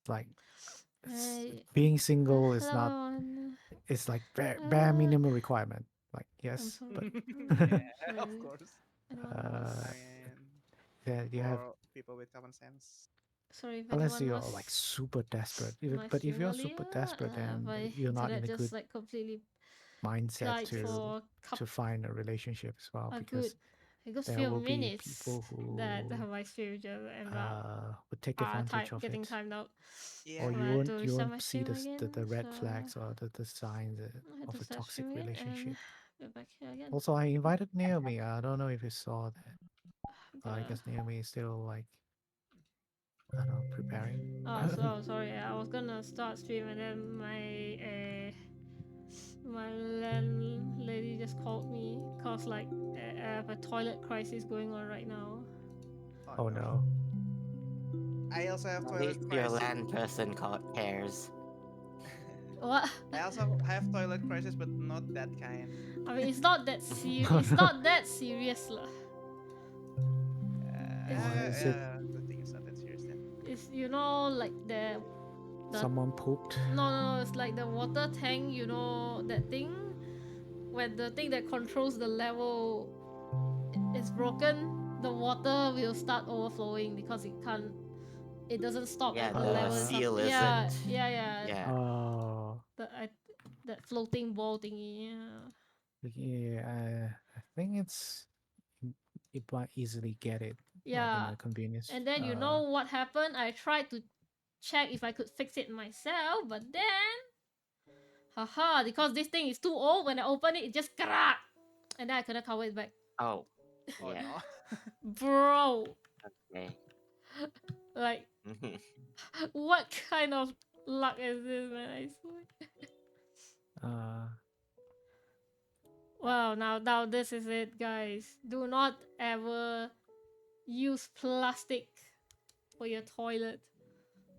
Like I, being single is not. hello, everyone. It's like bare Uh, minimum requirement. Like I'm yes, but sorry. Yeah, of Really? course. I don't uh, I was. mean, yeah, you have for people with common sense. Sorry if unless anyone you're like was super desperate. my But if stream you're earlier. super desperate, then My you're not in internet a just good like completely mindset died for to find a relationship as well a good because a good there few will be minutes people that who my stream just ended up would take advantage time of getting it, timed out. or Yeah. So I you had won't to you restart won't my see stream the again. So red flags or the signs I had of to a start toxic streaming again and relationship. get back here again. Also, I invited Naomi. I don't know if you saw that. I'm I gonna. guess Naomi is still like I don't know preparing. Oh, so sorry. I was gonna start stream and then my landlady just called me cause like I have a toilet crisis going on right now. Oh Oh no. no. I also have At toilet least your crisis. land person cares. What? I also have toilet crisis, but not that kind. I mean, it's not that It's not that serious lah. It's Why is it The thing is not that serious then. it's like the someone pooped? no, it's like the water tank, that thing when the thing that controls the level is broken, the water will start overflowing because it doesn't stop Yeah, at the the level Uh, itself. seal Yeah, isn't. yeah, yeah. Yeah. oh, That floating ball thingy. Yeah. yeah. I think you might easily get it like in Yeah. a convenience. And then you know what happened? I tried to check if I could fix it myself, but then haha, because this thing is too old, when I open it, it just crack. And then I couldn't cover it back. Oh, Oh yeah. no. Bro, Okay. like what kind of luck is this, man? I swear. uh, Wow, now this is it, guys. Do not ever use plastic for your toilet.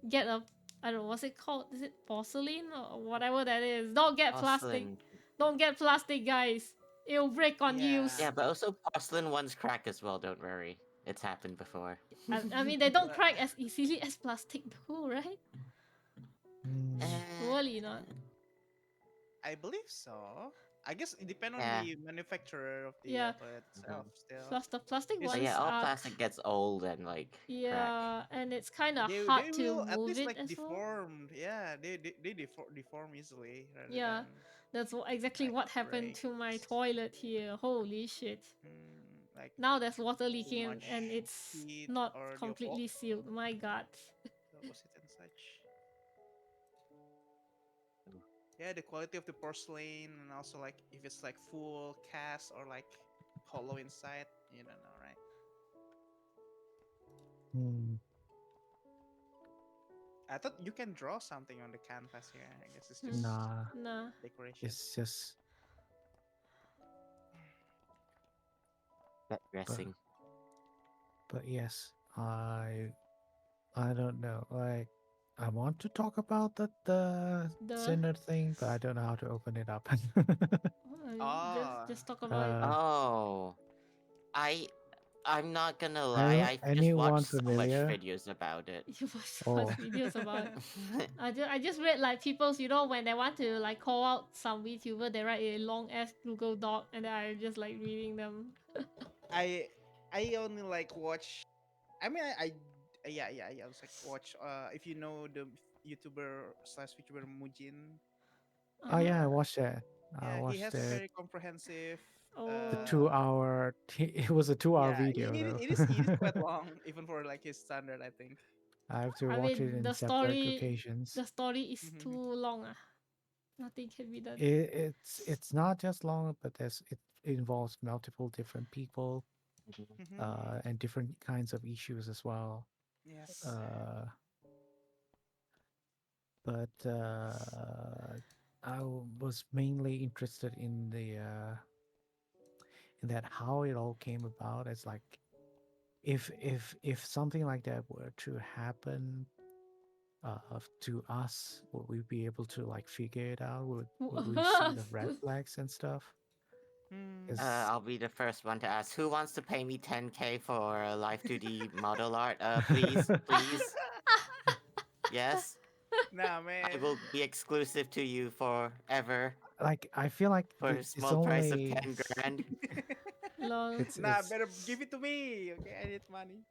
Get a I don't know what's it called. Is it porcelain or whatever that is? Don't get plastic. Porcelain. Don't get plastic, guys. It'll break on Yeah. use. Yeah, but also porcelain ones crack as well, don't worry. It's happened before. I mean, they don't But crack as easily as plastic, though, right? hmm, Surely not. I believe so. I guess it depends on Yeah. the manufacturer of the Yeah. toilet itself. Mhm. Still, Plus, the plastic because But yeah, ones all are. plastic gets old and like crack. Yeah, and it's kind of they hard to will at move least it like as well. deformed. Yeah, deform easily rather Yeah, than that's exactly like what happened to my breaks. toilet here. Holy shit. Like Now there's water too leaking and much it's heat not or completely sealed. My god. the opposite and such. Yeah, the quality of the porcelain and also like if it's like full cast or like hollow inside, you don't know, right? hmm, I thought you can draw something on the canvas here. I guess it's just nah, Nah. decoration. it's just That but dressing. yes, I don't know. Like I want to talk about the The Cinder thing, but I don't know how to open it up. Oh, just talk about it. uh, Oh. I I'm not gonna lie, I I've just anyone watched so much familiar? videos about it. You watch so much Oh, videos about it. I just read like people's, when they want to like call out some VTuber, they write a long ass Google Doc and then I just like reading them. I I only like watch. I mean, I also like watch. If you know the YouTuber slash VTuber Mujin, oh Uh-huh. yeah, I watched that. I yeah, he watched has a it. very comprehensive. The Oh. 2 hour. It was a 2 hour Yeah, video though. it is quite long even for like his standard, I think. I have to I watch it mean in separate occasions. the story is too Mhm, long. Nothing can be done. It's not just long, but it involves multiple different people Mhm. mhm. and different kinds of issues as well. Yes. Uh, but was mainly interested in that how it all came about. It's like if something like that were to happen to us, would we be able to like figure it out? Would we see the red flags and stuff? Hmm. Is I'll be the first one to ask. Who wants to pay me 10K for Live 2D model art? Please, please. Yes. Nah, I man. will be exclusive to you forever Like I feel like for a it's small price of only 10 grand. Lol. Nah, it's better give it to me. Okay, I need money.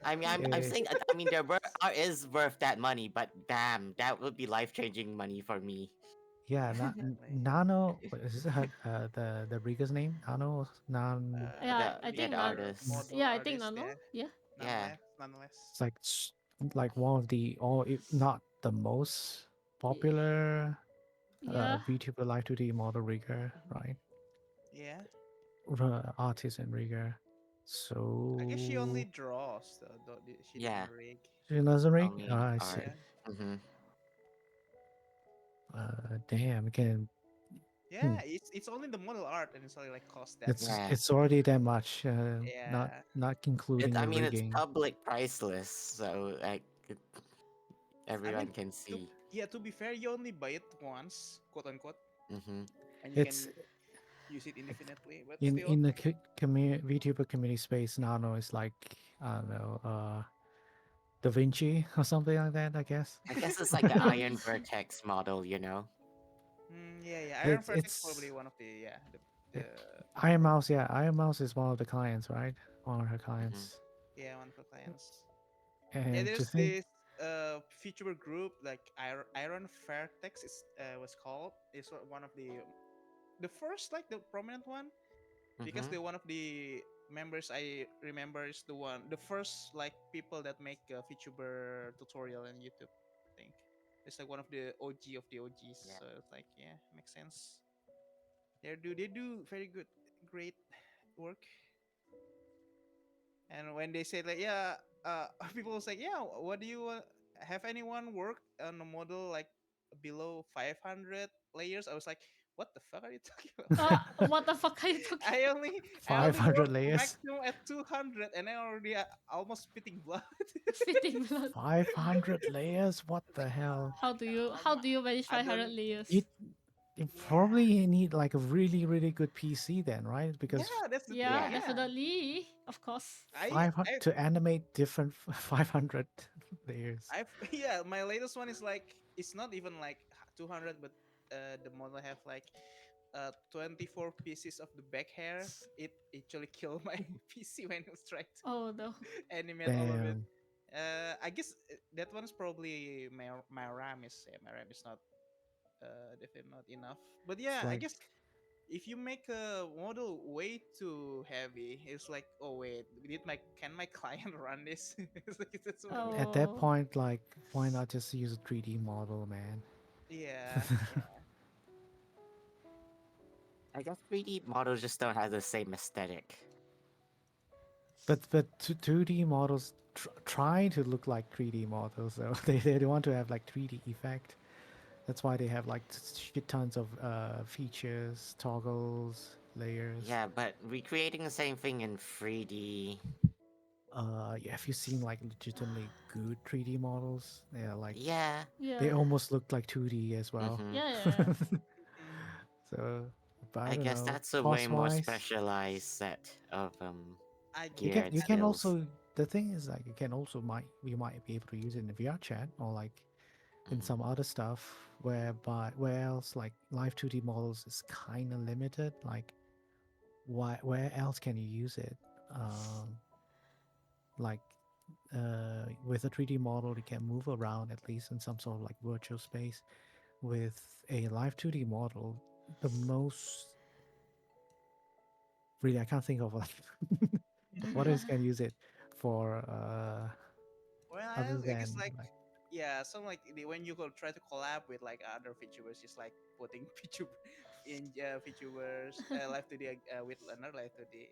I mean, I'm eh, saying, I mean, is worth that money, but damn, that would be life changing money for me. yeah, Definitely. Nano. What is this her, the Riga's name? Nano Nan. Yeah, I Yeah, think the Nan. artist. Model Yeah, I think artist, Nano. yeah. Yeah. Yeah. Nonetheless, nonetheless. It's like like one of the, or if not the most popular Yeah. VTuber Live 2D model rigger, right? Yeah. Artist and rigger. I guess she only So draws though. She didn't Yeah. rig. she doesn't rig. Only I see. art. Yeah. Mm-hmm. Damn, you can. Hmm. Yeah, it's only the model art and it's only like cost that It's much. Yeah. it's already that much. Yeah. Not including I the mean, it's rigging. public priceless, so like I everyone mean, can to see. yeah, to be fair, you only buy it once, quote unquote, Mm-hmm. and you It's can use it indefinitely. But still, in the VTuber community space. Nano is like, I don't know, Da Vinci or something like that. I guess I guess it's like the The Iron Vertex model, you know? yeah, yeah. Iron Vertex probably it's one of the yeah. the Iron Mouse. Yeah, Iron Mouse is one of the clients, right? One of her Mm-hmm. clients. yeah one of the clients. Yeah, And to there's think, this feature group like Iron Vertex is was called. It's one of the first like the prominent one because Mm-hmm. the one of the members I remember is the first like people that make a VTuber tutorial on YouTube. I think it's like one of the OG of the OGs. Yeah. So it's like yeah, makes sense. They do very good, great work. And when they say like yeah, people was like yeah, what do you have anyone worked on a model like below 500 layers? I was like, what the fuck are you talking about? what the fuck are you talking? I only 500 work layers. maximum at 200 and I already almost spitting blood. Fitting blood. 500 layers. What It's the like hell? oh How my do god, you manage I 500 don't. You layers? you Yeah, probably need like a really good PC then, right? Because yeah, that's the thing. Yeah, Yeah. Yeah, definitely. Of course. I 500 I to animate different 500 layers. I've yeah, my latest one is like it's not even like 200, but the model have like 24 pieces of the back hair. It actually killed my PC when it was trying to Oh no. animate all of it. Damn. I guess that one's probably my RAM is my RAM is not definitely not enough. But It's yeah, I like guess if you make a model way too heavy, it's like oh wait, can my client run this? It's like that's what I'm at that Oh. point, like, why not just use a 3D model, man? yeah, yeah. I guess 3D models just don't have the same aesthetic. But 2D models try to look like 3D models, so they want to have like 3D effect. That's why they have like shit tons of features, toggles, layers. Yeah, but recreating the same thing in 3D. Yeah, have you seen like legitimately good 3D models? Yeah, like Yeah. they Yeah. almost look like 2D as well. Mm-hmm. Yeah, yeah. Mm. So, but I I don't guess know, that's a way cost more wise, specialized set of I you geared you guess. can skills. also, the thing is like you can also we might be able to use it in VR chat or like in Mm-hmm. some other stuff whereby where else like live 2D models is kind of limited. Like where else can you use it? Um, like with a 3D model, you can move around at least in some sort of like virtual space. With a live 2D model, the most really I can't think of like what else can use it for Well, other I guess than like like yeah, some like when you go try to collab with like other VTubers, just like putting VTuber in VTubers live 2D with another live 2D,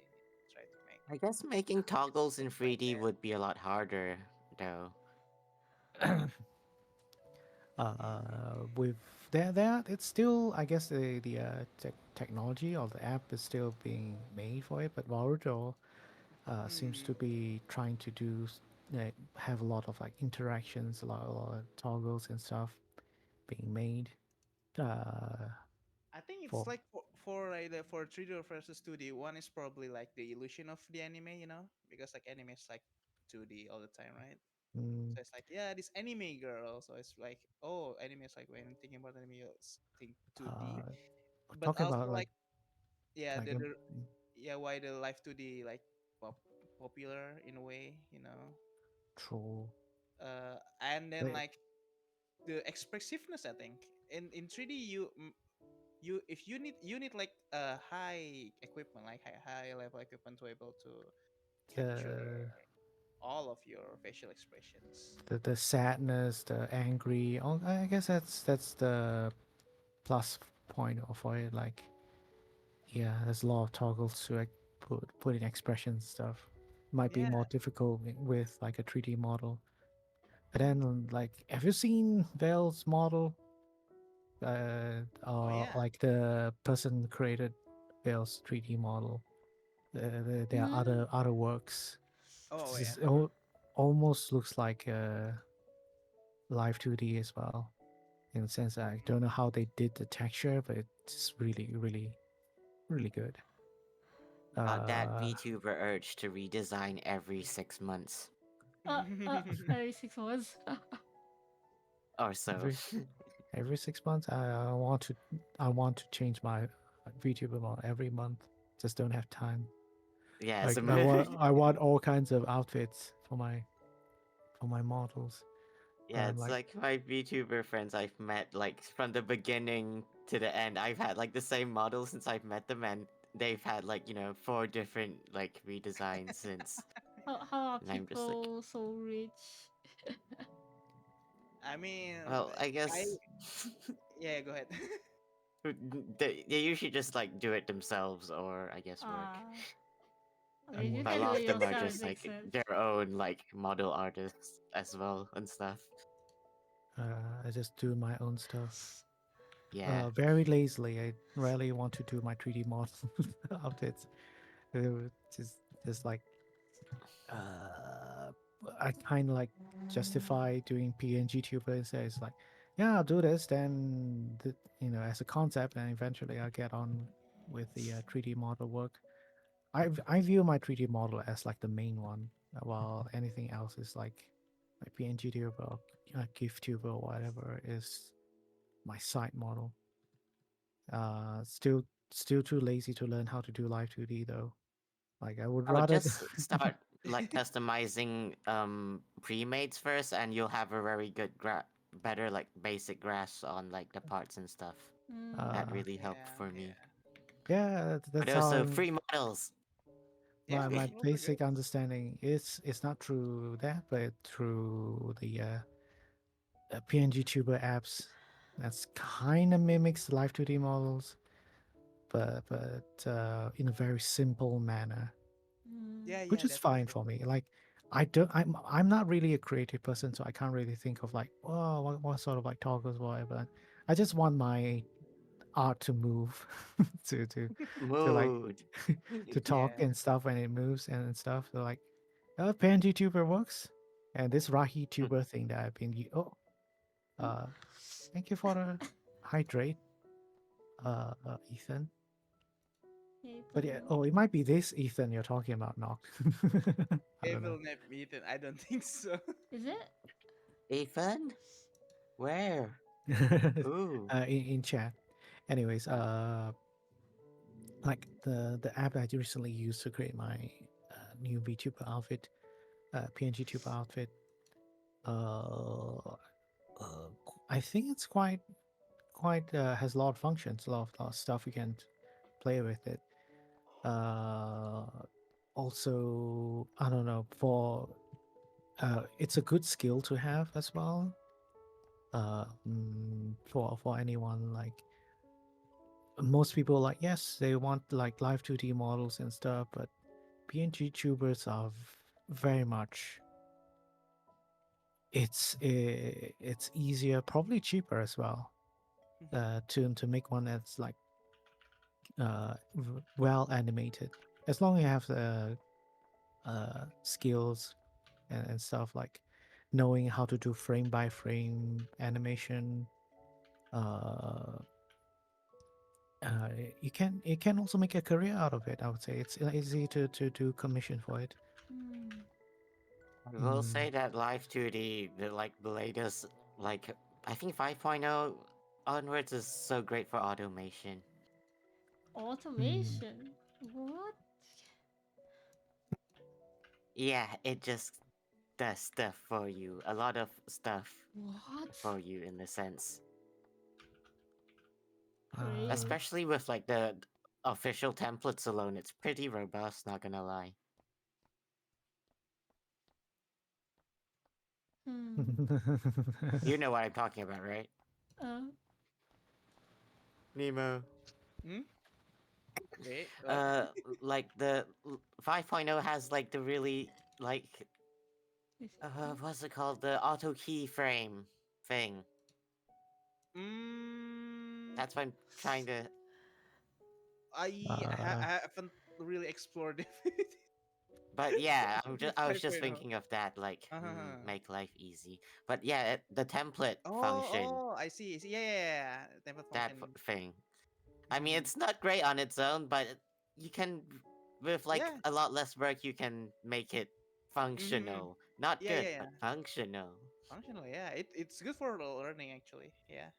try to make. I guess making toggles in Like 3D that. would be a lot harder, though. with there it's still I guess the technology or the app is still being made for it, but Naruto seems Mm. to be trying to have a lot of like interactions, a lot of toggles and stuff being made uh, I think it's for like for like for 3D versus 2D, one is probably like the illusion of the anime, because like anime is like 2D all the time, right? Mm, So it's like, yeah, this anime girl. So it's like, oh, anime is like when thinking about anime, you think 2D, uh, but talking also about like, yeah, like yeah, why the life 2D like popular in a way, you know. true. And then But, like the expressiveness, I think in 3D you if you need like a high equipment, like high level equipment to able to capture the all of your facial expressions. the sadness, the angry. Oh, I guess that's the plus point for it. Like, yeah, there's a lot of toggles to like put in expression stuff. Might be Yeah. more difficult with like a 3D model. But then, like, have you seen Vale's model? Oh yeah. Like the person created Vale's 3D model. There are Mm. other works. Oh This yeah. is almost looks like live 2D as well. In the sense that I don't know how they did the texture, but it's really good. That Uh, VTuber urge to redesign every 6 months Every 6 months. or so. every every 6 months, I want to change my VTuber model every month. Just don't have time. Yeah, Like so I want all kinds of outfits for my models. yeah, it's Like like my VTuber friends I've met like from the beginning to the end. I've had like the same model since I've met them, and they've had like 4 different like redesigns since. How are And I'm just like, people so rich? I mean, well, I I guess yeah, go ahead. they usually just like do it themselves, or I guess work. Ah, I okay, if you work. But a can do lot it of them are yourself, it just makes like sense. their own like model artists as well and stuff. I just do my own stuff. Yeah. Very lazily. I rarely want to do my 3D model outfits. Just like uh, I kind of like justify doing PNG tuber instead. It's like, yeah, I'll do this. Then as a concept, and eventually I'll get on with the 3D model work. I view my 3D model as like the main one, while anything else is like PNG tuber or GIF tuber or whatever is my side model. Still too lazy to learn how to do live 2D though. Like I would I would rather. just start like customizing pre-mates first, and you'll have a very good better like basic grasp on like the parts and stuff. That Mm. uh, really helped Yeah, for me. yeah, yeah, But that's how also free models. yeah. Free my models are great. basic understanding is. It's not through that, but through the PNG tuber apps. That's kind of mimics live 2D models, but in a very simple manner, Mm. Yeah, which yeah, is that's for fine sure. for me. Like I'm not really a creative person, so I can't really think of like, oh, what sort of like toggles, whatever. I just want my art to move, to to to like Mood. to talk Yeah. and stuff when it moves and stuff. So like, PNG tuber works, and this Rahi tuber thing that I've been. Uh, thank you for the hydrate, Ethan. Okay, But yeah, then. oh, it might be this Ethan you're talking about, Noct. I don't know. Devil Nap Ethan. I don't think so. Is it? Ethan? Where? Who? In chat. Anyways, like the app I recently used to create my new VTuber outfit, PNG tuber outfit. Uh, I think it's quite has a lot of functions, lot of stuff you can play with it. Uh, Also, I don't know, for it's a good skill to have as well. For anyone, like most people, like, yes, they want like live 2D models and stuff, but PNG tubers are very much, it's easier, probably cheaper as well, to make one that's like well animated, as long as you have the skills and stuff, like knowing how to do frame by frame animation. uh uh, you can also make a career out of it. I would say it's easy to do commission for it. Mm. I will Mm, say that Live 2D, the latest, like I think 5.0 onwards is so great for automation. mm. Automation. What? Yeah, it just does stuff for you. A lot of stuff What? for you in a sense. Great. Uh, Especially with like the official templates alone, it's pretty robust, not gonna lie. Hmm. You know what I'm talking about, right? Uh. Nemo. Hmm? Wait, what? Like the 5.0 has like the really like 15? what's it called? The auto keyframe thing. Mm, That's what I'm trying to. I uh, haven't really explored it. But yeah, With I was just 5.0. thinking of that, like Uh-huh. make life easy. But yeah, the template Oh, function, oh, I see. I see. Yeah, yeah, yeah. Template that function. thing. I mean, Mhm. it's not great on its own, but you can, with like Yeah. a lot less work, you can make it Mm-hmm. functional. Not Yeah, good, yeah, but yeah. functional. Functional. Yeah. It's good for learning actually. Yeah.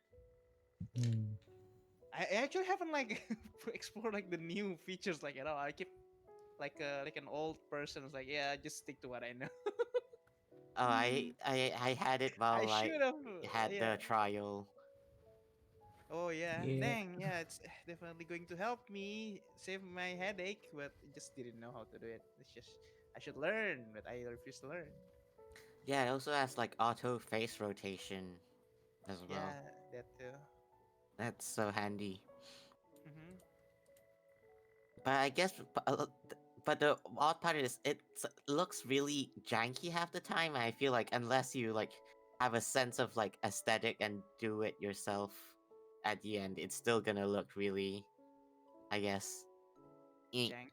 mm. I actually haven't like explored like the new features like at all. I keep like an old person who's like, yeah, just stick to what I know. Oh, Hmm. I had it I while I should have. had Yeah. the trial. Oh yeah. Yeah. Dang. Yeah. It's definitely going to help me save my headache, but I just didn't know how to do it. It's just I should learn, but I refuse to learn. Yeah, it also has like auto face rotation as well. Yeah, that too. That's so handy. Mm-hmm. But I guess, but the odd part is it looks really janky half the time. I feel like unless you like have a sense of like aesthetic and do it yourself at the end, it's still gonna look really, I guess, eh. Jank.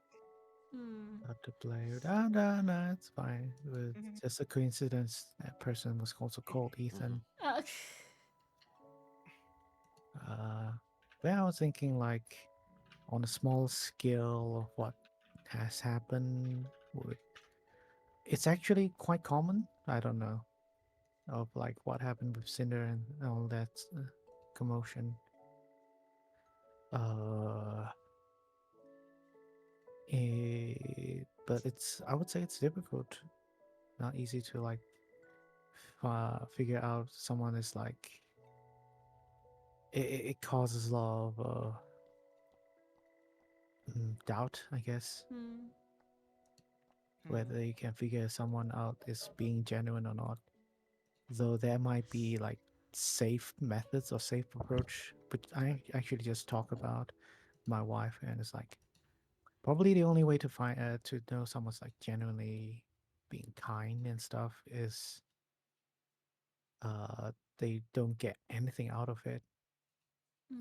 Hmm. Not to play. Ah, no, no, it's fine. It's Mm-hmm. just a coincidence. That person was also called Mhm. Ethan. Uh, Uh, but I was thinking like on a small scale of what has happened. It's actually quite common. I don't know of like what happened with Cinder and all that commotion. Uh, but it's I would say it's difficult, not easy to like figure out someone is like it causes a lot of doubt, I guess, hmm. Mm-hmm. whether you can figure someone out is being genuine or not. Though there might be like safe methods or safe approach, but I actually just talk about my wife, and it's like probably the only way to find to know someone's like genuinely being kind and stuff is they don't get anything out of it,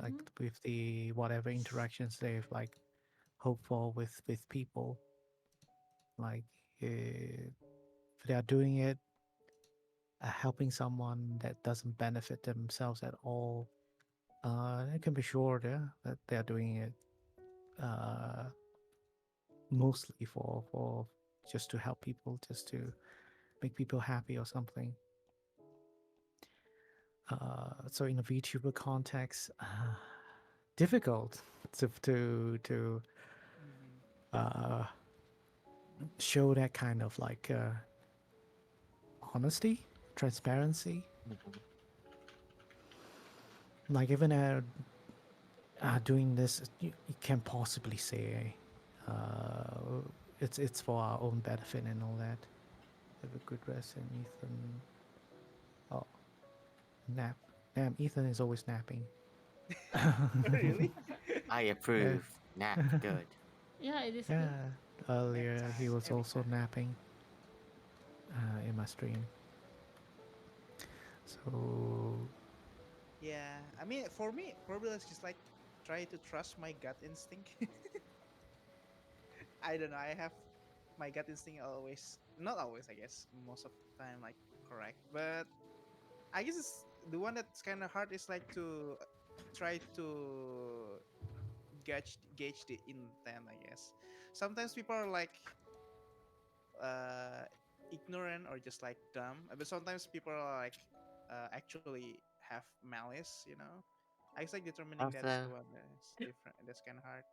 like Hmm. with the whatever interactions they've like hoped for with people, like if they are doing it helping someone that doesn't benefit themselves at all, they can be sure that they're doing it uh, mostly for just to help people, just to make people happy or something. So in a VTuber context, difficult to Mm-hmm. uh, show that kind of like honesty, transparency. Mhm. Like even doing this, you can't possibly say it's for our own benefit and all that. Have a good rest, and Ethan. Oh, nap. Damn, Ethan is always napping. Really? I Yeah, approve. Nap good. Yeah, it is good. yeah. Nap Earlier he time. was Having also time. napping in my stream. So Yeah. I mean, for me, probably let's just like try to trust my gut instinct. I don't know. I have my gut instinct always, not always, I guess, most of the time, like correct. But I guess it's the one that's kind of hard is like to try to gauge the intent. I guess sometimes people are like uh ignorant or just like dumb. But sometimes people are like actually have malice, you know. I guess like determining that's the Also, one that's different. That's kind of hard.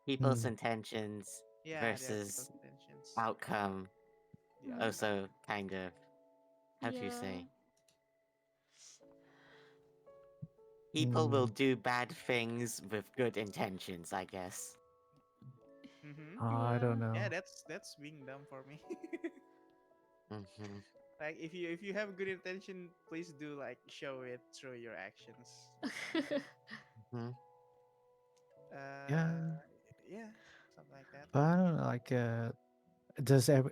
people's Hmm. intentions Yeah, they are people's versus intentions. outcome The Mm. outcome. also kind of, how do you Yeah. say? People will Hmm. do bad things with good intentions, I guess. Mm-hmm. I Yeah. don't Yeah, know. that's being dumb for me. Hmm. Like if you have good intention, please do like show it through your actions. Hmm. Uh, Yeah, yeah, something like that. but I don't know. Like,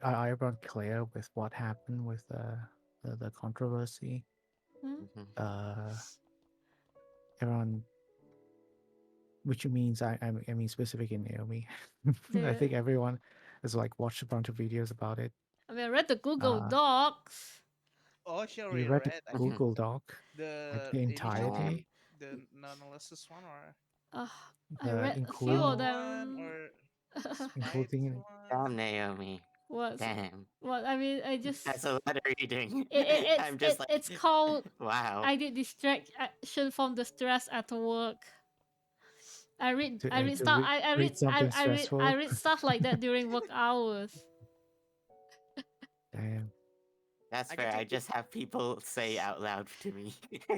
are everyone clear with what happened with the controversy? Hmm? Hmm. Uh, everyone, which means I mean specific in Naomi. I The think everyone has like watched a bunch of videos about it. I mean, I read the Google Uh, Docs. Oh, she you already read the read Hmm. actually Google Doc, like the the initial one, Damn. entirety, the non-analysis one, or Uh, I read a few including of final one, them. or the sprites including one. Damn, Naomi. What's Damn. what? I mean, I just That's a lot of reading. it's I'm just it's like, called wow. I did distraction from the stress at work. I read to stuff read something I stressful. read stuff like that during work hours. Damn. That's I fair. get to I just have people say out loud to me.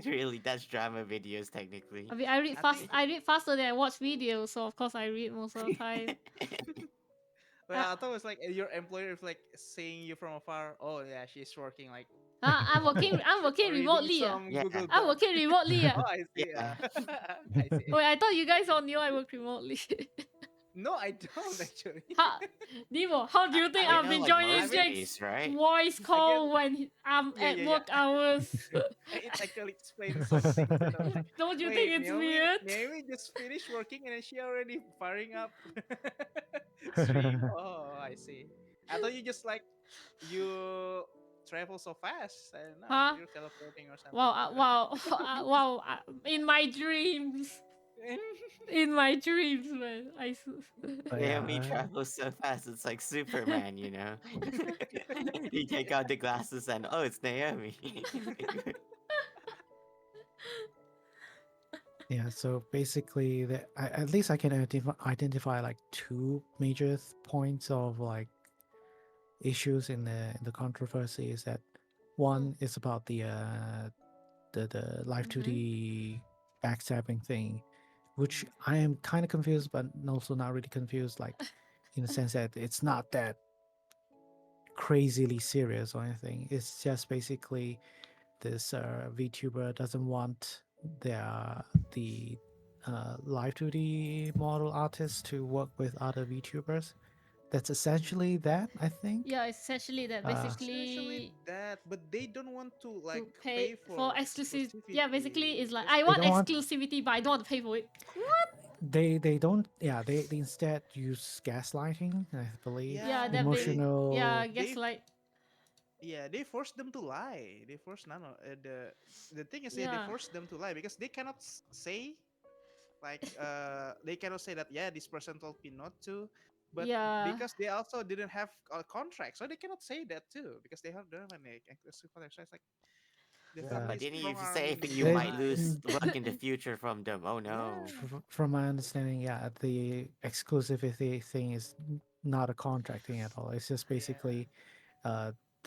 Really, that's drama videos technically. I mean, I think I read faster than I watch videos, so of course I read most of the time. well, I, I thought it was like your employer is like seeing you from afar. Oh yeah, she's working like I'm working reading remotely. some Yeah, Google I'm Doc. working remotely. Oh, I see. yeah. I see. Wait, I thought you guys all knew I work remotely. No, I don't actually. how, Nemo, how do I, you think I I've know been like joining I most mean, Jake's days, right? voice I get. call when I'm Yeah, at yeah, yeah. work hours? It actually explains some things, and I was like, Don't you think wait, it's weird? Naomi just finished working, and then she already firing up stream. Oh, I see. I thought you just like you travel so fast. I don't know. Huh? You're teleporting or something. Wow, wow, wow! In my dreams, in my dreams, man. But Naomi yeah, travels so fast, it's like Superman, you know? You take out the glasses and, oh, it's Naomi. yeah. So basically, at least I can identify like two major points of like issues in the controversy. Is that one is about the live Mhm. 2D backstabbing thing, which I am kind of confused, but also not really confused. Like in the sense that it's not that crazily serious or anything. It's just basically this VTuber doesn't want the live 2D model artists to work with other VTubers. That's essentially that, I think. Yeah, essentially that. Uh, Essentially Basically, that, but they don't want to like to pay pay for for exclusive. Yeah, basically, exclusivity. it's like That's I the they want don't want exclusivity, but I don't want to pay for it. they don't yeah they instead use gaslighting, I believe, Yeah, yeah. yeah, emotional. I guess They like yeah, they force them to lie. They force Nano. The thing is, yeah, they yeah, force them to lie because they cannot say like they cannot say that yeah this person told me not to, but yeah, because they also didn't have a contract, so they cannot say that too because they have don't have an exclusive contract. So it's like the Yeah, family but is didn't you strong say if arming them you to They, might lie. lose work in the future from them? Oh no. Yeah. from my understanding, yeah, the exclusivity thing is not a contract thing at all. It's just Yeah. basically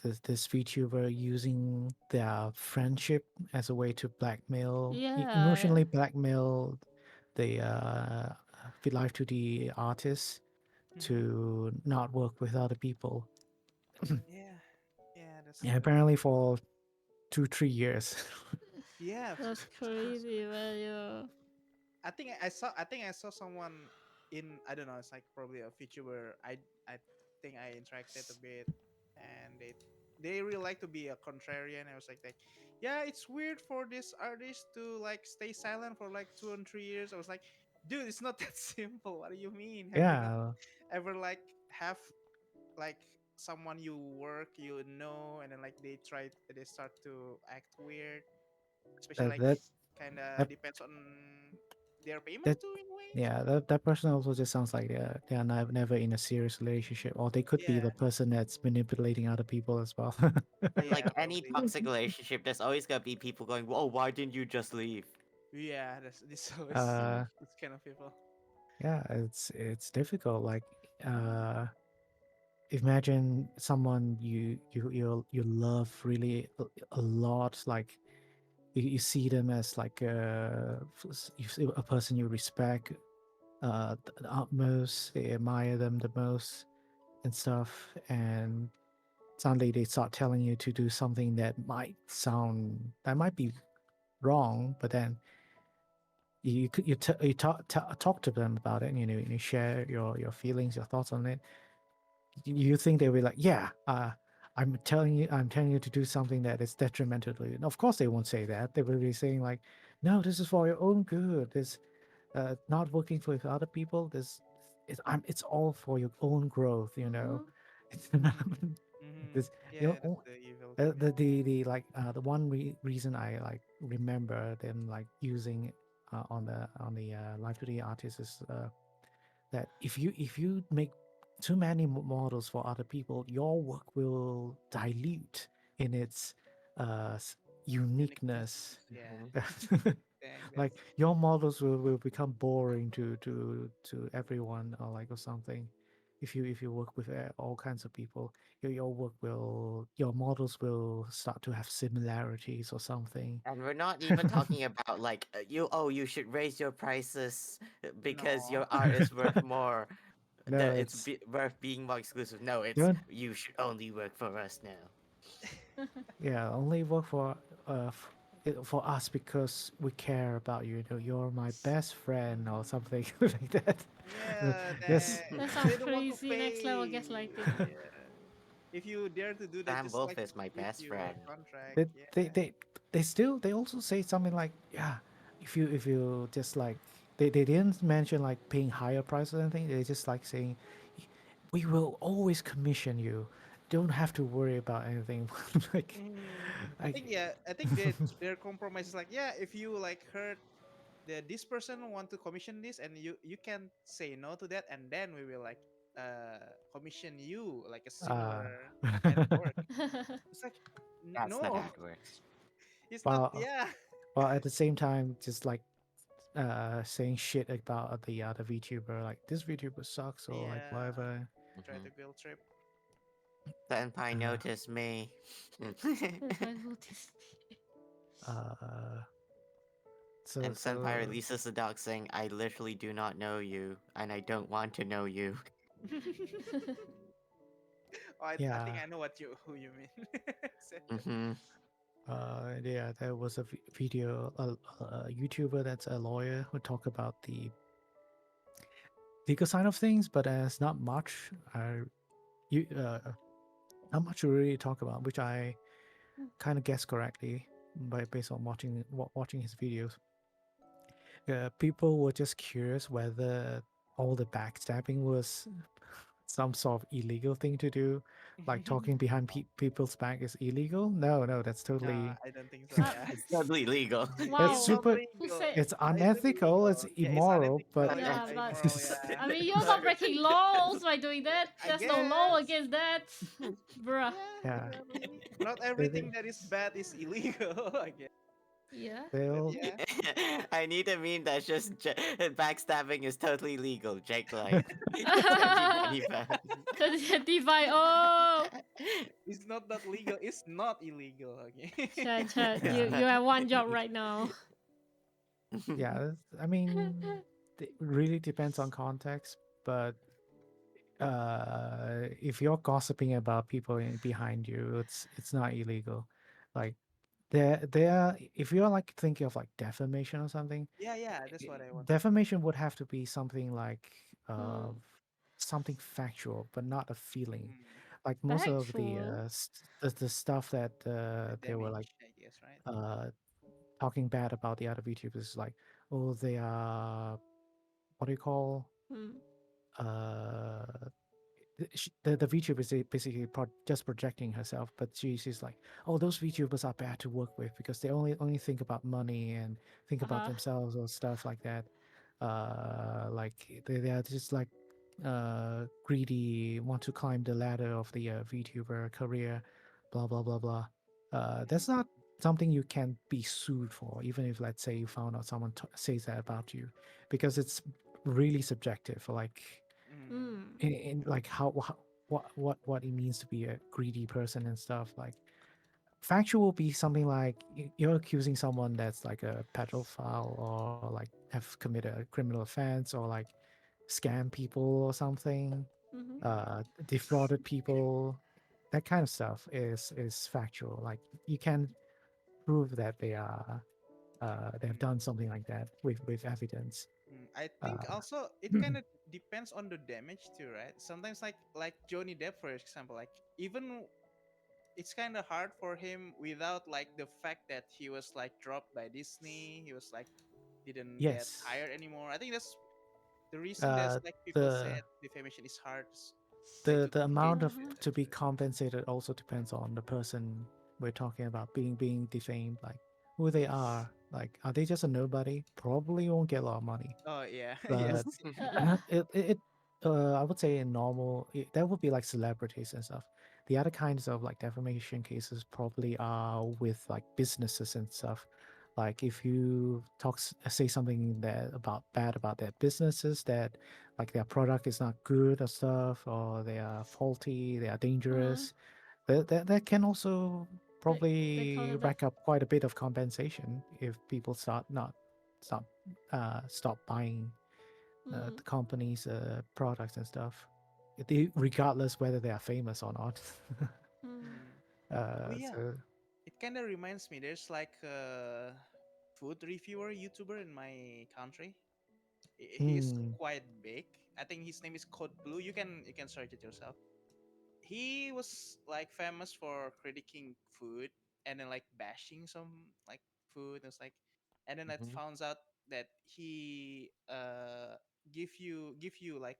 this VTuber using their friendship as a way to blackmail, yeah, emotionally blackmail the live 2D artists Mhm. to not work with other people. Yeah. Yeah, that's And the apparently for 2 3 years. yeah. that's crazy, man. Yeah, I think I saw someone in I don't know, it's like probably a feature where I think I interacted a bit, and they really like to be a contrarian. I was like yeah, it's weird for this artist to like stay silent for like 2 and 3 years. I was like, dude, it's not that simple. What do you mean? Have you not Yeah, ever like have like someone you work you know, and then like they start to act weird, especially that like that, kind of that depends on their payment That too in a way. yeah, that person also just sounds like they are never in a serious relationship, or they could be Yeah, the person that's manipulating other people as well. But yeah, like any probably. toxic relationship, there's always gonna be people going, "Whoa, why didn't you just leave?" Yeah, that's this always uh, this kind of people. yeah, it's difficult. Like, uh, imagine someone you love really a lot. Like, you see them as like you see a person you respect the utmost, they admire them the most and stuff, and suddenly they start telling you to do something that might be wrong, but then you talk to them about it, and you share your feelings, your thoughts on it. You think they will be like, yeah, I'm telling you to do something that is detrimental to you. And of course they won't say that. They will be saying like, no, this is for your own good. This not working for other people. It's all for your own growth, you know. Mhm. It's not, Mm-hmm. this, you Yeah, that's know, the evil thing. the one reason I like remember them like using on the live 2D artist is that if you make too many models for other people, your work will dilute in its uniqueness. Uniqueness. Yeah, Mhm. dang, Like that's your models will become boring to everyone, or like or something. If you work with all kinds of people, your models will start to have similarities or something. And we're not even talking about like you should raise your prices because no. your art is worth more. No, That it's worth being more exclusive. No, it's don't you should only work for us now. yeah, only work for us because we care about you. You know, you're my best friend or something like that. Yeah, Yes, That they sounds don't want to crazy. Next level pay. gaslighting. Yeah, if you dare to do that, Sam just Wolf like is my give best you a friend. contract. they they Yeah. they, they also say something like, yeah, if you just like they didn't mention like paying higher price or anything. They just like saying, we will always commission you. Don't have to worry about anything. Like, I like think yeah, I think their compromise is like, yeah, if you like heard that this person want to commission this and you can say no to that, and then we will like commission you like a uh similar kind of work. It's like That's not no, how it works. it's not. but Yeah, but at the same time, just like saying shit about the other VTuber, like this VTuber sucks or like yeah. whatever. Try Hmm. to guilt trip. Senpai Uh, noticed me. If I noticed. uh, so And Senpai so releases a doc saying, "I literally do not know you, and I don't want to know you." Oh, I think yeah, I know what you who you mean. So- Hmm. yeah, there was a video, a YouTuber that's a lawyer who talk about the legal side of things, but there's not much. You not much to really talk about, which I kind of guessed correctly by based on watching his videos. People were just curious whether all the backstabbing was some sort of illegal thing to do, like talking behind people's back is illegal. No, no, that's no, totally I don't think so. Uh, Yeah, It's totally legal. that's it's wow. not super. Who legal. said? It's It's unethical. It's illegal. Yeah, it's immoral, unethical. but Yeah, Yeah, but immoral. Yeah, I mean, you're But not breaking laws by doing that. I There's no law guess. against that, bruh. Yeah, yeah, probably. Not they everything that is bad is illegal. I guess. Yeah. But they'll yeah, I need a meme that's just backstabbing is totally legal. Jake like 2025. 2025. Oh, it's not that legal. It's not illegal. Okay. chat, chat. yeah You have one job right now. yeah. I mean, it really depends on context, but if you're gossiping about people behind you, it's not illegal. Like there if you're like thinking of like defamation or something, Yeah, yeah. That's what I want. defamation would have to be something like Hmm. something factual but not a feeling. Mm, Like most of Factual. the stuff that the they were like damage, I guess, right? uh talking bad about the other VTubers, like, oh, they are, what do you call, Hmm. uh the VTuber is basically just projecting herself, but she's like, oh, those VTubers are bad to work with because they only think about money and think about Uh-huh. themselves or stuff like that. like they are just like greedy, want to climb the ladder of the VTuber career, blah blah blah blah. That's not something you can be sued for, even if let's say you found out someone says that about you, because it's really subjective. Like Mm. Mm. in like how what it means to be a greedy person and stuff. Like factual will be something like you're accusing someone that's like a pedophile or like have committed a criminal offense or like scam people or something, Mm-hmm. defrauded people. That kind of stuff is factual. Like you can prove that they have done something like that with evidence. I think Uh, also it kind of depends on the damage too, right? Sometimes like Johnny Depp, for example, like even it's kind of hard for him without like the fact that he was like dropped by Disney, he was like didn't get yes, hired anymore. I think that's the reason uh, there's like people the said defamation is hard, like the to the amount of Uh-huh. to be compensated also depends on the person we're talking about being defamed, like who they are. Like are they just a nobody? Probably won't get a lot of money. Oh yeah, yes, But I would say in normal that would be like celebrities and stuff. The other kinds of like defamation cases probably are with like businesses and stuff. Like if you say something that about bad about their businesses, that like their product is not good or stuff, or they are faulty, they are Uh-huh. dangerous, that can also Like they call probably it that. rack up quite a bit of compensation if people stop stop buying Mm. the company's products and stuff, regardless whether they are famous or not. Mm. Mm. Oh yeah, So it kind of reminds me. There's like a food reviewer YouTuber in my country. He's hmm, quite big. I think his name is Code Blue. You can search it yourself. He was like famous for critiquing food and then like bashing some like food. It's like, and then I Mhm. found out that he give you like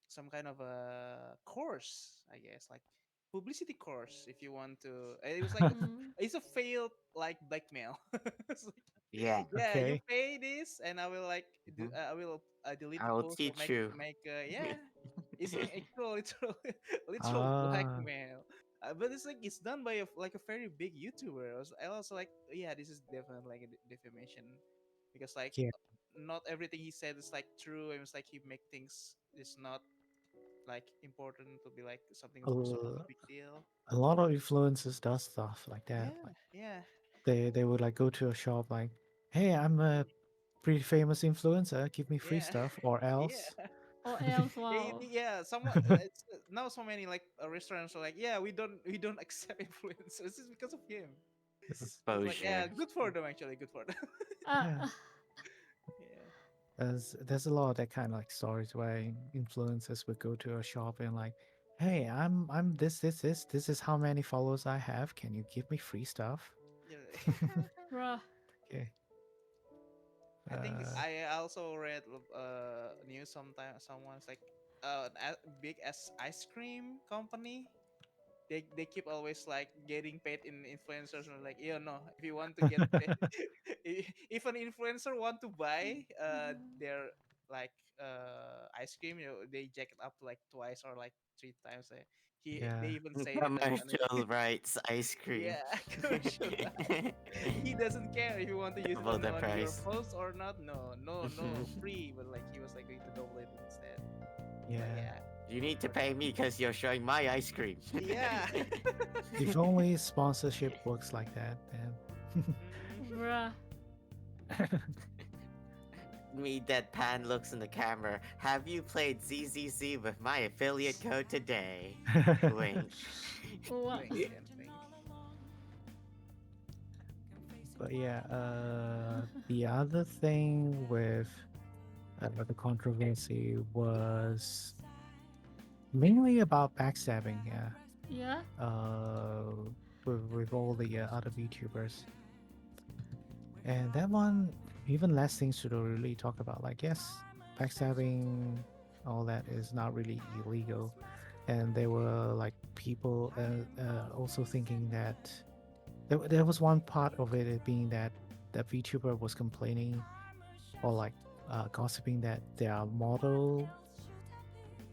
some kind of a course, I guess, like publicity course if you want to. It was like Mm. it's a failed like blackmail. It's like, Yeah. yeah, you okay. pay this, and I will like Mhm. I will delete I the will post or teach you. make yeah. It's like actual literal literal Ah, blackmail. But it's like it's done by like a very big YouTuber. I also like yeah, this is definitely like a defamation because like yeah. not everything he said is like true, and it's like he make things is not like important to be like something A, super l- big deal. a lot of influencers does stuff like that. Yeah, Like yeah, they would like go to a shop like, hey, I'm a pretty famous influencer. Give me free yeah, stuff or else. yeah. Or else, Yeah, wow. yeah. Someone it's now so many like restaurants are like, yeah, we don't accept influencers. It's because of him. It's like yeah, Exposure. good for them actually, good for them. Uh, Yeah. Yeah, There's a lot of that kind of like stories where influencers would go to a shop and like, hey, I'm this is how many followers I have. Can you give me free stuff? yeah. bruh. Okay. I think Uh, I also read news sometime someone's like big as ice cream company. They keep always like getting paid in influencers or like you know if you want to get paid if an influencer want to buy their like ice cream, they jack it up to like twice or like three times. They yeah. even say it on it. Commercial rights ice cream. Yeah, commercial. He doesn't care if you want to use it Double the on your price. post or not. No, no, no, free. But like he was like going to double it instead. Like Yeah. yeah, You need to pay me because you're showing my ice cream. yeah. If only sponsorship works like that, then. Mhm. Bruh. Me deadpan looks in the camera. Have you played ZZZ with my affiliate code today? Wink. What? Wink and wink. But yeah, the other thing with the controversy was mainly about backstabbing. Yeah. Yeah? uh, with all the other VTubers. And that one, even less things to really talk about. Like, yes, backstabbing, all that is not really illegal. And there were like people also thinking that there was one part of it being that that VTuber was complaining or like gossiping that their model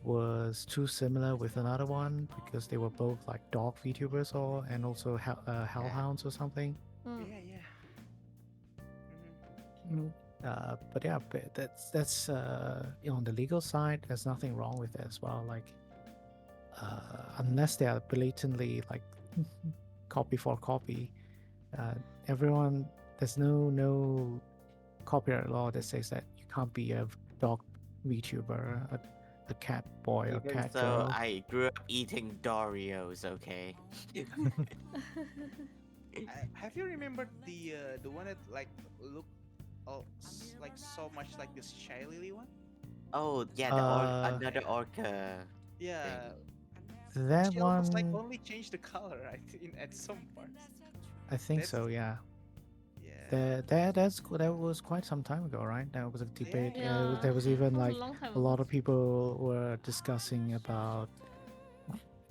was too similar with another one because they were both like dog VTubers or and also hellhounds or something. Mm. Yeah. But yeah, but that's on the legal side. There's nothing wrong with it as well. Like unless they are blatantly like copy for copy, everyone there's no copyright law that says that you can't be a dog VTuber, a cat boy or Even cat so, girl. I grew up eating Doritos. Okay. Have you remembered the one that like look like so much like this Shy Lily one? Oh yeah, another orca Yeah, thing. That she almost like one, only changed the color, right? In at some parts. I think That's so. Yeah. yeah. That was quite some time ago, right? That was a debate. Yeah, There was even that was a like long time a lot ago. of people were discussing about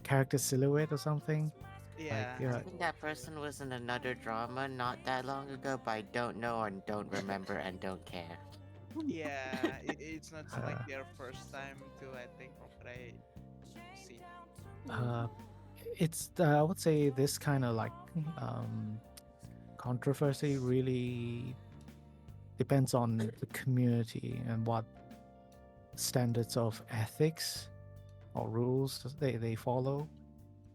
character silhouette or something. Like, Yeah. yeah, I think that person was in another drama not that long ago, but I don't know and don't remember and don't care. Yeah, it's not like uh, their first time too. I think from what I see. uh, it's I would say this kind of like um, controversy really depends on the community and what standards of ethics or rules they follow.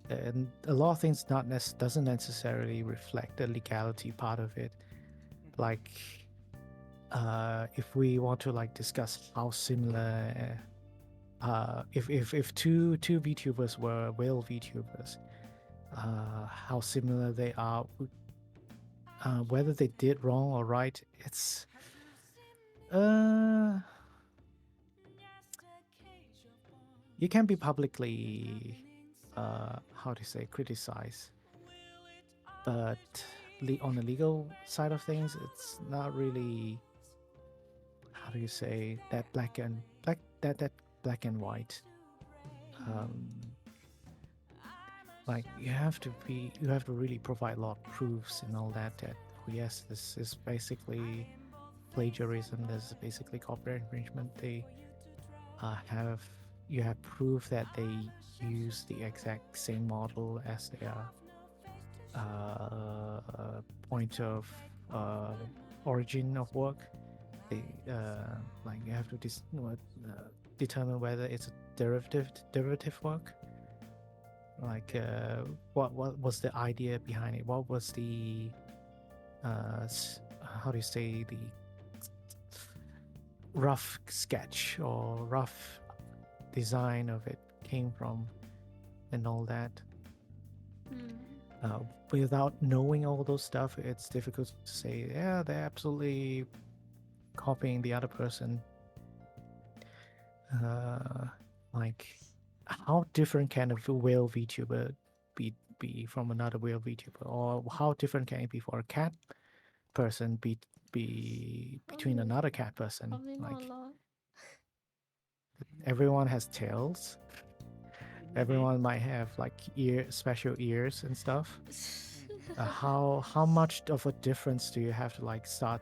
And a lot of things doesn't necessarily reflect the legality part of it. Like if we want to like discuss how similar if two VTubers were whale VTubers, how similar they are, whether they did wrong or right, it's uh you can be publicly how to say criticized, but on the legal side of things, it's not really how do you say that that black and white. Um, like you have to really provide a lot of proofs and all that. That oh yes, this is basically plagiarism. This is basically copyright infringement. They have you have proof that they use the exact same model as their point of uh, origin of work. They like you have to determine whether it's a derivative work. Like what was the idea behind it? What was the how do you say the rough sketch or rough design of it came from and all that. Mm. Without knowing all those stuff, it's difficult to say, yeah, they're absolutely copying the other person. Like, how different can a whale VTuber be from another whale VTuber, or how different can it be for a cat person be between Probably, another cat person? probably not a Like, lot. everyone has tails. Mm-hmm. Everyone might have like special ears and stuff. How much of a difference do you have to like start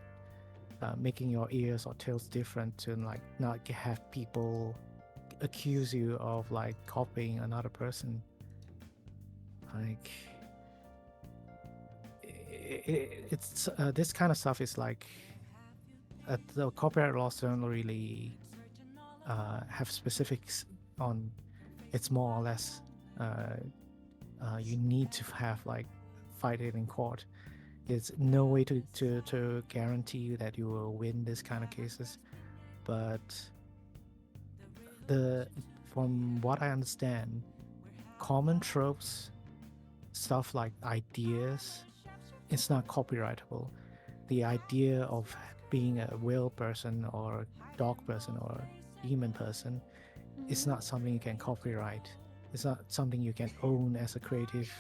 making your ears or tails different to like not have people accuse you of like copying another person? Like it's this kind of stuff is like the copyright laws don't really have specifics on. It's more or less you need to have like fight it in court. It's no way to guarantee you that you will win this kind of cases, but from what I understand, common tropes, stuff like ideas, it's not copyrightable. The idea of being a whale person or dog person or demon person is not something you can copyright. It's not something you can own as a creative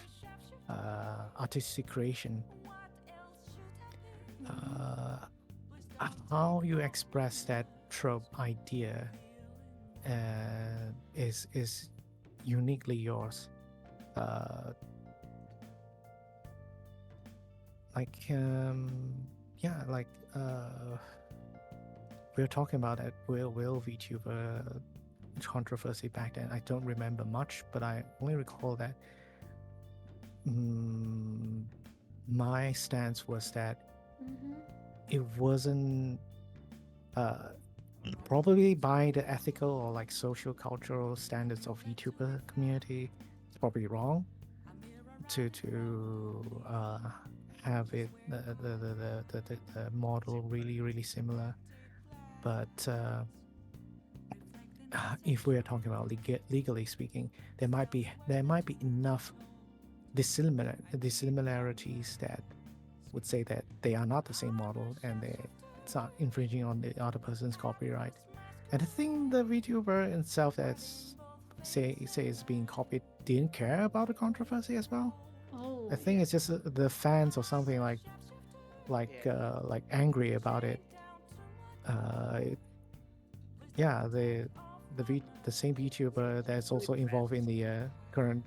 artistic creation. How you express that trope idea is uniquely yours. Like yeah, like we're talking about that Will VTuber controversy back then. I don't remember much, but I only recall that my stance was that Mm-hmm. it wasn't uh, probably by the ethical or like social cultural standards of VTuber community. It's probably wrong to have it the model really similar, but if we are talking about legally speaking, there might be enough dissimilarities that would say that they are not the same model and it's not infringing on the other person's copyright. And I think the VTuber itself that's say is being copied didn't care about the controversy as well. Oh. I think it's just the fans or something like angry about it. Yeah, the same VTuber that's also involved in the current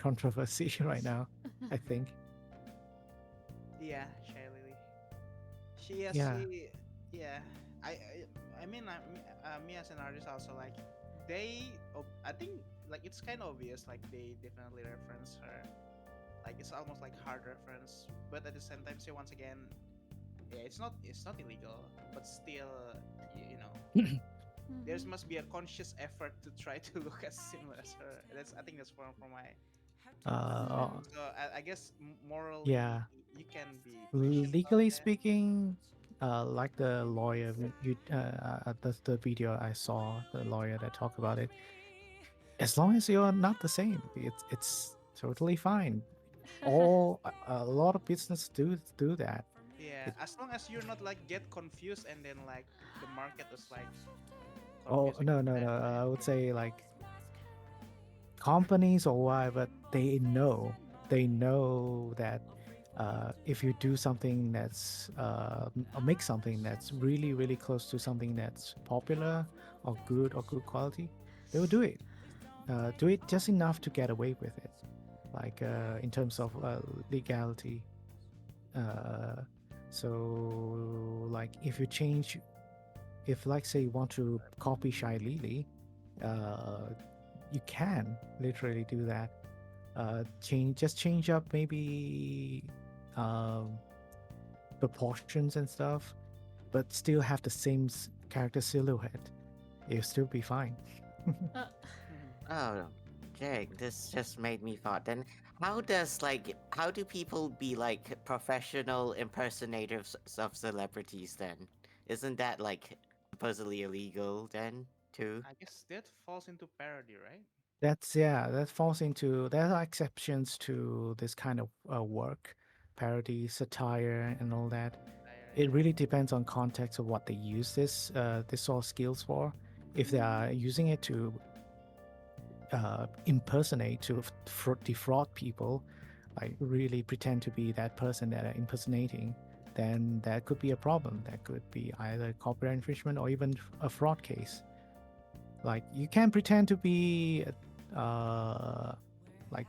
controversy right now. I think. Yeah, Shy Lily. She, yeah, Yeah. she, yeah. I mean, me as an artist also like I think like it's kind of obvious. Like they definitely reference her. Like it's almost like hard reference, but at the same time, say once again, yeah, it's not illegal, but still, you know, there Mhm. must be a conscious effort to try to look as similar as her. I think that's from my Uh, Mm. so I guess morally yeah. you can be questioned about Legally that. speaking, like the lawyer, the video I saw, the lawyer that talked about it. As long as you're not the same, it's totally fine. All a lot of business do that. Yeah, It, as long as you're not like get confused and then like the market is like oh confusing no with no that, no! right? I would say like companies or whatever, they know that if you do something that's or make something that's really close to something that's popular or good quality, they will do it. Do it just enough to get away with it, like in terms of legality. Uh, so like if you change, if like say you want to copy Shy Lily, uh, you can literally do that. Change up maybe um, proportions and stuff, but still have the same character silhouette. It'll still be fine. Uh, Mhm. Oh, Jake, this just made me thought. Then, how do people be like professional impersonators of celebrities? Then, isn't that like supposedly illegal then too? I guess that falls into parody, right? That's yeah, that falls into there are exceptions to this kind of work, parody, satire, and all that. It Yeah. really depends on context of what they use this sort of skills for. If they mm, are using it to impersonate, to defraud people, like really pretend to be that person that are impersonating, then that could be a problem. That could be either copyright infringement or even a fraud case. Like you can pretend to be like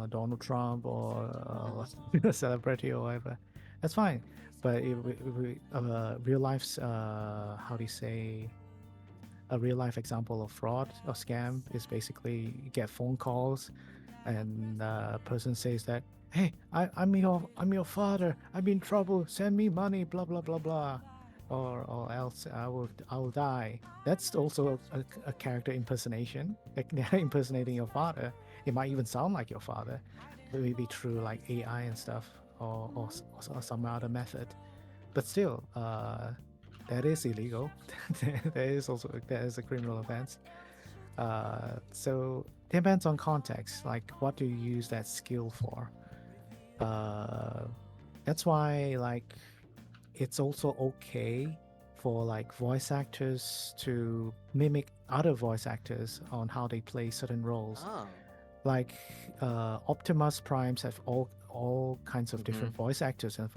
Donald Trump or a celebrity or whatever. That's fine. But real life's how do you say, a real life example of fraud or scam is basically you get phone calls and a person says that, hey, I'm your father, I'm in trouble, send me money, blah blah blah blah, or else I will die. That's also a character impersonation, like they're impersonating your father. It might even sound like your father, maybe through like AI and stuff, or some other method. But still, that is illegal. That is a criminal offense. So depends on context, like what do you use that skill for. Uh, that's why like it's also okay for like voice actors to mimic other voice actors on how they play certain roles. Oh. Like Optimus Primes have all kinds of Mm-hmm. different voice actors and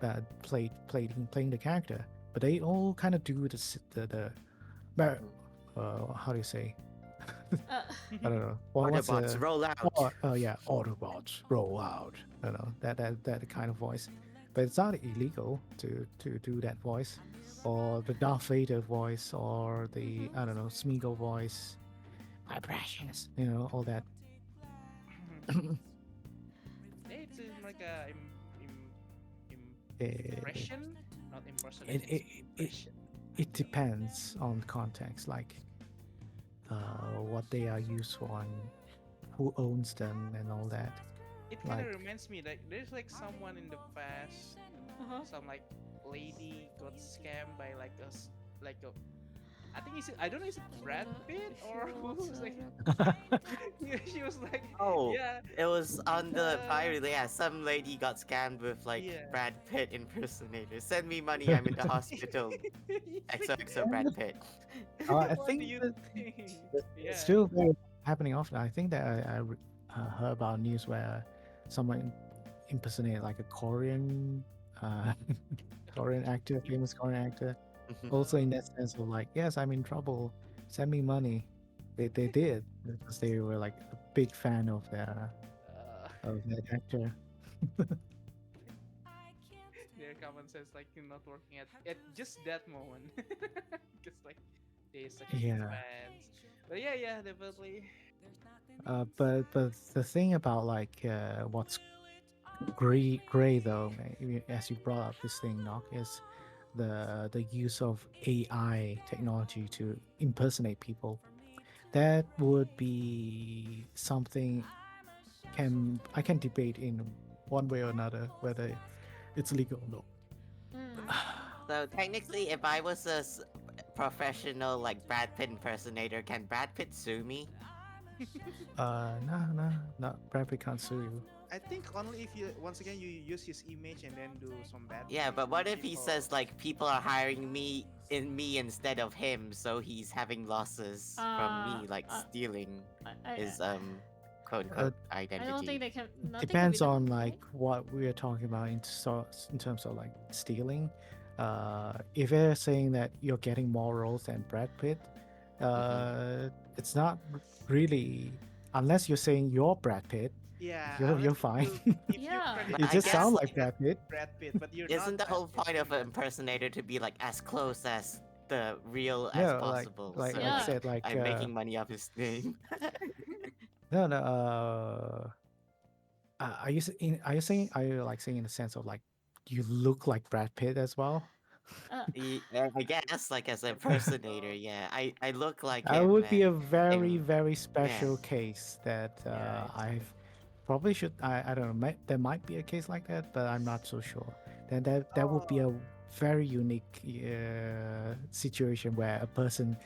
that playing the character, but they all kind of do the how do you say? uh, I don't know. What's Autobots, the roll out. oh yeah, Autobots roll out. I don't know that kind of voice. but it's not illegal to do that voice, or the Darth Vader voice, or the I don't know Smeagol voice, my precious, all that. It's like a Eh, impression, not it, impersonation. it, It's it, impression. it depends on context, like what they are used for and who owns them and all that. It kind of Like, reminds me like there's like someone in the past, Uh-huh. some like lady got scammed by like like a I think it's I don't know is it Brad Pitt or who's like she was like Oh, yeah it was on the uh, pirate. Yeah, some lady got scammed with like yeah. Brad Pitt impersonator. Send me money. I'm in the hospital. It's like, XOXO Brad Pitt. I what do think you that think? it's Yeah. still very happening often. I think that heard about news where someone impersonated like a Korean uh, Korean actor, famous Korean actor. Mhm. Also in that sense of like, yes, I'm in trouble. Send me money. They did because they were like a big fan of that actor. Their common sense like not working at just that moment because like they're such big Yeah. fans. But yeah, definitely. But the thing about like what's gray though, as you brought up this thing, Knock, is the use of AI technology to impersonate people. That would be something I can debate in one way or another whether it's legal or not. Mm. So technically, if I was a professional like Brad Pitt impersonator, can Brad Pitt sue me? No, Brad Pitt can't sue you. I think only if you once again you use his image and then do some bad Yeah, things but to what make if he people. says like people are hiring me instead of him, so he's having losses from me, like stealing I, his quote Uh, unquote I don't identity. think they can. Nothing can be Depends done, on right? like what we are talking about in terms of like stealing. If they're saying that you're getting more roles than Brad Pitt, it's not really, unless you're saying you're Brad Pitt, Yeah, you're unless fine. if you Yeah. credit But You I just guess sound yourself like as Brad Pitt. Brad Pitt, but you're isn't not the Brad whole Pitt, point you're of an not. impersonator to be like as close as the real as No, possible? So like I Yeah. like said, like I'm making money off his name. no. Are you saying, are you like saying in the sense of like you look like Brad Pitt as well? Uh, I guess like as an impersonator, Oh, yeah. I look like That him would be and a very, I'm very yeah. special case that yeah, it's I've probably should. I don't know. There might be a case like that, but I'm not so sure. Then that would be oh, a very unique situation where a person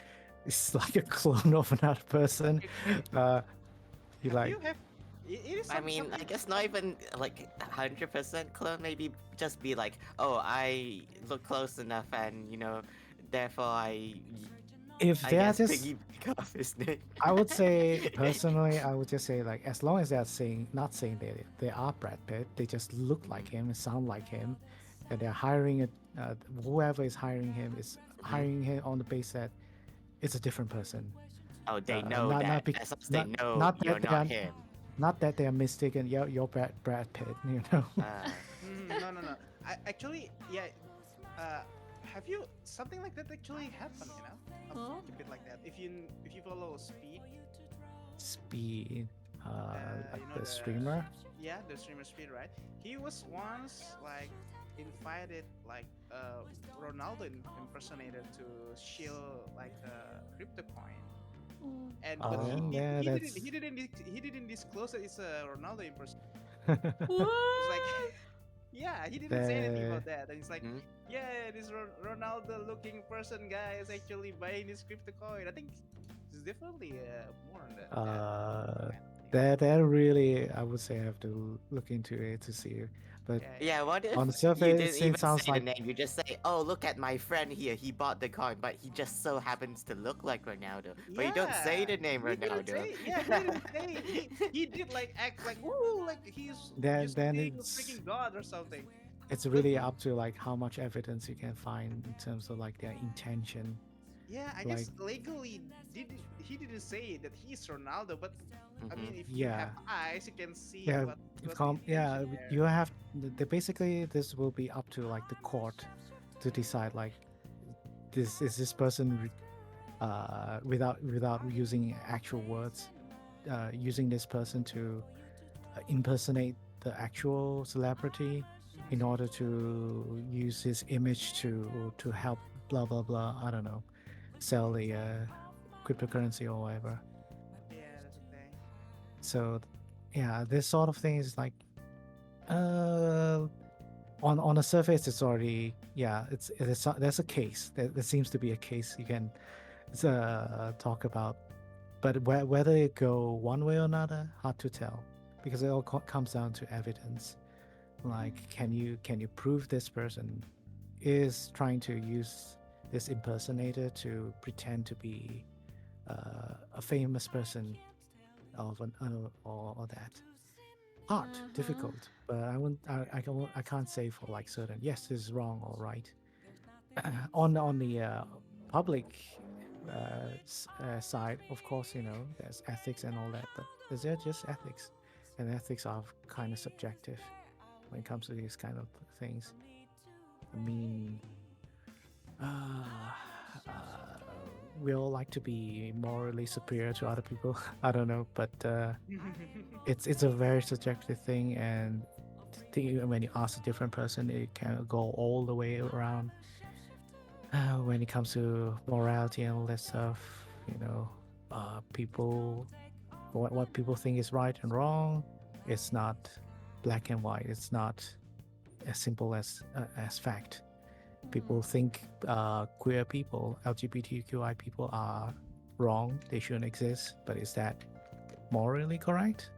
is like a clone of another person. okay. Uh, you Have like you have it is I mean, I something guess not even like 100% clone. Maybe just be like, oh, I look close enough, and therefore if I they are guess just. piggyback off his name. I would say personally, I would just say like as long as they are saying not saying they are Brad Pitt, they just look like him and sound like him, and they're hiring it. Whoever is hiring him is Mhm. hiring him on the base that it's a different person. Oh, they Uh, know not that. not bec- As long as they not know not you're that they not are him. not that they are mistaken. You're Brad Pitt. You know. Uh, no. I actually yeah. Uh, have you something like that actually happened? Huh? A bit like that. If you follow Speed, Speed, like you know the streamer. the streamer Speed, right? He was once like invited like Ronaldo impersonator to shield like a crypto coin, Mm. and but Oh yeah, that's. he didn't disclose that it's a Ronaldo impersonator. It's like What? yeah, he didn't say anything the about that, and it's like mhm. yeah, this Ronaldo looking person guy is actually buying this crypto coin. I think it's definitely more on that. uh Kind of thing. that really I would say I have to look into it to see. But Yeah, what if on the you surface, didn't it even sounds say the like name? You just say, "Oh, look at my friend here. He bought the coin, but he just so happens to look like Ronaldo." But you don't say Yeah, the name he didn't Ronaldo. say. Yeah, he didn't say. He did like act like woo, like he's just then being a freaking god or something. it's But really up to like how much evidence you can find in terms of like their intention. Yeah, I Like, guess legally he didn't say that he's Ronaldo, but I Hmm. mean, if you have yeah, eyes, you can see yeah, what was the yeah. intention there. You have basically this will be up to like the court to decide like this person without using actual words, using this person to impersonate the actual celebrity in order to use his image to help blah blah blah. I don't know, sell the cryptocurrency or whatever. Yeah, that's the thing. So yeah, this sort of thing is like uh on the surface it's already, yeah, there's a case, there seems to be a case you can talk about, but whether it go one way or another, hard to tell, because it all comes down to evidence. Like, can you prove this person is trying to use this impersonator to pretend to be a famous person of an or that? Hard, Uh-huh. difficult, but I can't say for like certain yes, this is wrong or right. On the public side, of course, there's ethics and all that, but is there just ethics? And ethics are kind of subjective when it comes to these kind of things. I mean, uh, uh, we all like to be morally superior to other people. I don't know, but it's a very subjective thing, and when you ask a different person, it can go all the way around. When it comes to morality and all that stuff, people, what people think is right and wrong, it's not black and white. It's not as simple as fact. People think queer people, LGBTQI people are wrong. They shouldn't exist. But is that morally correct?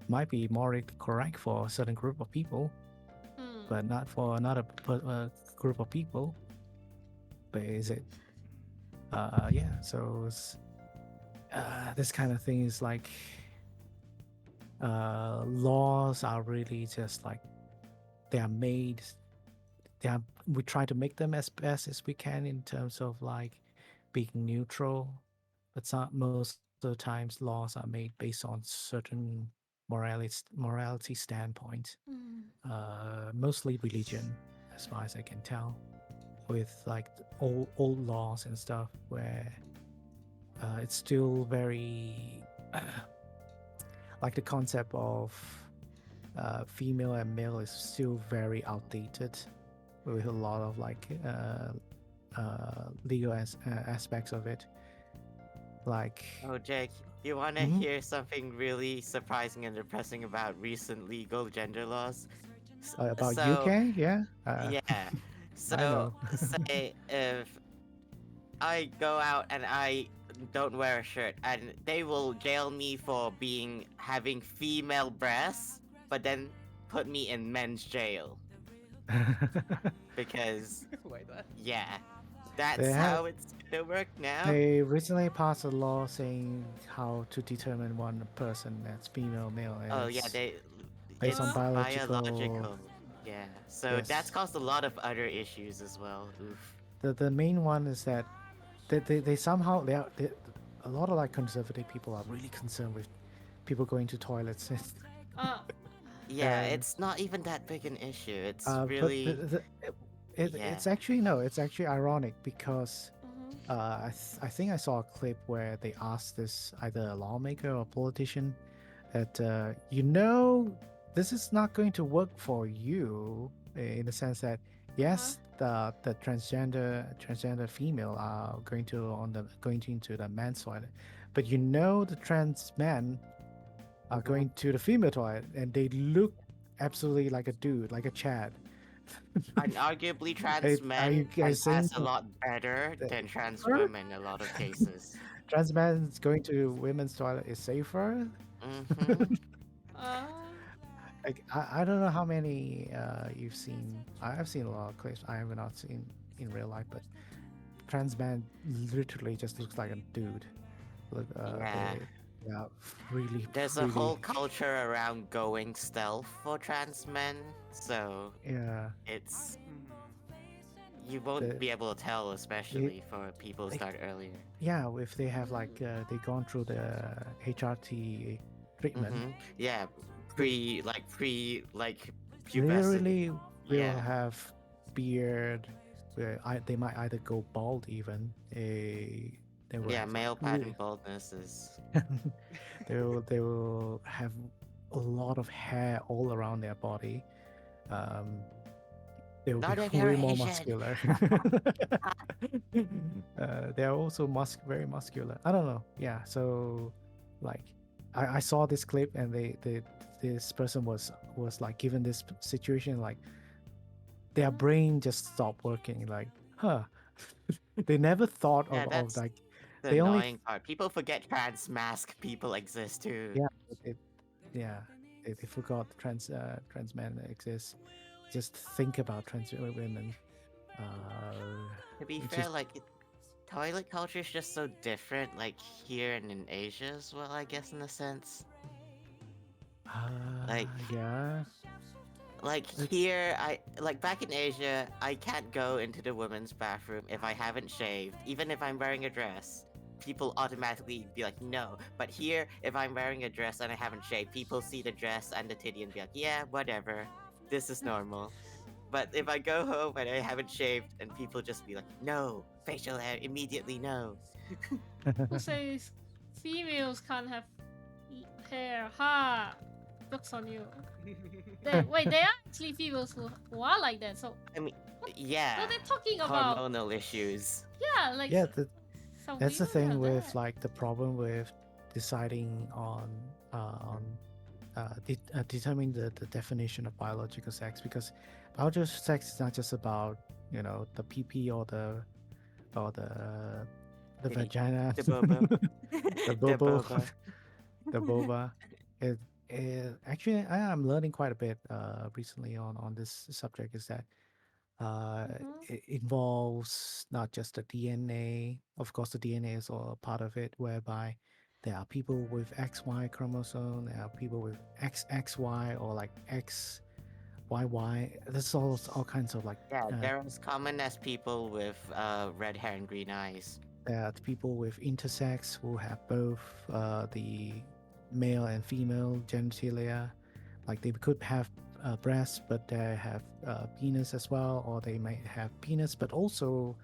Might be morally correct for a certain group of people, Mm. but not for another group of people. But is it? Yeah. So this kind of thing is like laws are really just like they are made. We try to make them as best as we can in terms of like being neutral, but most of the times laws are made based on certain morality standpoint, Mm. mostly religion, as far as I can tell, with like old laws and stuff where it's still very like the concept of female and male is still very outdated with a lot of like legal aspects of it. Like, Oh, Jake, you want to mhm, hear something really surprising and depressing about recent legal gender laws? S- about So, UK, yeah, yeah. I So, know. say if I go out and I don't wear a shirt, and they will jail me for having female breasts, but then put me in men's jail because, Wait, what? yeah, they that's have how it's gonna work now. they recently passed a law saying how to determine one person that's female, male, and Oh yeah, it's they based on Huh? it's biological. biological. Yeah. So that's Yes, caused a lot of other issues as well. Oof. the main one is that they somehow they a lot of like conservative people are really concerned with people going to toilets. Uh. Yeah, And it's not even that big an issue. It's but really yeah. it's actually no, it's actually ironic because Mhm. I think I saw a clip where they asked this either a lawmaker or a politician that this is not going to work for you in the sense that Uh-huh. yes, the transgender female are going into the men's toilet, but the trans men are Mhm. going to the female toilet and they look absolutely like a dude, like a Chad. And arguably Hey, trans are you men can guys saying pass a lot better that than trans safer? women in a lot of cases. Trans men going to women's toilet is safer? Mm-hmm. Uh. Like, I don't know how many you've seen. I've seen a lot of clips. I have not seen in real life, but trans man literally just looks like a dude. Look, Yeah. yeah, really, There's a really, whole culture around going stealth for trans men, so yeah. it's Mhm. you won't The- be able to tell, especially for people who like- start earlier. Yeah, if they have like they gone through the HRT treatment, Yeah, pre like pubescent. literally will Yeah. have beard. Where they might either go bald even. They will Yeah, have, like, male pattern baldness is. they will have a lot of hair all around their body. They will Not be if you're way more Asian. muscular. They are also very muscular. I don't know. Yeah. So, like, I saw this clip and this person was like given this situation, like their brain just stopped working. Like, huh? They never thought Yeah, of that's like the they only annoying part. People forget trans mask people exist too. yeah yeah they forgot trans men exist. Just think about trans women. To be Which fair, is- like toilet culture is just so different, like here and in Asia as well. I guess in a sense, like yeah. like It's- here, I like back in Asia, I can't go into the women's bathroom if I haven't shaved, even if I'm wearing a dress. People automatically be like, no. But here, if I'm wearing a dress and I haven't shaved, people see the dress and the titty and be like, yeah, whatever. This is normal. But if I go home and I haven't shaved, and people just be like, no, facial hair, immediately no. Who says females can't have hair? Ha! Jokes on you. Wait, there are actually females who are like that. So Yeah. what they're talking about? Hormonal issues. Yeah, like yeah, some that's the females thing have with that. like the problem with deciding on determining the definition of biological sex, because biological sex is not just about the PP or the Titty. vagina, The bobo. the bobo, the boba. Actually, I'm learning quite a bit recently on this subject. Is that it involves not just the DNA. Of course, the DNA is all a part of it, whereby there are people with XY chromosome, there are people with XXY or like XYY. There's all kinds of like Yeah, they're as common as people with red hair and green eyes. there are people with intersex who have both the male and female genitalia. Like they could have breasts, but they have penis as well, or they might have penis, but also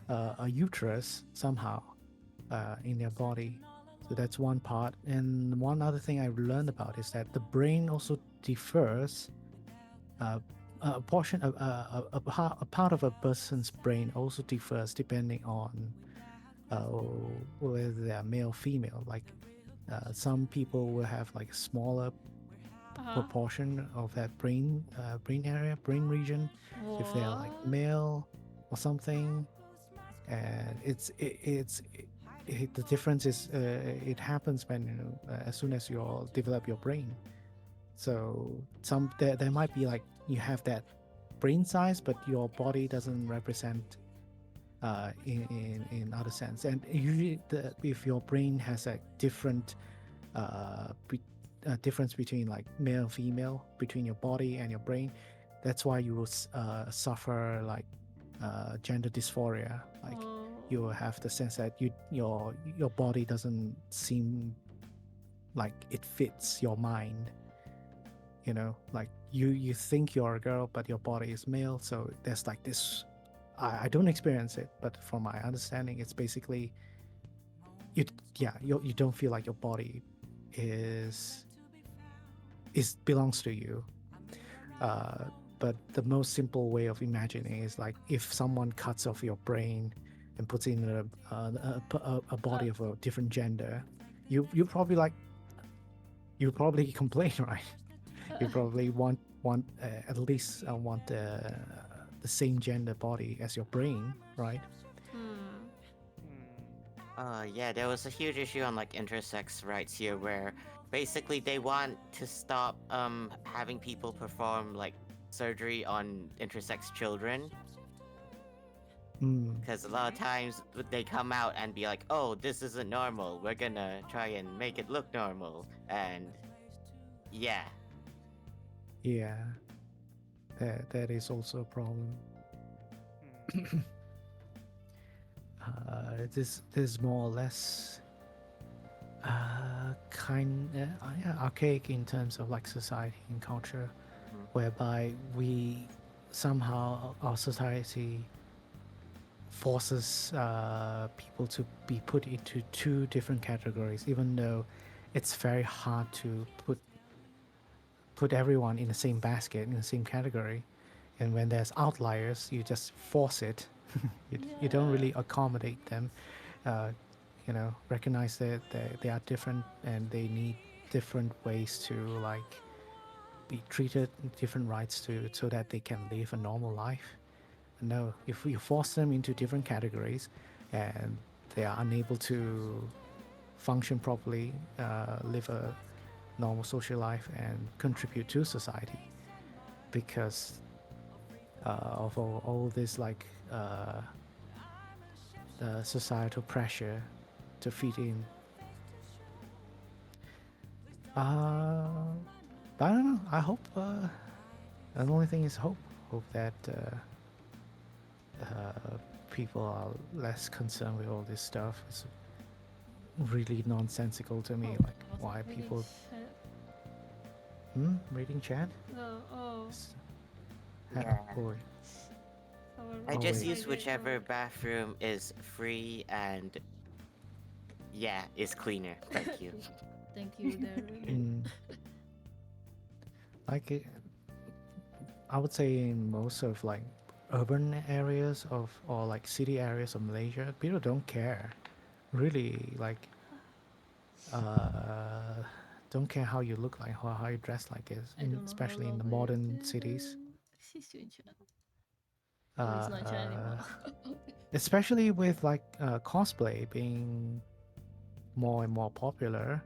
a uterus somehow in their body. So that's one part. And one other thing I learned about is that the brain also differs. A portion of a part of a person's brain also differs depending on whether they are male or female. Like some people will have like a smaller proportion of that brain area, brain region, if they're like What? male or something. And the difference is it happens when as soon as you all develop your brain. So there might be like you have that brain size, but your body doesn't represent in other sense. And usually if your brain has a different difference between like male and female, between your body and your brain, that's why you will suffer like gender dysphoria. Like you will have the sense that your body doesn't seem like it fits your mind. Like you think you're a girl, but your body is male. So there's like this. I don't experience it, but from my understanding, it's basically you don't feel like your body is belongs to you. But the most simple way of imagining is like if someone cuts off your brain and puts in a body of a different gender, you probably complain, right? You probably want at least want the same gender body as your brain, right? Yeah, there was a huge issue on like intersex rights here where basically they want to stop having people perform like surgery on intersex children, because a lot of times they come out and be like, oh, this isn't normal, we're gonna try and make it look normal. And yeah, Yeah, that is also a problem. this more or less yeah, archaic in terms of like society and culture, Mhm. whereby we somehow our society forces people to be put into two different categories, even though it's very hard to put everyone in the same basket in the same category. And when there's outliers, you just force it. You don't Yeah. really accommodate them. Uh, recognize that they are different and they need different ways to like be treated, different rights to so that they can live a normal life. No, if you force them into different categories and they are unable to function properly, live a normal social life and contribute to society because of all this like societal pressure to fit in. Uh, but I don't know. I hope the only thing is hope. Hope that people are less concerned with all this stuff. It's really nonsensical to me. Oh, Like I was why reading people chat. reading chat. Oh. It's- Yeah. boy. Someone I Oh, just wait. use migrate whichever from- bathroom is free and yeah, is cleaner. Thank you. Thank you, Darren. Mm, like I would say in most of like urban areas of or like city areas of Malaysia, people don't care. Really, like uh, don't care how you look like, how you dress like is, I don't know how especially in long the I modern cities. did. He's still in chat. Oh, he's not in chat Uh, anymore. especially with like cosplay being more and more popular.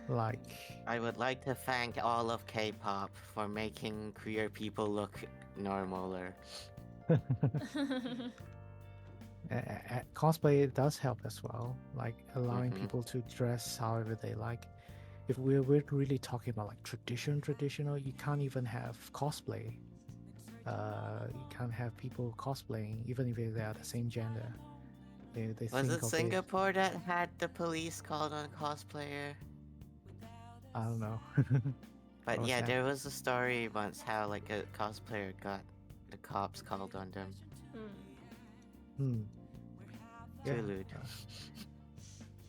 Like, I would like to thank all of K-pop for making queer people look normaler. cosplay does help as well, like allowing Mhm. people to dress however they like. If we're really talking about like traditional, you can't even have cosplay. You can't have people cosplaying, even if they are the same gender. They Was think it of it. Singapore that had the police called on cosplayer? I don't know. But What was yeah, that? there was a story once how like a cosplayer got the cops called on them. Hmm. Yeah. Too lewd.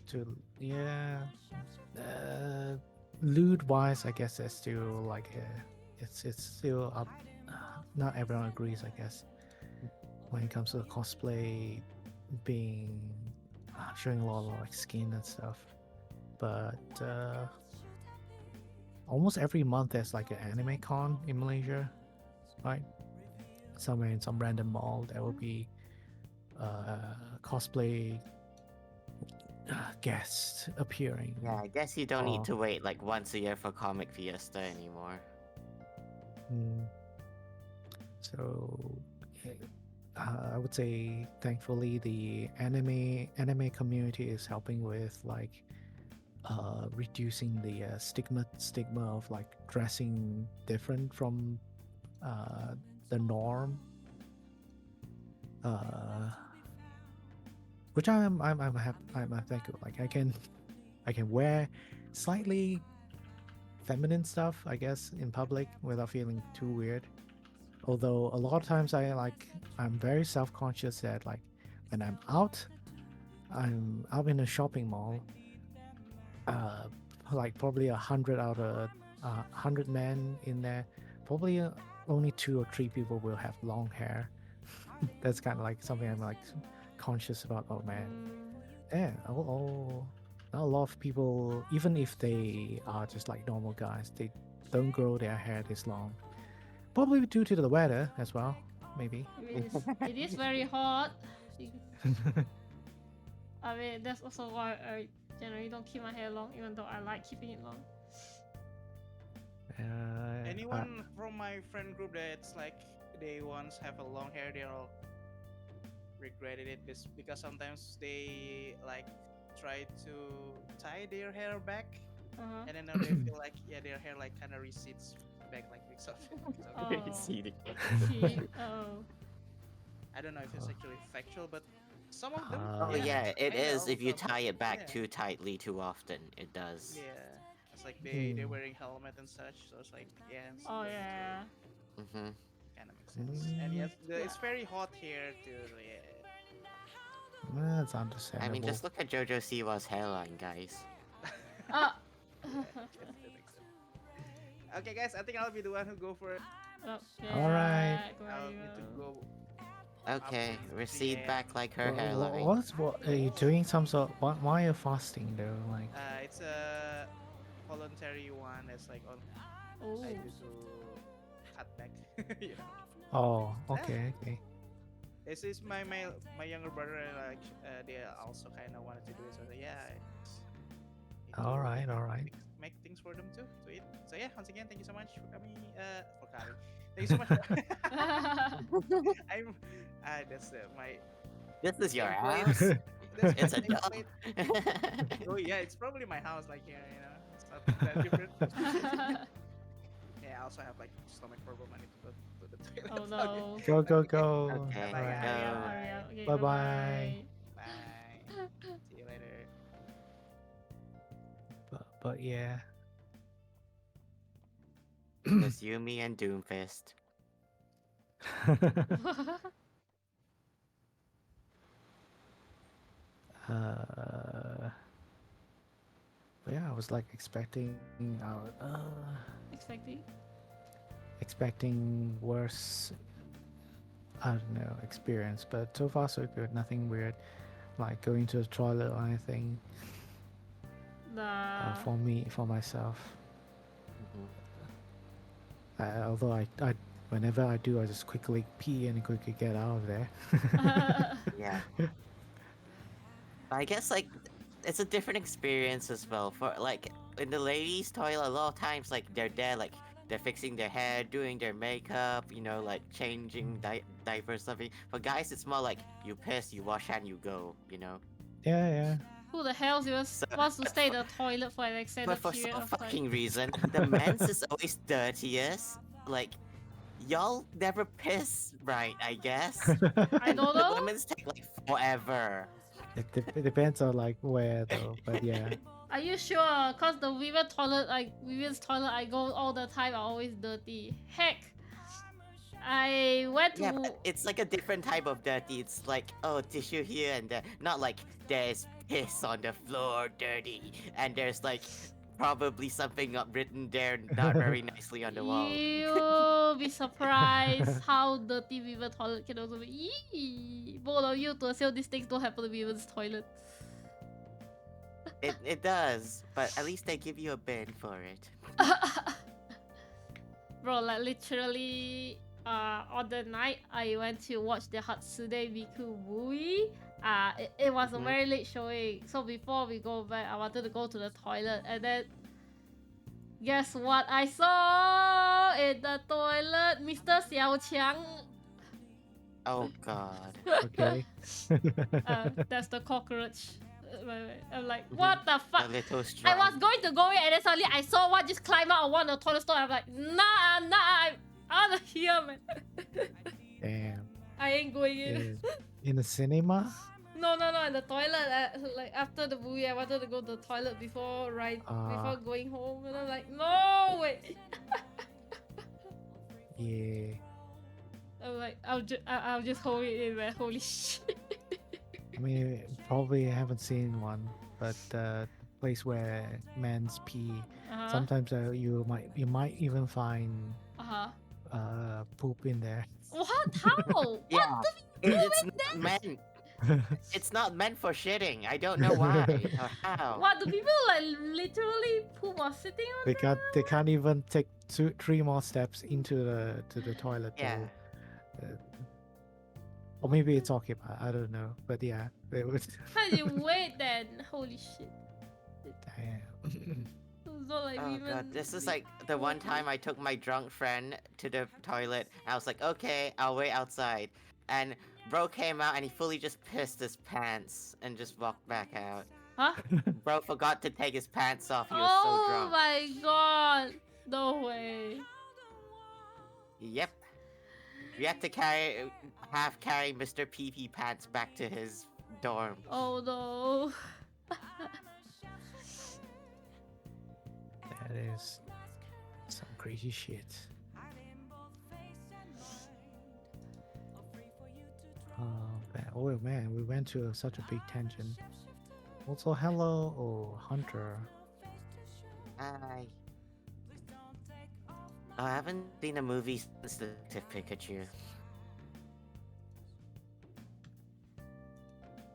To yeah. Uh, Lewd wise, I guess it's still like it's still up. Not everyone agrees, I guess, when it comes to cosplay being showing a lot of like skin and stuff. But almost every month there's like an anime con in Malaysia, right? Somewhere in some random mall there will be cosplay guests appearing. Yeah, I guess you don't need Oh. to wait like once a year for Comic Fiesta anymore. Mm. So I would say thankfully the anime community is helping with like reducing the stigma of like dressing different from the norm, uh, which I'm thankful. Like I can wear slightly feminine stuff, I guess, in public without feeling too weird. Although a lot of times I'm very self-conscious that like when I'm out in a shopping mall, uh, like probably 100 in there, probably only 2 or 3 people will have long hair. That's kind of like something I'm like conscious about. Oh man, yeah. Not a lot of people, even if they are just like normal guys, they don't grow their hair this long. Probably due to the weather as well, maybe. It is very hot. I mean, that's also why I generally don't keep my hair long, even though I like keeping it long. Anyone from my friend group that's like they once have a long hair, they all regretted it because sometimes they like try to tie their hair back, Uh-huh. and then now they feel like yeah their hair like kind of recedes back like because of it. Oh. Receding. Shit. Oh. I don't know if it's actually factual, but some of them, Ah. Oh yeah, it kinda is. If you also tie it back yeah, too tightly too often, it does. yeah. It's like they're Hmm. wearing helmet and such, so it's like yeah, it's Oh going yeah. to Mm-hmm. kind of make sense. And Mm, yes, it's very hot here too. So yeah. that's I understandable. mean, just look at JoJo Siwa's hairline, guys. Uh, Yeah, that's true, that's true. Okay, guys, I think I'll be the one who go for it. okay, Alright. I'll need to go Okay, up to the recede end. back like her Wha- hairline. what are you doing? Some sort? Why are you fasting though? Like, It's a voluntary one. It's like on Oh. I do to cut back. you know. oh, Yeah. okay. This is my younger brother. Like they also kind of wanted to do it. So yeah. Need to All right. Make things for them too to eat. So yeah, once again, thank you so much for coming. For coming. Thank you so much. I'm. That's my. This is your template. ass. That's It's a my dog. template. Oh yeah, it's probably my house. Like here, you know, it's not that different. Yeah, I also have like stomach problem. I need to go to the toilet. Oh no. Go. Okay, Bye, All guys. right. Hurry up, go. hurry up. Okay, Bye-bye. bye-bye. Bye. See you later. But yeah. Just Yumi and Doomfist. uh, but yeah, I was like Expecting? expecting worse. I don't know experience, but so far so good. Nothing weird, like going to the toilet or anything. Nah. For myself. Mhm. Although whenever I do, I just quickly pee and quickly get out of there. Yeah. I guess like it's a different experience as well. For like in the ladies' toilet, a lot of times like they're there, like they're fixing their hair, doing their makeup, you know, like changing diapers, something. For guys, it's more like you piss, you wash, and you go. You know. Yeah. Who the hell wants to but stay in the toilet for an extended But for period some of time? fucking reason, the men's is always dirtiest. Like, y'all never piss right, I guess. I And don't the know. women's take like forever. It depends on like where though, but yeah. Are you sure? Cause the women's toilet I go all the time are always dirty. Heck, I went to Yeah, but it's like a different type of dirty. It's like, oh, tissue here and there. Not like there's piss on the floor, dirty, and there's like probably something written there not very nicely on the wall. You'll be surprised how dirty women's toilet can also be. Yee! Bold of you to assume these things don't happen to women's toilet. It does, but at least they give you a bin for it. Bro, like literally, on the night I went to watch the Hatsune Miku movie, it was a Mhm. very late showing. So before we go back, I wanted to go to the toilet, and then guess what I saw in the toilet? Mr. Xiao Qiang. Oh god. Okay. That's the cockroach. Wait. I'm like, Mhm. what the A fuck? little I strong. was going to go in and then suddenly I saw one just climb out of one of the toilet store. I'm like, nah, I'm out of here, man. Damn. I ain't going in. In the cinema? No, in the toilet. Like after the movie, I wanted to go to the toilet before before going home, and I'm like, no, wait. Yeah. I'm like, I'll just hold it in, man. Holy shit. I mean, probably haven't seen one, but the place where men's pee. Uh-huh. Sometimes you might even find poop in there. What? How? Yeah. It's not meant. It's not meant for shitting. I don't know why or how. What do people like literally poop while sitting on? They can't even take 3 more steps into the toilet. Yeah. though. Or maybe it's occupied. I don't know. But yeah, they would. How do you wait then? Holy shit. Damn. It's not like Oh women. god, this is like the one time I took my drunk friend to the toilet. I was like, okay, I'll wait outside. And bro came out and he fully just pissed his pants and just walked back out. Huh? Bro forgot to take his pants off. He was Oh so drunk. my god. No way. Yep. We had to carry Mr. PP Pants back to his dorm. Oh no. That is some crazy shit. Oh man, we went to such a big tangent. Also, hello, oh Hunter. I I haven't seen a movie since Detective Pikachu.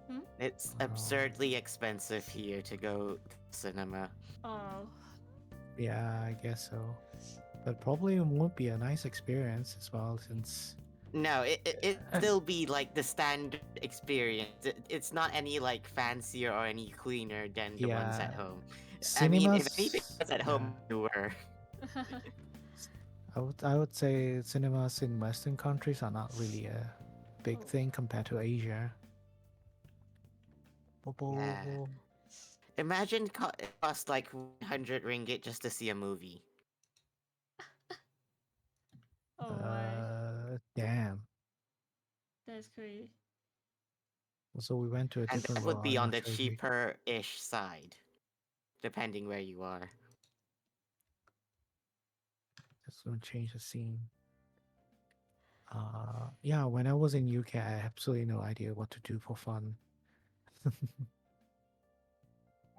Hmm? It's Oh. absurdly expensive here to go to cinema. Oh. Yeah, I guess so. But probably won't be a nice experience as well, since No, it still be like the standard experience. It's not any like fancier or any cleaner than the ones at yeah, home. I mean, if anything cinemas. was at Yeah, home, newer. I would say cinemas in Western countries are not really a big Oh. thing compared to Asia. Yeah. Imagine it cost like 100 ringgit just to see a movie. Oh my. Damn. That's crazy. So we went to a And different that would world. be I'm on not the sure if we. cheaper-ish side, depending where you are. Just gonna change the scene. Yeah, when I was in UK, I had absolutely no idea what to do for fun.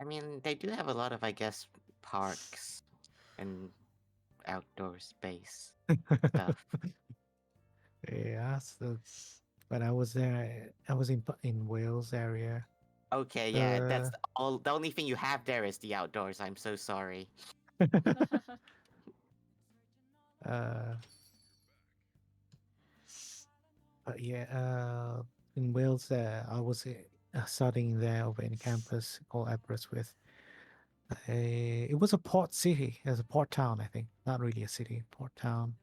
I mean, they do have a lot of, I guess, parks and outdoor space stuff. Yeah, so when I was there, I was in Wales area. Okay, yeah, Uh, that's all. The only thing you have there is the outdoors. I'm so sorry. uh, but yeah, in Wales, I was studying there over in campus called Aberystwyth. It was a port city, it was a port town, I think, not really a city, port town,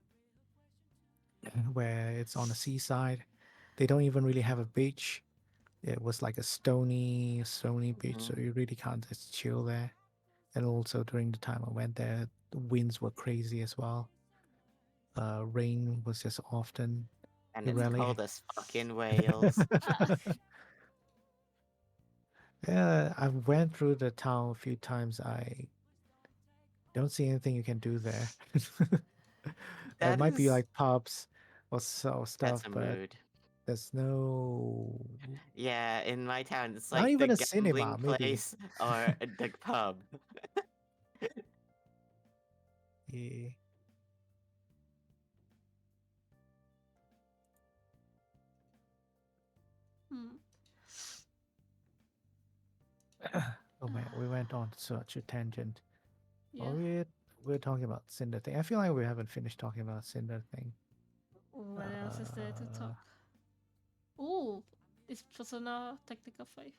where it's on the seaside. They don't even really have a beach. It was like a stony beach, so Mhm. you really can't just chill there. And also during the time I went there, the winds were crazy as well. Rain was just often. And You it's rarely. cold as fuck in Wales. Yeah, I went through the town a few times. I don't see anything you can do there. There That might be is, like pubs or so that's stuff, a but mood. there's no, Yeah, in my town, it's not like the even a gambling cinema, maybe. place or the pub. Yeah. Hmm. Oh man, we went on such a tangent. Yeah. Oh, we're talking about Cinder thing. I feel like we haven't finished talking about Cinder thing. What else is there to Uh, talk? Ooh, it's Persona Tactica 5.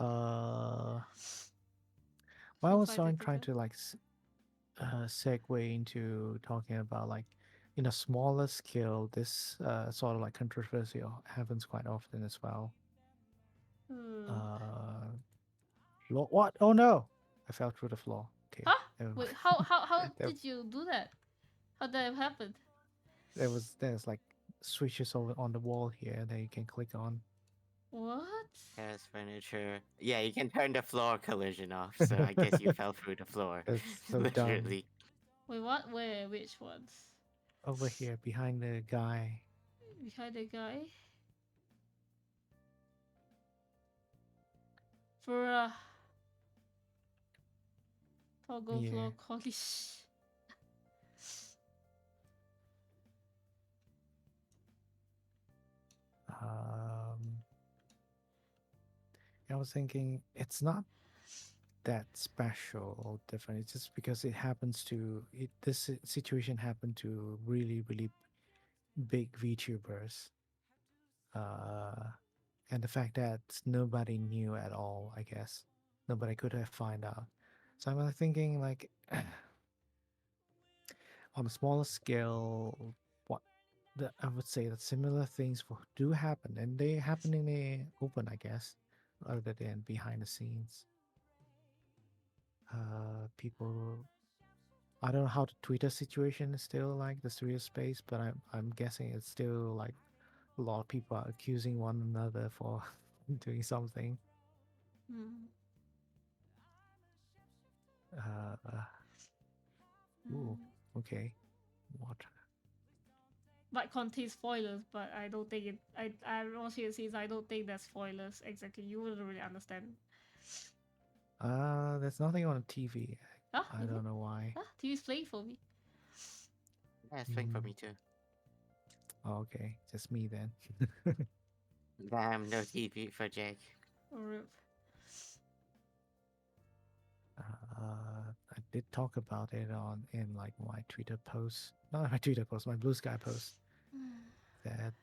uh, well, I So was 5 trying Tactica. to like segue into talking about like in a smaller scale, this sort of like controversy happens quite often as well. Hmm. Uh, what? Oh no! I fell through the floor. Okay, Huh? Wait, how there, did you do that? How did that happen? there's like switches over on the wall here that you can click on. What? There's furniture. Yeah, you can turn the floor collision off, so I guess you fell through the floor. That's so dumb. Literally. Wait, what? Where? Which ones? Over here behind the guy. Behind the guy? Bruh. Toggle Yeah. floor collision. Um, I was thinking it's not that special or different. It's just because it happens to it. This situation happened to really big VTubers, uh, and the fact that nobody knew at all. I guess nobody could have find out. So I'm thinking like on a smaller scale, what I would say that similar things do happen, and they happen in the open, I guess, other than behind the scenes. People I don't know how the Twitter situation is still like the Twitter space, but I'm guessing it's still like a lot of people are accusing one another for doing something. Mm. Uh, ooh, Mm. okay. What? But contains spoilers, but I don't think it. I'm watching it since I don't think there's spoilers exactly. You wouldn't really understand. There's nothing on TV. Ah, I is it? don't know why. Ah, TV's playing for me. Yeah, it's playing for Mm, me too. okay, just me then. Damn, no TV for Jake. Rip. I did talk about it on in like my Twitter post, not my Twitter post, my Blue Sky post. That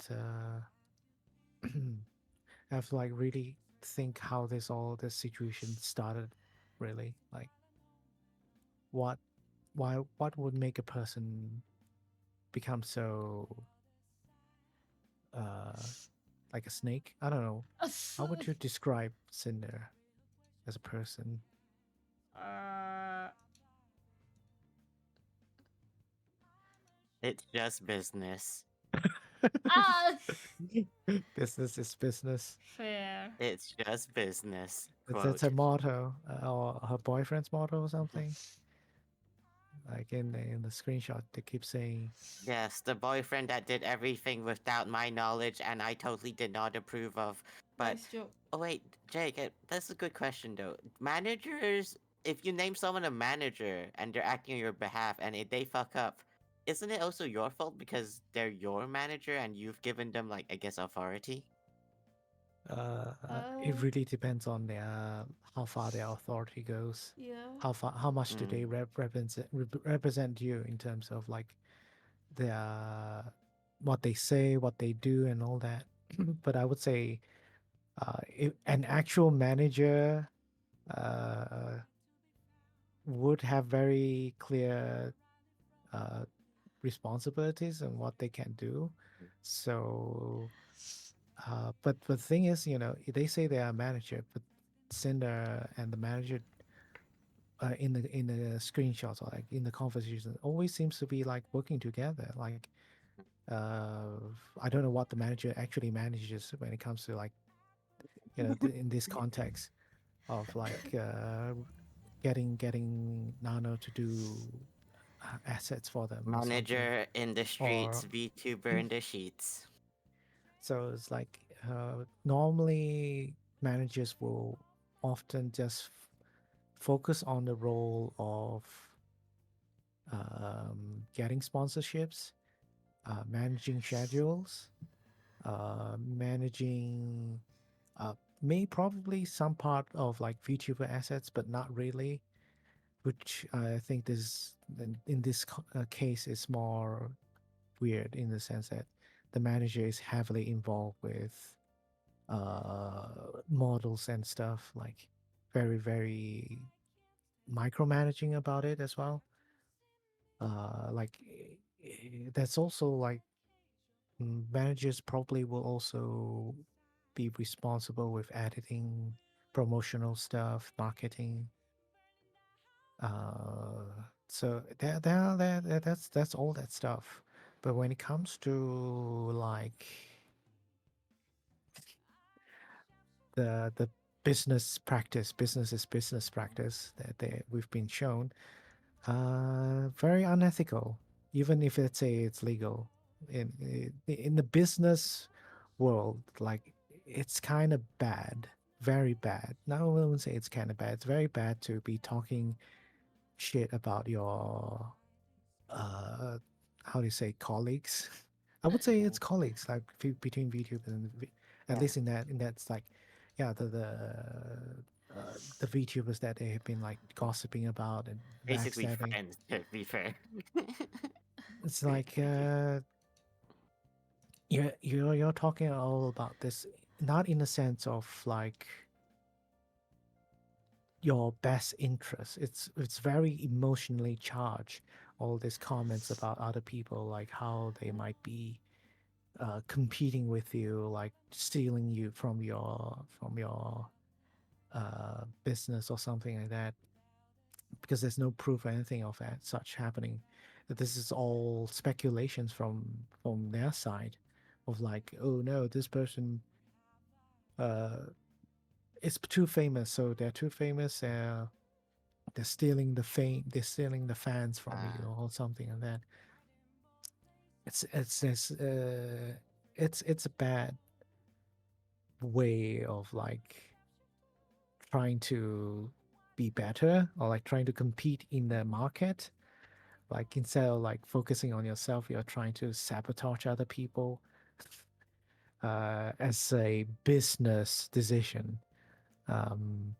I have to like really think how this situation started. Really, like what, what would make a person become so uh like a snake? I don't know. How would you describe Cinder as a person? uh, It's just business. ah, Business is business. fair. It's just business. That's Quote. her motto, or her boyfriend's motto or something. Like in the screenshot, they keep saying, Yes, the boyfriend that did everything without my knowledge and I totally did not approve of. But Nice joke. oh wait, Jake, that's a good question though. Managers, if you name someone a manager and they're acting on your behalf and if they fuck up, isn't it also your fault because they're your manager and you've given them like I guess authority? it Uh, really depends on their how far their authority goes. yeah. How much do they Mm. represent you in terms of like their what they say, what they do, and all that. But I would say, if an actual manager uh, would have very clear uh, responsibilities and what they can do. So, but the thing is, they say they are a manager, but Cinder and the manager in the screenshots or like in the conversation always seems to be like working together. Like, uh, I don't know what the manager actually manages when it comes to like in this context of like getting Nano to do assets for them or something. Manager in the Or streets, VTuber in the sheets. so it's like normally managers will often just focus on the role of getting sponsorships, managing schedules, managing may probably some part of like VTuber assets, but not really. Which I think this in this case is more weird in the sense that the manager is heavily involved with models and stuff, like very micromanaging about it as well. Like that's also like managers probably will also be responsible with editing, promotional stuff, marketing. So that's all that stuff. But when it comes to like the business practice, business is business practice that we've been shown, very unethical. Even if let's say it's legal in the business world, like it's kind of bad, very bad. Not only would say it's kind of bad, it's very bad to be talking shit about your uh how do you say colleagues. I would say it's Mhm. colleagues like between VTubers and at Yeah. least in that's like yeah the VTubers that they have been like gossiping about and Basically backstabbing. friends, to be fair. It's like you're talking all about this not in the sense of like your best interest. It's very emotionally charged. All these comments about other people, like how they might be competing with you, like stealing you from your business or something like that. because there's no proof or anything of that such happening. This is all speculations from their side, of like, oh no, this person uh is too famous, so they're too famous. They're stealing the fame. They're stealing the fans from you, Ah, or something like that. It's a bad way of like trying to be better, or like trying to compete in the market. Like instead of like focusing on yourself, you're trying to sabotage other people as a business decision. Um,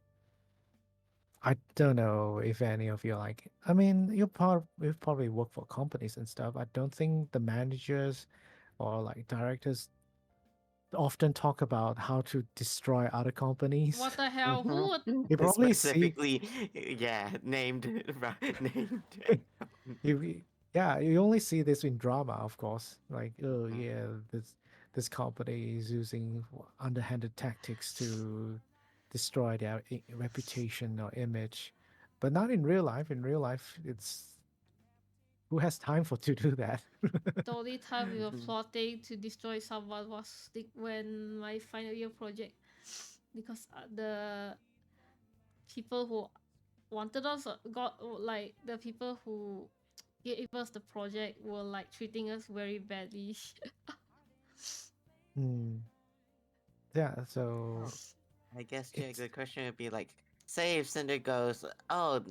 I don't know if any of you like. I mean, you've probably worked for companies and stuff. I don't think the managers or like directors often talk about how to destroy other companies. What the hell? Who would? mhm. You probably see Specifically, yeah, named named. you yeah, you only see this in drama, of course. Like, oh Mhm. yeah, this company is using underhanded tactics to destroy their reputation or image, but not in real life. In real life, it's who has time for to do that? The only time we were Mhm. plotting to destroy someone was when my final year project, because the people who wanted us got like the people who gave us the project were like treating us very badly. Hmm. Yeah, so I guess Jake, it's the question would be like, say if Cinder goes, oh,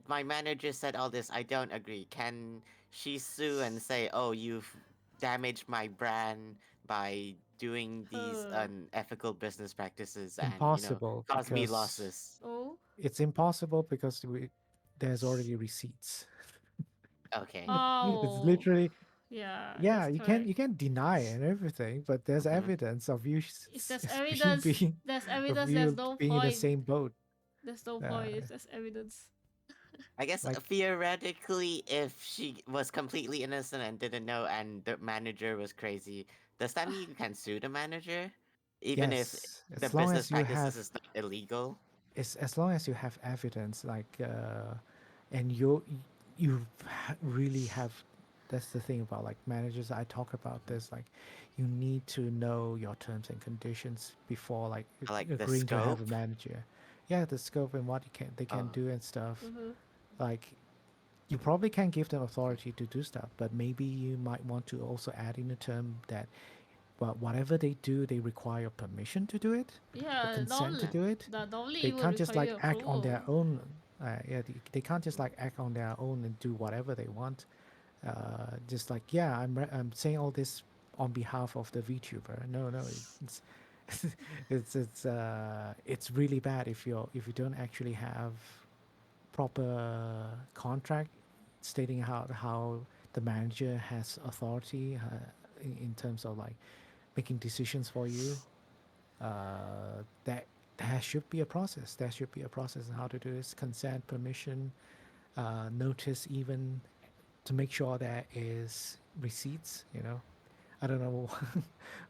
my manager said all this, I don't agree. Can she sue and say, oh, you've damaged my brand by doing these uh, unethical business practices and, impossible cause me because losses? oh, there's already receipts. Okay. It's oh, literally, yeah, yeah, that's correct. you can't deny and everything, but there's Mm-hmm. evidence of you If there's being evidence, being there's of evidence. There's you no being in the point. same boat. There's no Uh, point if there's evidence. I guess like theoretically, if she was completely innocent and didn't know, and the manager was crazy, does that mean you can sue the manager, even if yes, the as long business as you practices have is not illegal? as long as you have evidence, like and you really have. That's the thing about like managers. I talk about this. Like, you need to know your terms and conditions before like Like the agreeing to have a scope? manager. Yeah, the scope and what they can Oh, do and stuff. Mm-hmm. Like, you probably can give them authority to do stuff, but maybe you might want to also add in a term that, well, whatever they do, they require permission to do it, or Yeah, consent to do it. normally They it will can't just like require act on their approval. own. Yeah, they can't just like act on their own and do whatever they want. Just like, yeah, I'm saying all this on behalf of the VTuber. No, no, it's it's really bad if you don't actually have proper contract stating how the manager has authority in terms of like making decisions for you. That there should be a process. There should be a process on how to do this: consent, permission, notice, even to make sure there is receipts. I don't know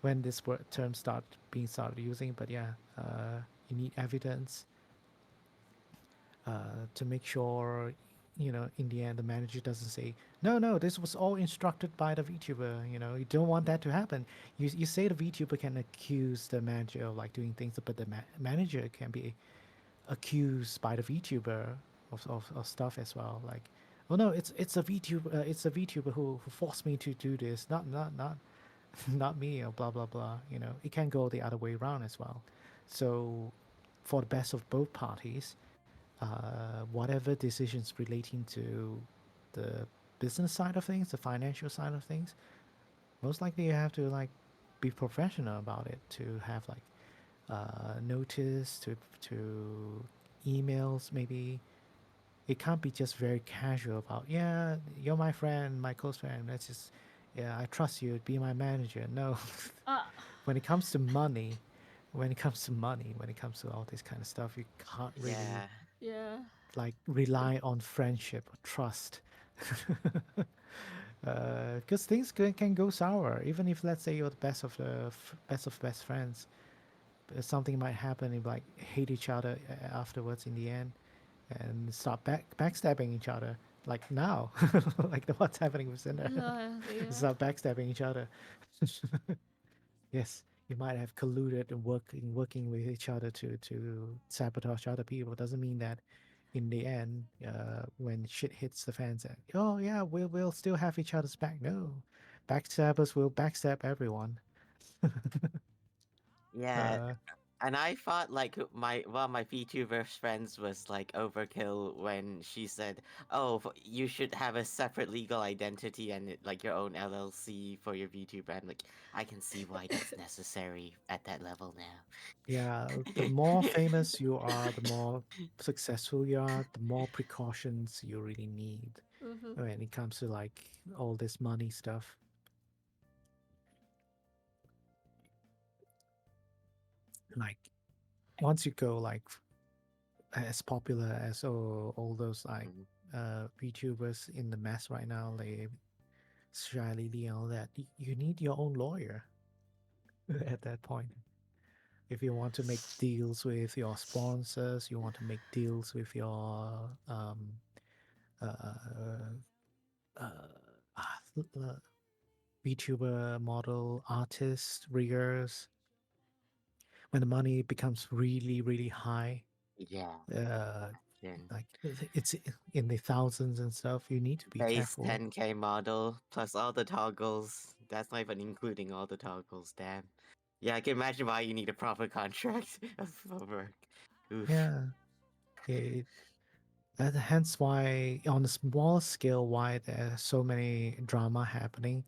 when this word term started using, but yeah, you need evidence to make sure, in the end, the manager doesn't say, no, no, this was all instructed by the VTuber. You don't want that to happen. You say the VTuber can accuse the manager of like doing things, but the manager can be accused by the VTuber of stuff as well. Like, oh no, it's a VTuber who forced me to do this, not not me, or blah blah blah. It can go the other way around as well. So, for the best of both parties, whatever decisions relating to the business side of things, the financial side of things, most likely you have to like be professional about it, to have like notice to emails maybe. It can't be just very casual about, yeah, you're my friend, my close friend, let's just, yeah, I trust you, be my manager. No. Uh, when it comes to money when it comes to all this kind of stuff, you can't really yeah. yeah. like rely on friendship or trust. Because things can go sour, even if, let's say, you're the best of best friends. Something might happen, and like hate each other afterwards in the end. and start backstabbing each other. Like now, like what's happening with Cinder. Yeah. Start backstabbing each other. Yes, you might have colluded and working with each other to sabotage other people. Doesn't mean that in the end, when shit hits the fans, that oh yeah, we'll still have each other's back. No, backstabbers will backstab everyone. Yeah, Uh, and I thought like my one of my VTuber friends was like overkill when she said, "Oh, you should have a separate legal identity and like your own LLC for your VTuber." I'm like, I can see why that's necessary at that level yeah, the now. more famous you are, the more successful you are, the more precautions you really need Mhm. when it comes to like all this money stuff. Like once you go like as popular as all those like Mhm. VTubers in the mess right now, like Shy Lily and all that, you need your own lawyer at that point. If you want to make deals with your sponsors, you want to make deals with your uh, uh, VTuber model, artist, riggers, when the money becomes really, really high, Yeah, uh, then like it's in the thousands and stuff, you need to be base careful. 10K model plus all the toggles. That's not even including all the toggles. Damn. Yeah, I can imagine why you need a proper contract of work. Oof. Yeah, it, hence why on a small scale, why there's so many drama happening,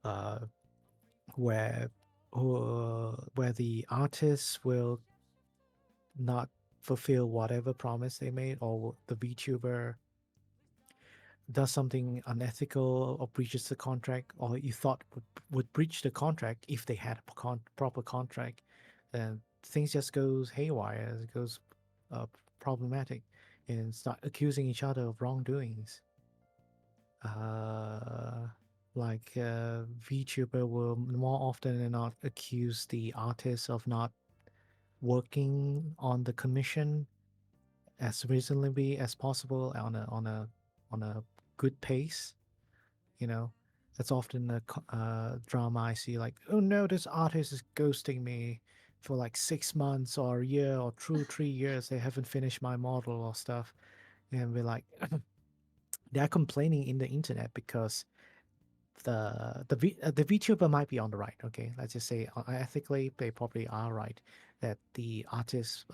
uh, where where the artists will not fulfill whatever promise they made, or the VTuber does something unethical or breaches the contract, or you thought would breach the contract if they had a proper contract, and things just goes haywire, it goes uh, problematic, and start accusing each other of wrongdoings. Uh, like VTuber will more often than not accuse the artist of not working on the commission as reasonably as possible on a good pace. You know, that's often a drama I see. Like, oh no, this artist is ghosting me for like 6 months or a year or 2 3 years. They haven't finished my model or stuff, and we're like, they're complaining in the internet because the VTuber might be on the right. Okay, let's just say ethically they probably are right that the artist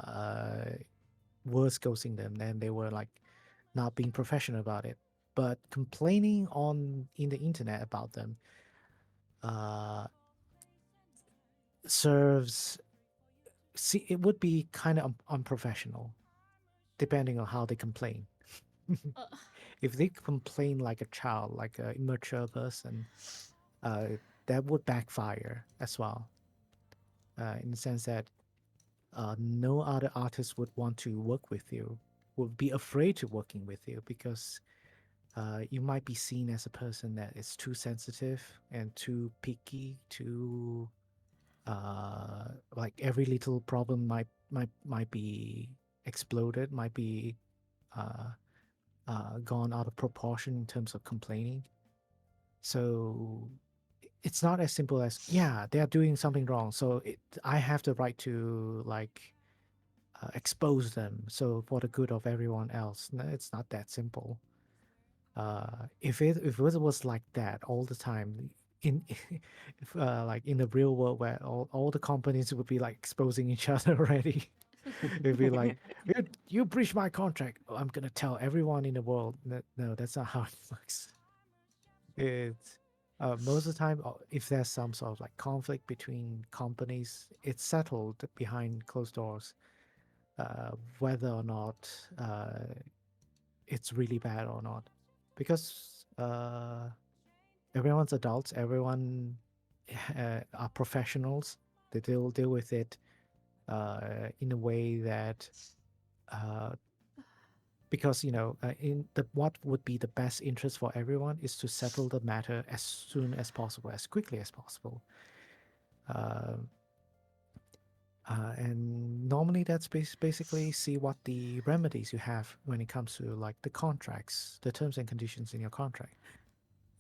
was ghosting them and they were like not being professional about it, but complaining on in the internet about them uh, serves. See, it would be kind of unprofessional depending on how they complain. Uh, If they complain like a child, like an immature person, uh, that would backfire as well. In the sense that no other artist would want to work with you, would be afraid to working with you because you might be seen as a person that is too sensitive and too picky, too like every little problem might be exploded, might be uh, gone out of proportion in terms of complaining. So it's not as simple as yeah they are doing something wrong, so I have the right to like expose them so for the good of everyone else. No, it's not that simple. If it was like that all the time in if, like in the real world where all the companies would be like exposing each other already. It'd be like you breached my contract. Oh, I'm gonna tell everyone in the world. No, that's not how it works. It's most of the time, if there's some sort of like conflict between companies, it's settled behind closed doors. Whether or not it's really bad or not, because everyone's adults, everyone are professionals. They deal with it in a way that uh, because in the what would be the best interest for everyone is to settle the matter as soon as possible, as quickly as possible. Uh, And normally that's basically see what the remedies you have when it comes to like the contracts, the terms and conditions in your contract.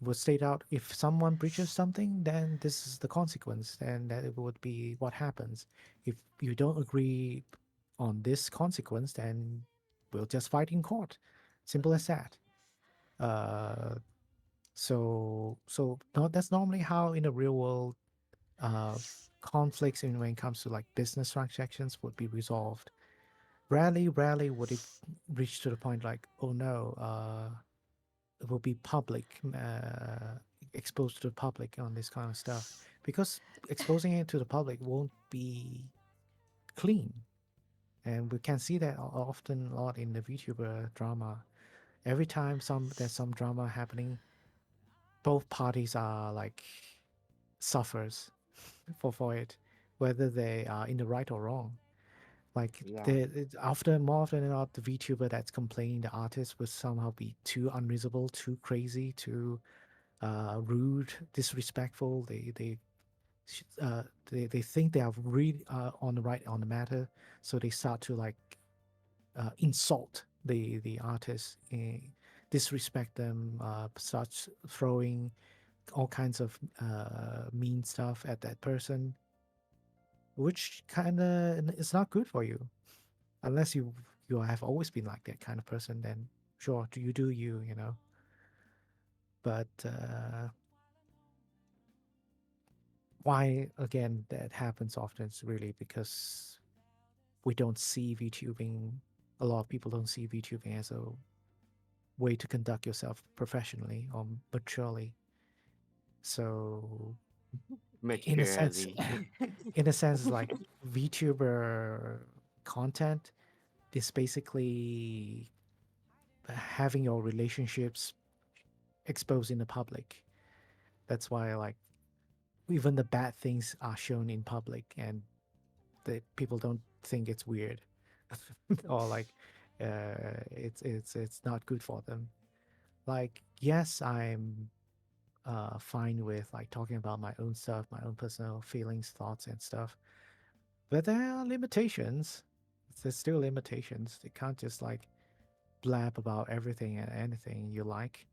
Would state out if someone breaches something, then this is the consequence, and that it would be what happens. If you don't agree on this consequence, then we'll just fight in court. Simple as that. Uh, so no, that's normally how in the real world uh, conflicts in when it comes to like business transactions would be resolved. Rarely would it reach to the point like, oh no, it will be public, exposed to the public on this kind of stuff, because exposing it to the public won't be clean, and we can see that often a lot in the VTuber drama. Every time there's some drama happening, both parties are like suffers for it, whether they are in the right or wrong. Like Yeah. more often than not, the VTuber that's complaining, the artist would somehow be too unreasonable, too crazy, too rude, disrespectful. They think they are really on the right on the matter, so they start to like insult the artist, disrespect them, start throwing all kinds of mean stuff at that person, which kind of is not good for you, unless you have always been like that kind of person. Then sure, you do you know. But why again that happens often is really because we don't see VTubing. A lot of people don't see VTubing as a way to conduct yourself professionally or maturely. So in a sense, Maturely. it's like VTuber content is basically having your relationships exposed in the public. That's why like even the bad things are shown in public, and the people don't think it's weird or like it's not good for them. Like yes, I'm fine with like talking about my own stuff, my own personal feelings, thoughts, and stuff. But there are limitations. There's still limitations. You can't just like blab about everything and anything you like,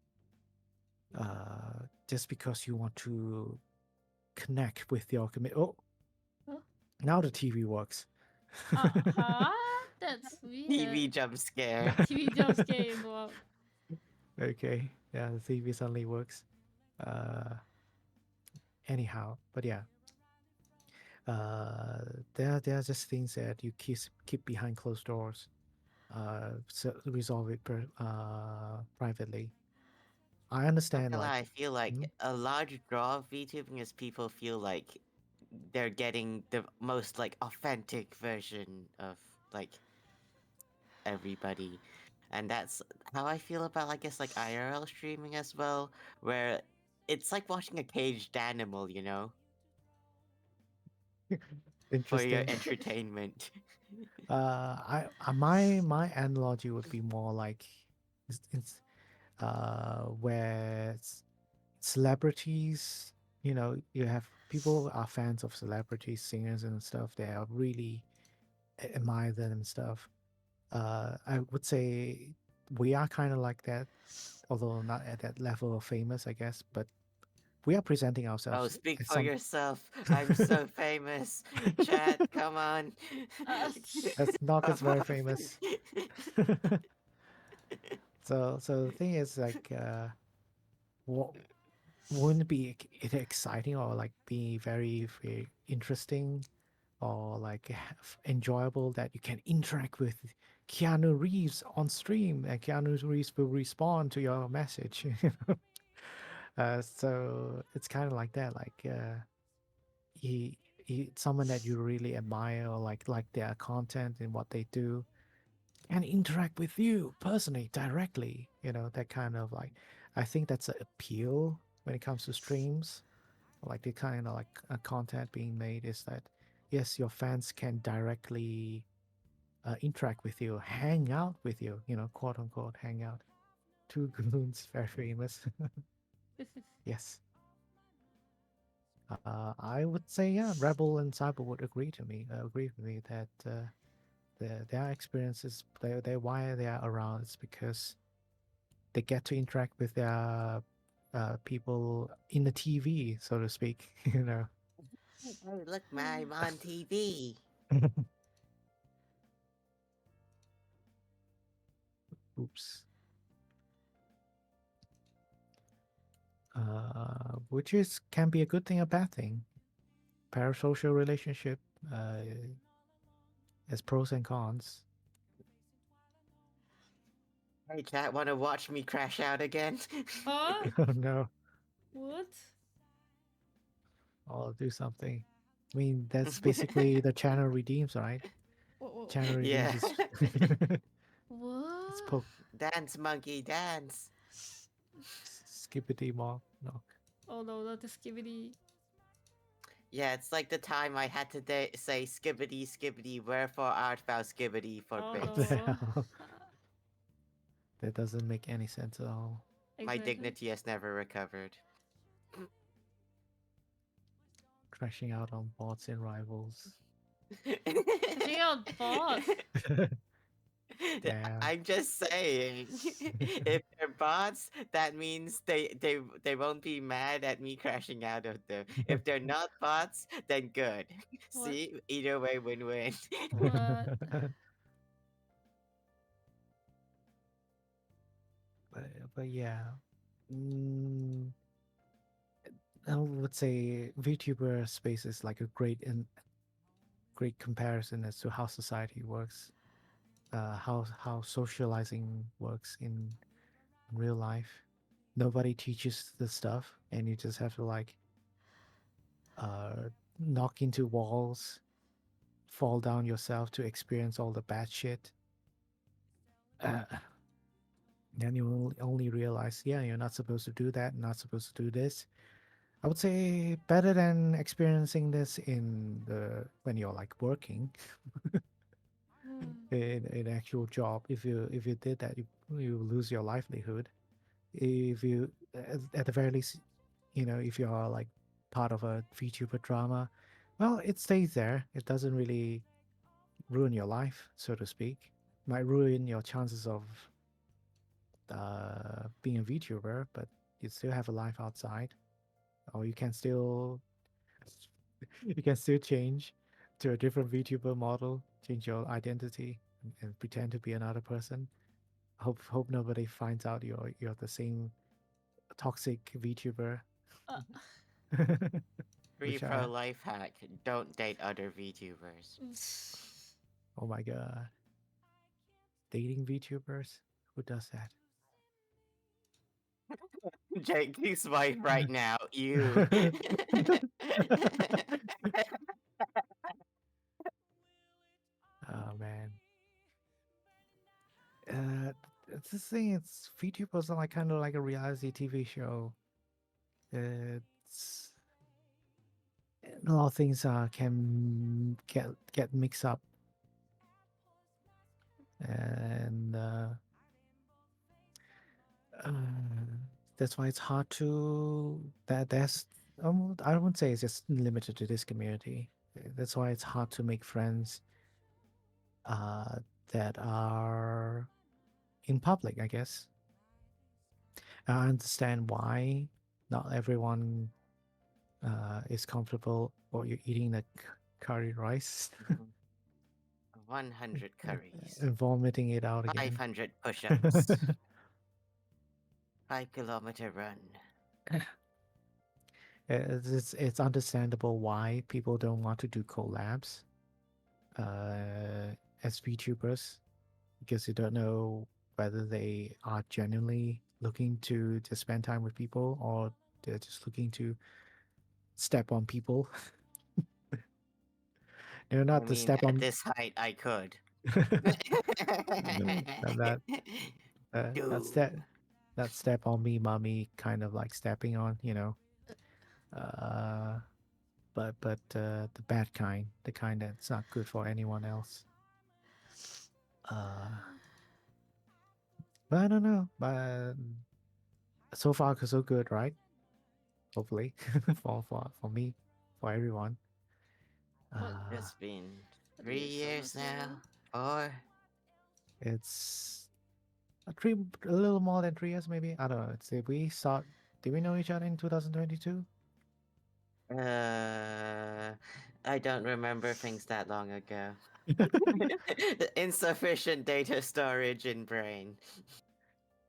just because you want to connect with your commit. Oh, Huh? now the TV works. Huh? That's TV weird. jump scare. TV jump scare involved. Okay, yeah, the TV suddenly works. Uh, anyhow, but yeah, uh, there are just things that you keep behind closed doors. So resolve it privately. I Not understand, gonna lie, like, I feel like mm, a large draw of VTubing is people feel like they're getting the most like authentic version of like everybody. And that's how I feel about I guess like IRL streaming as well, where it's like watching a caged animal, you know, for your interesting. entertainment. My analogy would be more like it's where celebrities, you have people are fans of celebrities, singers and stuff. They are really admire them and stuff. I would say we are kind of like that, although not at that level of famous, I guess. But we are presenting Oh, ourselves speak as for some. yourself. I'm so famous. Chat, come on. That's not as Pop very up. famous. So the thing is like, what wouldn't it be exciting or like be very interesting or like enjoyable that you can interact with Keanu Reeves on stream and Keanu Reeves will respond to your message. So it's kind of like that, like someone that you really admire or like their content and what they do and interact with you personally directly, that kind of like, I think that's an appeal when it comes to streams, like the kind of like content being made is that yes, your fans can directly interact with you, hang out with you, quote unquote hang out. Two goons, very famous. Yes. I would say, yeah, Rebel and Cyber would agree with me that their experiences, why they are around, is because they get to interact with their people in the TV, so to speak. You know. Hey, look, I'm on TV. Oops. Which is can be a good thing, a bad thing. Parasocial relationship uh, has pros and cons. Hey, chat, wanna watch me crash out again? Huh? Oh no, What? I'll do something. I mean, that's basically the channel redeems, right? What? Channel redeems Yeah. is it's What? poke Dance, monkey, dance. skippity mock knock. Oh no, not the skibidi. Yeah, it's like the time I had to say skibbity, skibbity, wherefore art thou skibbity for Oh What bits. the no. hell? That doesn't make any sense at all. My Exactly. dignity has never recovered. Crashing out on bots and rivals. Crashing out bots. Damn. I'm just saying, if they're bots, that means they won't be mad at me crashing out of them. If they're not bots, then good. What? See, either way, win-win. What? but yeah. Mm, I would say VTuber space is like a great comparison as to how society works, how socializing works in real life. Nobody teaches the stuff, and you just have to like knock into walls, fall down yourself to experience all the bad shit. Uh, then you will only realize, yeah, you're not supposed to do that, not supposed to do this. I would say better than experiencing this in the when you're like working in actual job. If you did that, you lose your livelihood. If you at the very least, if you are like part of a VTuber drama, well, it stays there. It doesn't really ruin your life, so to speak. Might ruin your chances of being a VTuber, but you still have a life outside, or you can still change to a different VTuber model, change your identity, and pretend to be another person. Hope nobody finds out you're the same toxic VTuber. Uh, Free Which pro I life hack: don't date other VTubers. oh my god, dating VTubers? Who does that? Jake's wife right now. You. Oh man. It's the thing. It's VTubers are like kind of like a reality TV show. It's a lot of things can get mixed up, and uh, that's why it's hard to that's I wouldn't say it's just limited to this community. That's why it's hard to make friends uh, that are in public, I guess. I understand why not everyone is comfortable or you're eating the curry rice 100 curries, and vomiting it out again. 500 push-ups, 5 kilometer run. It's understandable why people don't want to do collabs as VTubers because you don't know whether they are genuinely looking to just spend time with people or they're just looking to step on people. They're I not to mean, step at on this height, I could. that that's Dude. that step on me, mommy, kind of like stepping on, uh, the bad kind, the kind that's not good for anyone else. Uh, but I don't know. But so far, so good, right? Hopefully, for me. for everyone. What? Uh, It's been What do 3 you years now. so? 4. it's a little more than 3 years, maybe. I don't know. Did we know each other in 2022? I don't remember things that long ago. Insufficient data storage in brain.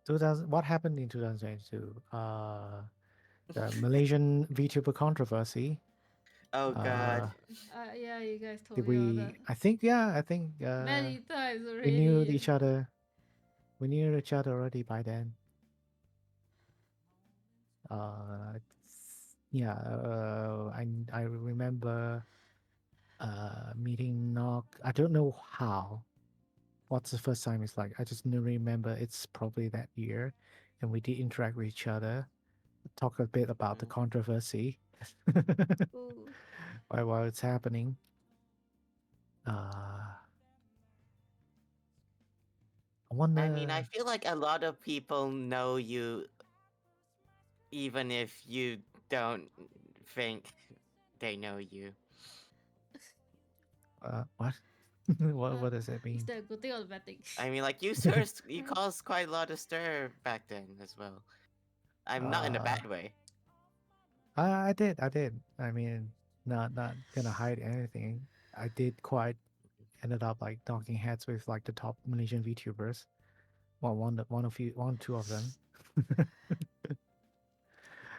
2000. What happened in 2022? The Malaysian VTuber controversy. Oh Uh, god. Yeah, you guys told did me about that we? I think yeah. I think many times we knew already. each other. We knew each other already by then. Yeah. I remember meeting Nog. I don't know how. What's the first time it's like? I just remember it's probably that year, and we did interact with each other, talk a bit about the Mm. controversy Ooh. while it's happening. I I mean, I wonder. feel like a lot of people know you even if you don't think they know you. What? What does that Is mean? that a good thing or a bad thing? I mean, like you caused quite a lot of stir back then as well. I'm not in a uh, bad way. I did. I did. I mean, not gonna hide anything. I did quite ended up like knocking heads with like the top Malaysian VTubers. Well, two of them.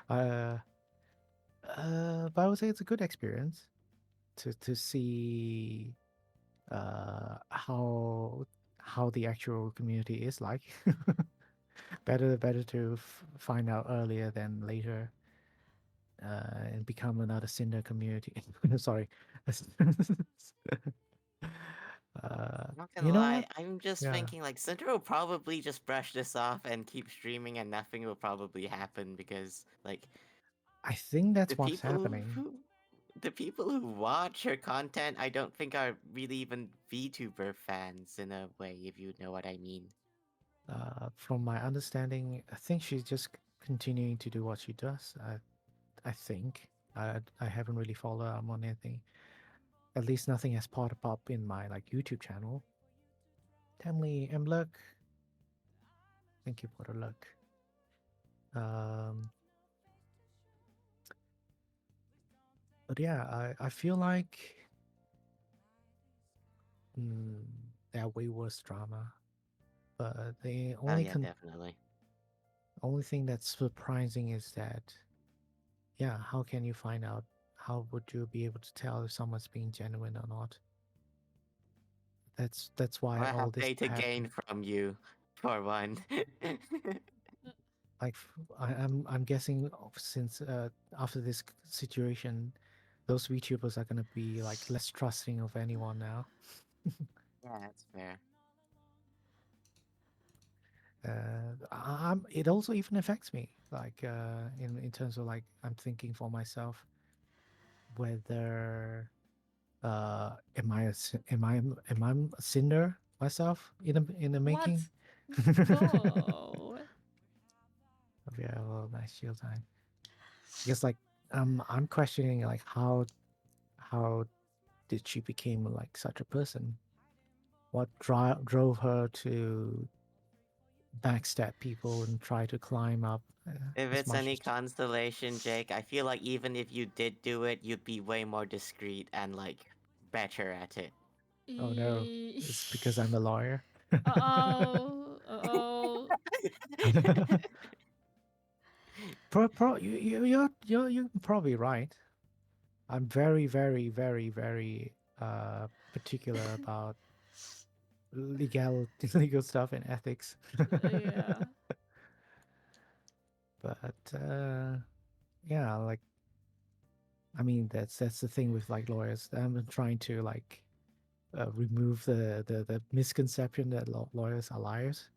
uh, but I would say it's a good experience to see how the actual community is like. Better to find out earlier than later, and become another Cinder community. Sorry. I'm not You gonna know lie, what? I'm just Yeah, thinking like Cinder will probably just brush this off and keep streaming and nothing will probably happen because like I think the that's what's people happening. who the people who watch her content I don't think are really even VTuber fans in a way, if you know what I mean. From my understanding, I think she's just continuing to do what she does. I think I haven't really followed up on anything. At least nothing has popped up in my like YouTube channel. Tamley Mluck, thank you for the luck. Um, but yeah, I feel like mm, there are way worse drama. But the Oh yeah, definitely. only thing that's surprising is that, yeah, how can you find out? How would you be able to tell if someone's being genuine or not? That's why I all have this data gain happened. from you, for one. Like I'm guessing since after this situation, those VTubers are gonna be like less trusting of anyone now. Yeah, that's fair. It also even affects me, like in terms of like I'm thinking for myself whether am I a Cinder myself in the What? making? No. Yeah, well, nice shield time. Because like I'm questioning like how did she become like such a person? What drove her to backstab people and try to climb up If as it's much any as constellation, Jake, I feel like even if you did do it, you'd be way more discreet and like better at it. oh no, it's because I'm a lawyer. Uh-oh. Uh-oh. You're probably right. I'm very very very very particular about legal stuff and ethics. Yeah. But yeah, like I mean that's the thing with like lawyers. I'm trying to like remove the misconception that lawyers are liars.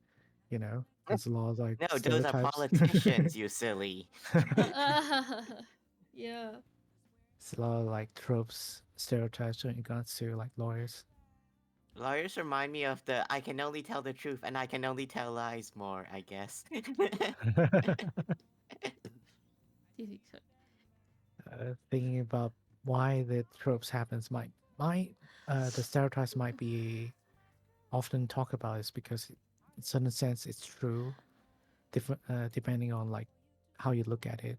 You know, there's a lot of like No, those are stereotypes. politicians, you silly. Yeah. It's a lot of like tropes, stereotypes when it comes to like lawyers. Lawyers remind me of the I can only tell the truth and I can only tell lies more, I guess. Thinking about why the tropes happens might the stereotypes might be often talked about is because in certain sense it's true, depending on like how you look at it.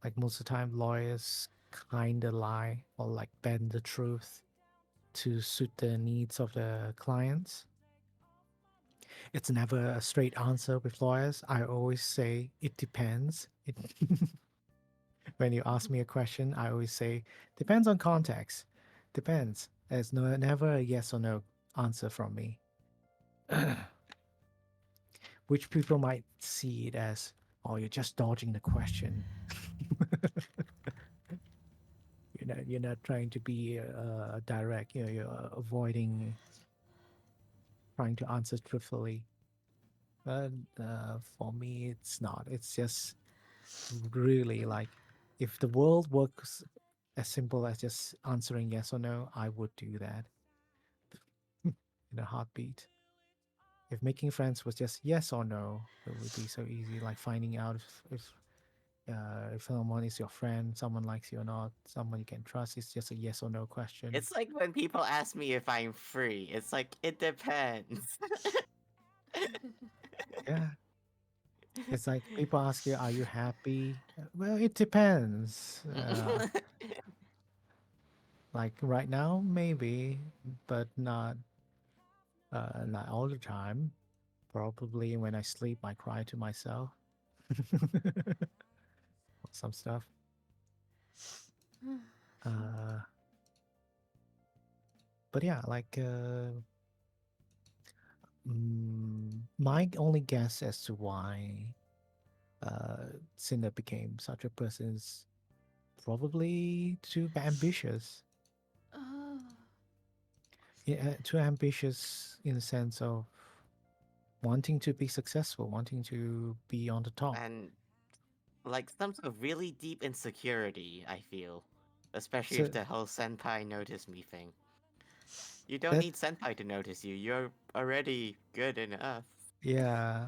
Like most of the time, lawyers kind of lie or like bend the truth to suit the needs of the clients. It's never a straight answer with lawyers. I always say it depends. When you ask me a question, I always say depends on context. Depends. There's never a yes or no answer from me. Which people might see it as, oh, you're just dodging the question. You're not trying to be direct. You're avoiding trying to answer truthfully. But for me, it's not. It's just really like if the world works as simple as just answering yes or no, I would do that in a heartbeat. If making friends was just yes or no, it would be so easy. Like finding out if someone is your friend, someone likes you or not, someone you can trust. It's just a yes or no question. It's like when people ask me if I'm free. It's like it depends. Yeah. It's like people ask you, "Are you happy?" Well, it depends. Like right now, maybe, but not all the time. Probably when I sleep, I cry to myself. Some stuff. Uh, but yeah, like my only guess as to why Cinder became such a person is probably too ambitious. Oh. Yeah, too ambitious in the sense of wanting to be successful, wanting to be on the top. And like some sort of really deep insecurity, I feel. Especially So if the whole senpai notice me thing. You don't that need senpai to notice you. You're already good enough. yeah,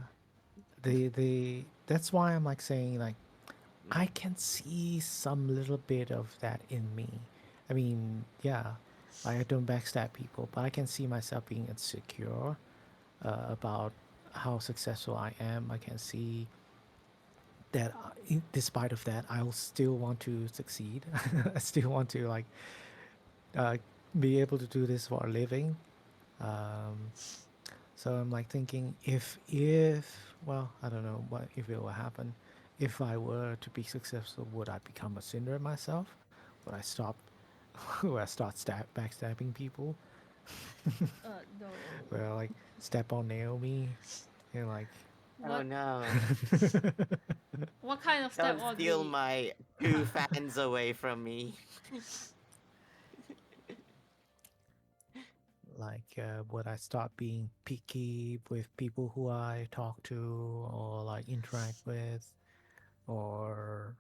the that's why I'm like saying like I Mm. can see some little bit of that in me. I mean, yeah, I don't backstab people, but I can see myself being insecure about how successful I am. I can see that despite of that, I'll still want to succeed. I still want to like uh, be able to do this for a living. Um, so I'm like thinking if well, I don't know what if it will happen. If I were to be successful, would I become a sinner myself? Would I stop? Would I start backstabbing people? No. Well, like step on Naomi, and like Oh What no. what kind of step Don't on steal me? my 2 fans away from me. would I start being picky with people who I talk to or like interact with, or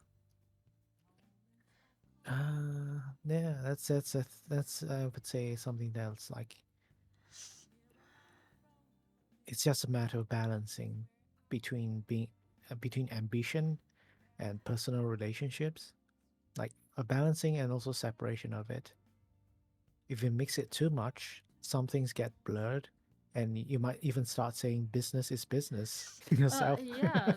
yeah, that's I would say something that's like it's just a matter of balancing between ambition and personal relationships, like a balancing and also separation of it. If you mix it too much, some things get blurred, and you might even start saying business is business yourself. Yeah,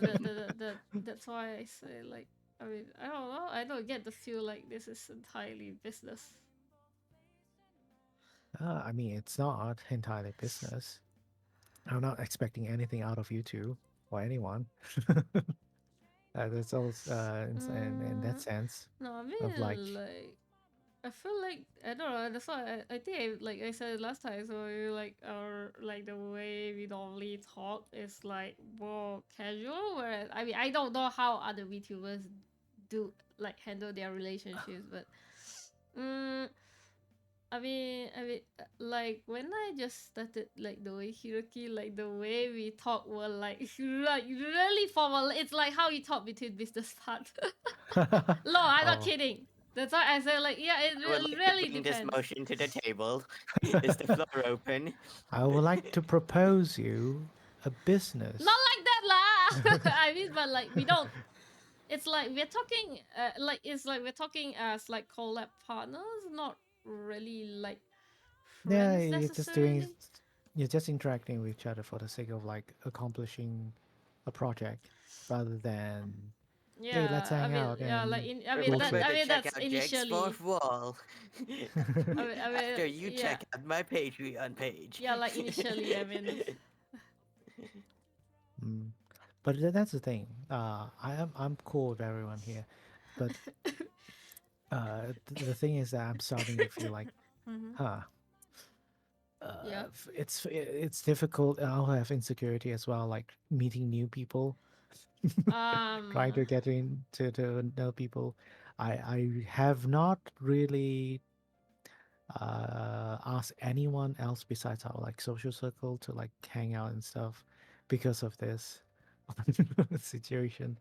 that's why I say like I mean I don't know. I don't get the feel like this is entirely business. I mean, it's not entirely business. I'm not expecting anything out of you two or anyone. That's also in that Mm, sense no, I of like, mean like I feel like I don't know. That's why I think like I said last time. So like our like the way we normally talk is like more casual. Whereas I mean I don't know how other VTubers do like handle their relationships, but mm, like when I just started like the way Hiroki, like the way we talk were like like really formal. It's like how you talk between business partners. No, I'm not oh, kidding. That's why I said like yeah, it I would like to really bring this depends. motion to the table. Is the floor open? I would like to propose you a Not business. like that lah. I mean, but like we don't. it's like we're talking, like it's like we're talking as like collab partners, not really like Yeah, friends necessarily. you're just interacting with each other for the sake of like accomplishing a project rather than hey, let's Yeah, I hang mean, out yeah, like and I mean that Remember bullshit. I to mean check that's out Jake's initially. fourth wall. I mean, After you yeah, check out my Patreon page. yeah, like initially, I mean, Mm. But that's the thing. I'm cool with everyone here, but the thing is that I'm starting to feel like, hmm huh, yeah. it's difficult. I'll have insecurity as well, like meeting new people, trying Um, to get into to know people. I have not really asked anyone else besides our like social circle to like hang out and stuff because of this situation.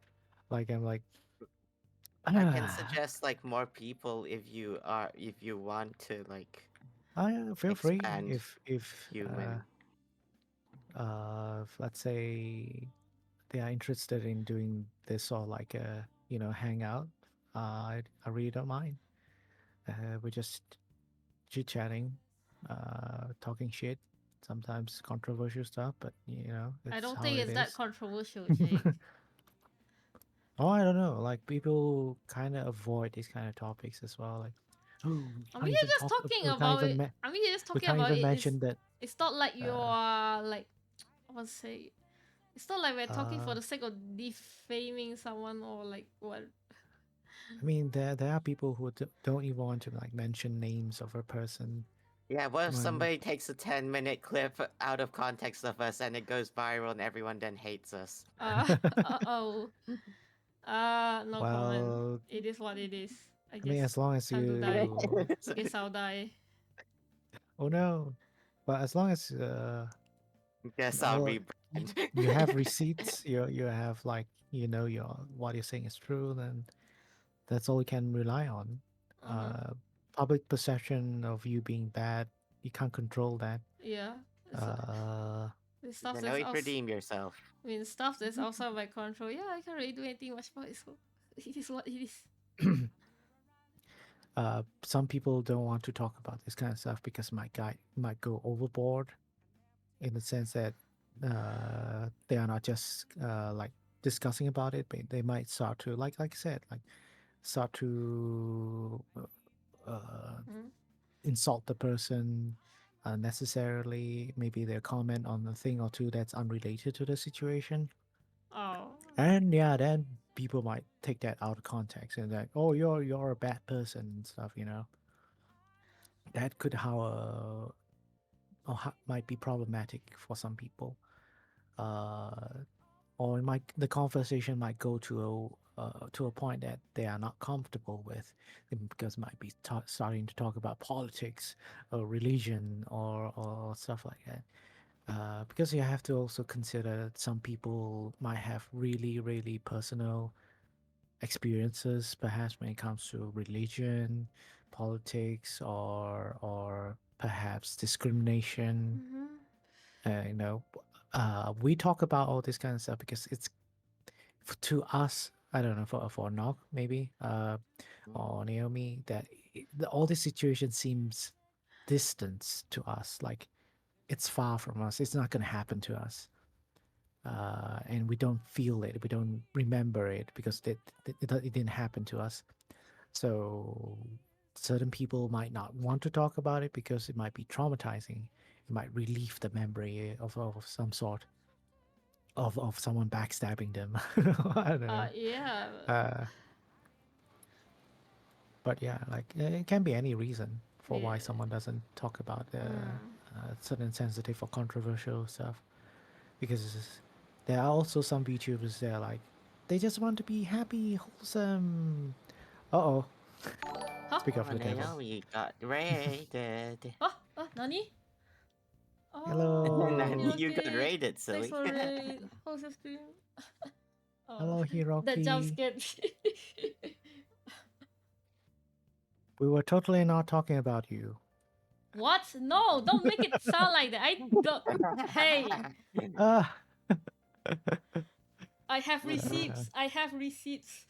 Like I'm like, I can ah, suggest like more people if you want to like I feel free expand if human. let's say they are interested in doing this or like a hangout. I really don't mind. We're just chit chatting, talking shit, sometimes controversial stuff, but I it's don't how think it it's that is. controversial, Jake. Oh, I don't know. Like people kind of avoid these kind of topics as well. Like, oh, we I can't mean, even you're just talk. talking We can't about even. it. I mean, you're just We talking can't about even it. mention that. It's not like you Uh, are like, I want to say, it's not like we're talking uh, for the sake of defaming someone or like what. I mean, there are people who don't even want to like mention names of a person. Yeah, what if When somebody takes a 10-minute clip out of context of us and it goes viral and everyone then hates us? Oh. No comment. well, It is what it is. I I mean, guess. as long as Time to die. you, Guess I'll die. oh no, but as long as Guess I'll well, rebrand. you have receipts, you have like your what you're saying is true, then that's all you can rely on. Uh-huh. Public perception of you being bad, you can't control that. Yeah. It's Uh, the You stuff can that's always out. redeem yourself. I mean, stuff that's outside my control. Yeah, I can't really do anything much about it. So it is what it is. some people don't want to talk about this kind of stuff because my guy might go overboard in the sense that they are not just like discussing about it, but they might start to like I said, like start to Mm. insult the person unnecessarily. Maybe they comment on a thing or two that's unrelated to the situation, Oh. and yeah, then people might take that out of context and like, oh, you're a bad person and stuff. That could might be problematic for some people. Uh, or the conversation might go to a point that they are not comfortable with, because might be starting to talk about politics or religion or stuff like that. Because you have to also consider that some people might have really really personal experiences, perhaps when it comes to religion, politics, or perhaps discrimination. Mm-hmm. Uh, you know, we talk about all this kind of stuff because it's to us. I don't know, for Nog maybe or Naomi, that all this situation seems distant to us. Like it's far from us. It's not going to happen to us. And we don't feel it. We don't remember it because it didn't happen to us. So certain people might not want to talk about it because it might be traumatizing. It might relieve the memory of some sort of someone backstabbing them. I don't know. Yeah. Uh, but yeah, like it can be any reason for Yeah. why someone doesn't talk about Mm. certain sensitive or controversial stuff. Because there are also some VTubers that are like, they just want to be happy, wholesome. Uh oh. Huh? Speak of Oh, the devil. Naomi got raided. Nani? Oh, Hello. Nani, you got Hiroki. raided, Thanks silly. for the how's your stream? Oh, Hello, that jump Hiroki. scared me. We were totally not talking about you. What? No, don't make it sound like that. I don't. Hey, Ah, I have Uh, receipts. I have receipts.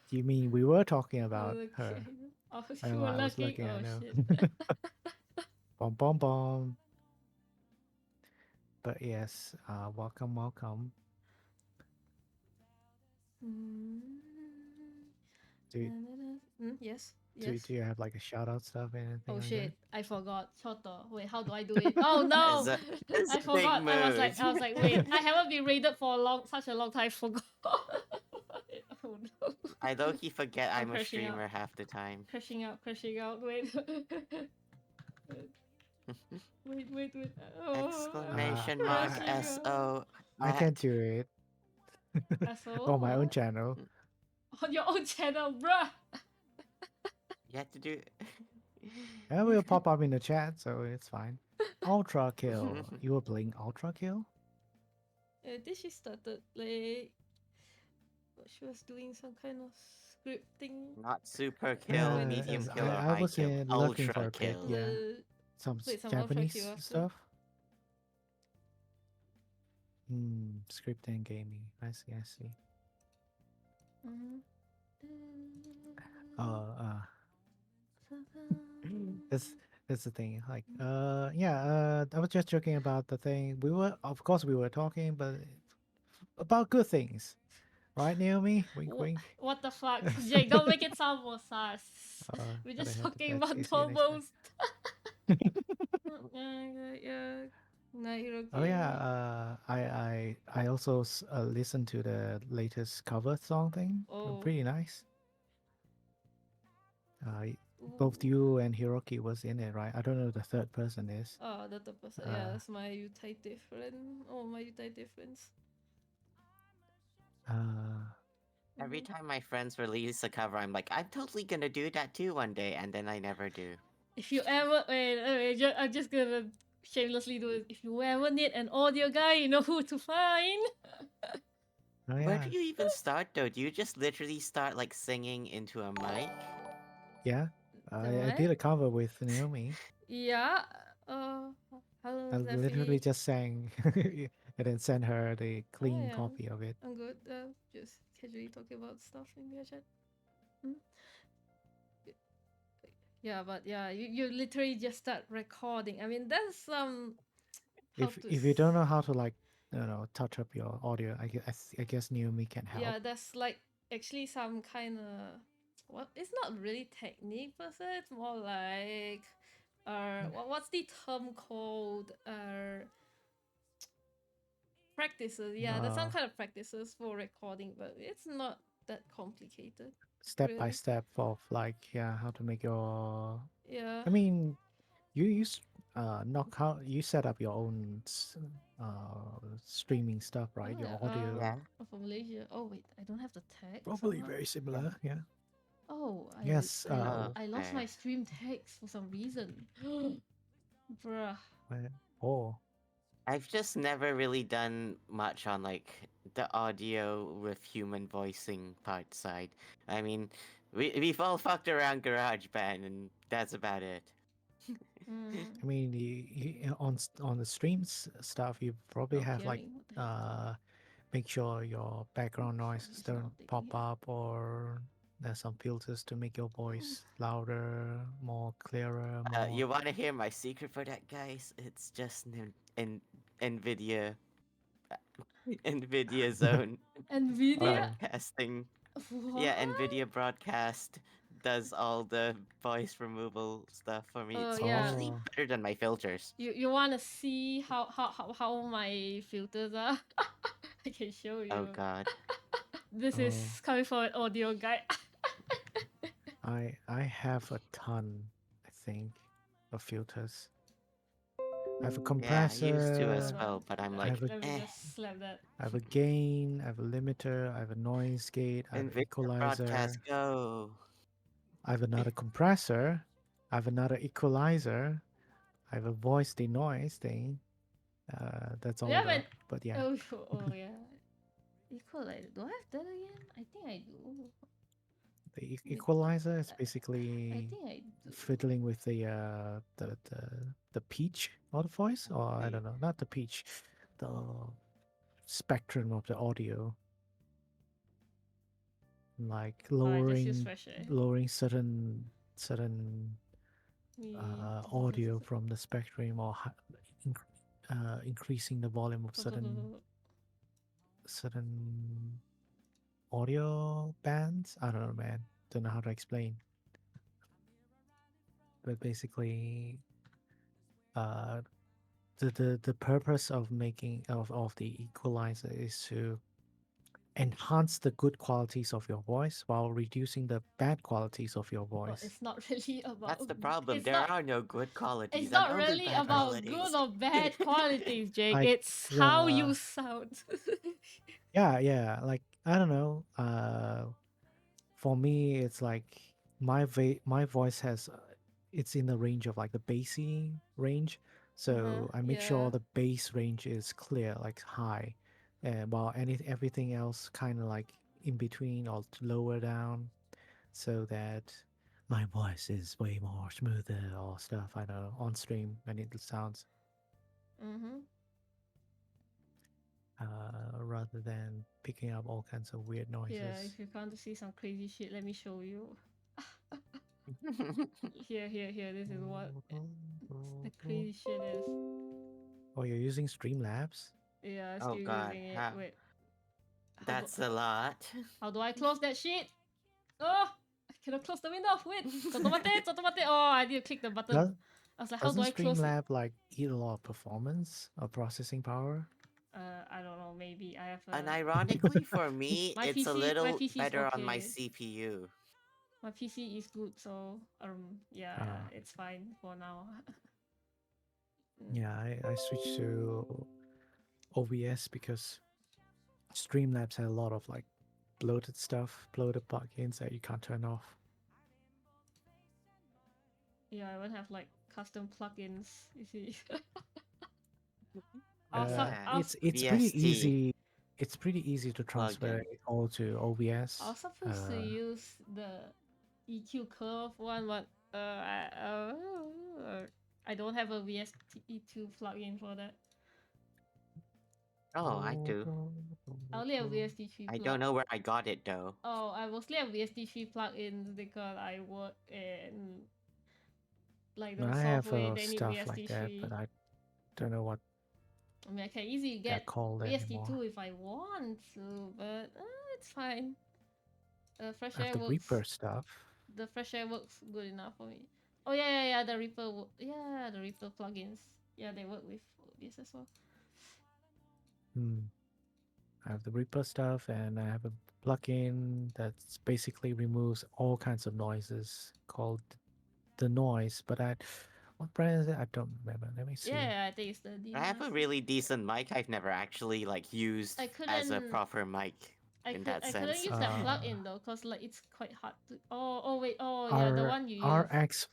You mean we were talking about Okay. her? Oh, I you know, were I was looking. looking, I Oh know. shit. Bom bom bom. But yes, welcome, welcome. Mm. Do Yes. do Yes. do you have like a shout out stuff, anything Oh like shit! I forgot. Shoto. Wait, how do I do it? Oh it's no! a, it's I a big forgot. move. I was like, wait. I haven't been raided for such a long time. I forgot. Oh no! I low-key forget I'm I'm a crashing out. streamer half the time. Crashing out. Crashing out. Wait. Wait. Oh, I'm Exclamation mark crashing out. SO. I can do it SO? on my own What? channel. On your own channel, bruh. You have to do. It will pop up in the chat, so it's fine. Ultra kill. You were playing Ultra kill? This she started like she was doing some kind of scripting. Not super kill, Wait, medium as kill, or I high was kill. looking Ultra for a bit, kill. yeah. Some Wait, some Ultra Japanese kill after. stuff. Script and gaming. I see. Mhm. That's the thing. Like, I was just joking about the thing. Of course, we were talking, but about good things, right, Naomi? Wink, wink. What the fuck? Jake, don't make it sound more sus. We're Gotta just have the talking patch. about See you next time. normal yeah. Nahiroki. Oh yeah, I also listened to the latest cover song thing. Oh. Pretty nice. Both you and Hiroki was in it, right? I don't know who the third person is. Oh, that's the person. Yeah, that's my Utaite friend. Oh, my Utaite friends. Every time my friends release a cover, I'm like, I'm totally gonna do that too one day, and then I never do. If you ever I'm just gonna shamelessly do it. If you ever need an audio guy, you know who to find. Oh Where yeah, do you even start though? Do you just literally start like singing into a mic? yeah. I What? did a cover with Naomi. Yeah. Hello, I literally Steffi. just sang and then sent her the clean yeah. copy of it. I'm good. Just casually talking about stuff in your chat. Yeah, but yeah, you literally just start recording. I mean, that's some. If you don't know how to like, touch up your audio, I guess Naomi can help. Yeah, that's like actually some kind of. Well, it's not really technique per se. It's more like, what's the term called? Practices. Yeah, there's some kind of practices for recording, but it's not that complicated. Step by really. step of like, how to make your. Yeah. I mean, you set up your own streaming stuff, right? Oh, Your yeah, audio. Yeah. I'm from Malaysia. Oh wait, I don't have the tag. Probably somehow. very similar. Yeah. Oh, Yes. I lost okay. my stream tags for some reason. Bruh. Oh. I've just never really done much on like the audio with human voicing part side. I mean, we've all fucked around GarageBand, and that's about it. I mean, on the streams stuff, you probably have like Appearing, what the heck? make sure your background noises it's not don't updating pop it. up, or there's some filters to make your voice louder, more clearer, more. You want to hear my secret for that, guys? It's just in NVIDIA NVIDIA Zone Nvidia. broadcasting. Yeah, What? NVIDIA Broadcast does all the voice removal stuff for me. It's yeah. actually Oh. better than my filters. You wanna see how my filters are? I can show you. Oh god. This Oh. is coming from an audio guide. I have a ton, I think, of filters. I have a Yeah, I compressor. used to as well, but I'm I like, have a, Let me just slap that. I have a gain, I have a limiter, I have a noise gate, I have an NVIDIA equalizer, Broadcast, go! I have another compressor, I have another equalizer, I have a voice denoise thing. That's all. Yeah, though, but yeah. Oh yeah. Equalizer. Do I have that again? I think I do. The equalizer is I basically think I do. fiddling with the pitch of the voice, or I don't know, not the pitch, the spectrum of the audio, like Alright, just use lowering fresh air. certain Me- audio from the spectrum, or increasing the volume of certain audio bands. I don't know, man. Don't know how to explain. But basically, uh, the purpose of making of the equalizer is to enhance the good qualities of your voice while reducing the bad qualities of your Well, voice. it's not really about. That's the problem. It's There not. are no good qualities It's and not only really bad about qualities. good or bad qualities, Jake. Like, It's how you sound. Yeah, like I don't know. For me, it's like my voice has it's in the range of like the bassy range, so I make Yeah. sure the bass range is clear, like high, and while everything else kind of like in between or lower down, so that my voice is way more smoother or stuff. I don't know on stream when it sounds Mm-hmm. rather than picking up all kinds of weird noises. Yeah, if you want to see some crazy shit, let me show you. Here. This is what the crazy shit is. Oh, you're using Streamlabs? Yeah, I'm Oh still god, using it. how- Wait. that's a lot. How do I close that shit? Oh, I cannot close the window. Wait. Automate. Oh, I need to click the button. Does, I was like, how do doesn't I close it? Streamlab like eat a lot of performance or processing power? I don't know. Maybe I have And a. ironically for me, My it's a PC little is better on my okay. CPU. My PC is good, so yeah, Ah. it's fine for now. Yeah, I switched to OBS because Streamlabs had a lot of like bloated plugins that you can't turn off. Yeah, I would have like custom plugins. You see. It's pretty VST. easy. It's pretty easy to transfer Plugin. it all to OBS. I was supposed to use the EQ curve one, but I don't have a VST2 plugin for that. Oh, I do. I only have VST3 I don't know where I got it though. Oh, I mostly have VST3 plugins because I work in like the I have software they need stuff like that, VST3. but I don't know what I mean, I can easily they're get called VST2 anymore. if I want to, but it's fine. Fresh I Air have the works. Reaper stuff. The Fresh Air works good enough for me. Oh yeah. The Reaper. Yeah, the Reaper plugins. Yeah, they work with OBS as well. I have the Reaper stuff, and I have a plugin that basically removes all kinds of noises called the Noise. But what brand is it? I don't remember. Let me see. Yeah, I think it's the I have a really decent mic I've never actually like used as a proper mic in that I sense. couldn't use that plugin though, cause like it's quite hard to. Yeah, the one you use.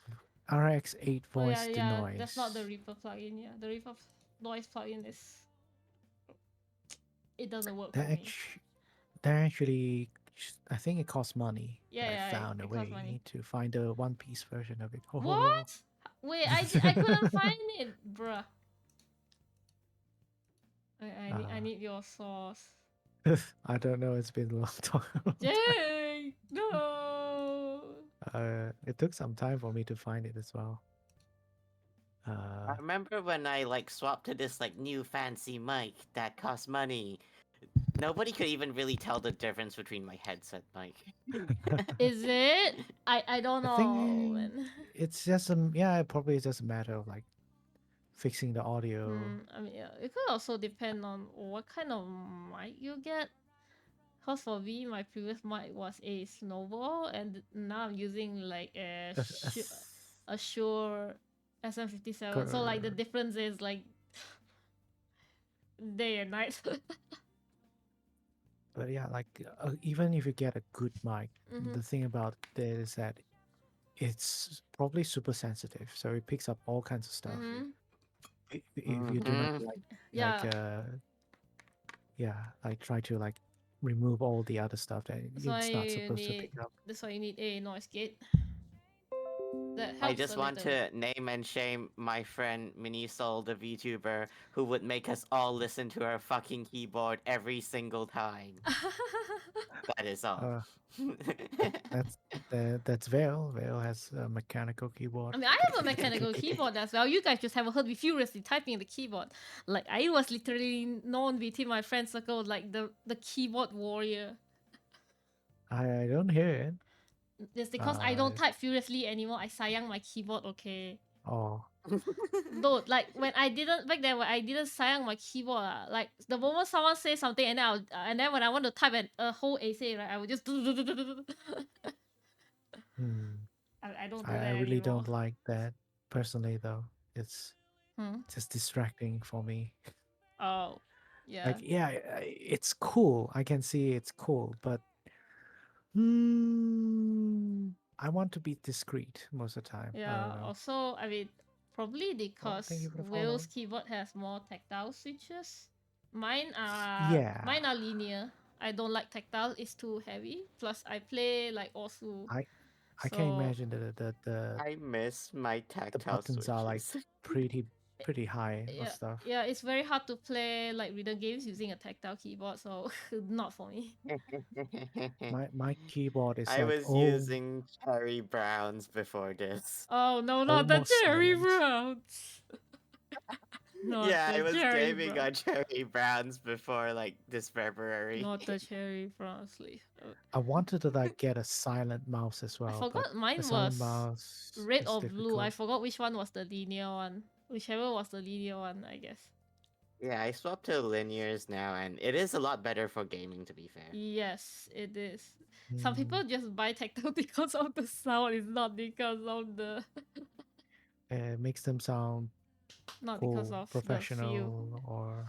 RX8 voice denoise. That's not the Reaper plugin. Yeah, the Reaper noise plugin is. It doesn't work for me. That actually, I think it costs money. Yeah, I found a way to find a one-piece version of it. What? Wait, I couldn't find it, bruh. I need your source. I don't know. It's been a long time. Jay, no. It took some time for me to find it as well. I remember when I like swapped to this like new fancy mic that cost money. Nobody could even really tell the difference between my headset mic. Is it? I don't know. I think it's just it probably is just a matter of like fixing the audio. I mean, yeah, it could also depend on what kind of mic you get. Cause for me, my previous mic was a Snowball, and now I'm using like a Shure SM57. So like the difference is like day and night. But yeah, like even if you get a good mic, the thing about it is that it's probably super sensitive, so it picks up all kinds of stuff. If you do not like try to like remove all the other stuff that it's not supposed to pick up. That's why you need a noise gate that I helps just a want little. to name and shame my friend Minisol, the VTuber, who would make us all listen to her fucking keyboard every single time. That is all. Uh, that's that's Vale. Vale has a mechanical keyboard. I mean, I have a mechanical keyboard as well. You guys just haven't heard me furiously typing in the keyboard. Like, I was literally known between my friend circle like the keyboard warrior. I don't hear it. It's because I don't type furiously anymore. I sayang my keyboard, okay? Oh, Though, like when I didn't back then, when I didn't sayang my keyboard, like the moment someone says something, and then and then when I want to type a whole essay, right, I would just hmm. I don't do I that really anymore. don't like that personally, though. It's Hmm? just distracting for me. Oh, yeah. Like, yeah, it's cool. I can see it's cool, but I want to be discreet most of the time. I Yeah. don't know. Also, I mean, probably Oh, because thank you for the Will's follow. keyboard has more tactile switches. Mine Yeah, are linear. I don't like tactile. It's too heavy. Plus, I play like Osu. I can So imagine I miss my the tactile buttons are like switches. pretty high or yeah, stuff. yeah, it's very hard to play like rhythm games using a tactile keyboard. So not for me. My keyboard is I like was using Cherry Browns before this. Oh no, not the almost cherry silent. browns. Not Yeah, the I was cherry gaming brown. on Cherry Browns before like this February. Not the cherry browns. I wanted to like get a silent mouse as I well, but forgot mine a silent was mouse red is or blue. I difficult. forgot which one was the linear one. Whichever was the linear one, I guess. Yeah, I swapped to linears now, and it is a lot better for gaming, to be fair. Yes, it is. Some Mm, people just buy tactile because of the sound. It's not because of the it makes them sound not because cool, of the feel. professional, or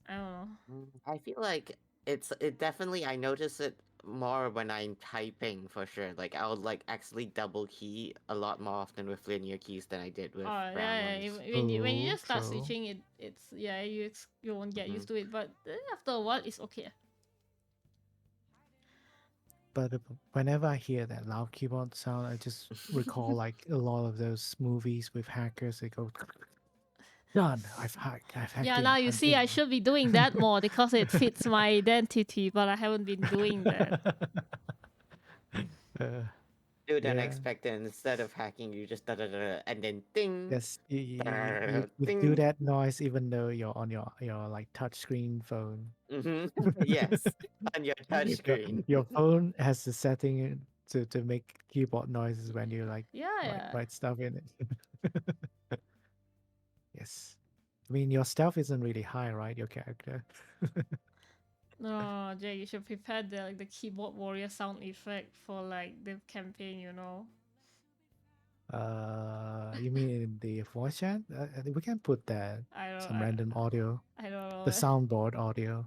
I don't know. I feel like it definitely I notice it more when I'm typing for sure. Like I would like actually double key a lot more often with linear keys than I did with Oh brown yeah, yeah. ones. When you just start true. switching it's yeah, you won't get Mhm. used to it, but after a while it's okay. But whenever I hear that loud keyboard sound, I just recall like a lot of those movies with hackers. They go done. I've hacked. Yeah, in. now you I'm see I in." should be doing that more because it fits my identity, but I haven't been doing that. Uh, Dude, yeah. unexpected. Instead of hacking, you just da da da, and then ding. Yes, you do Ding. that noise even though you're on your like touchscreen phone. Yes, on your touch Your, screen. your phone has the setting to make keyboard noises when you like Yeah. write stuff in it. Yes. I mean, your stealth isn't really high, right? Your character. No, Jay, you should prepare the keyboard warrior sound effect for like the campaign, you know. You mean in the voice chat? We can put that I don't some random audio, I don't know. the soundboard audio.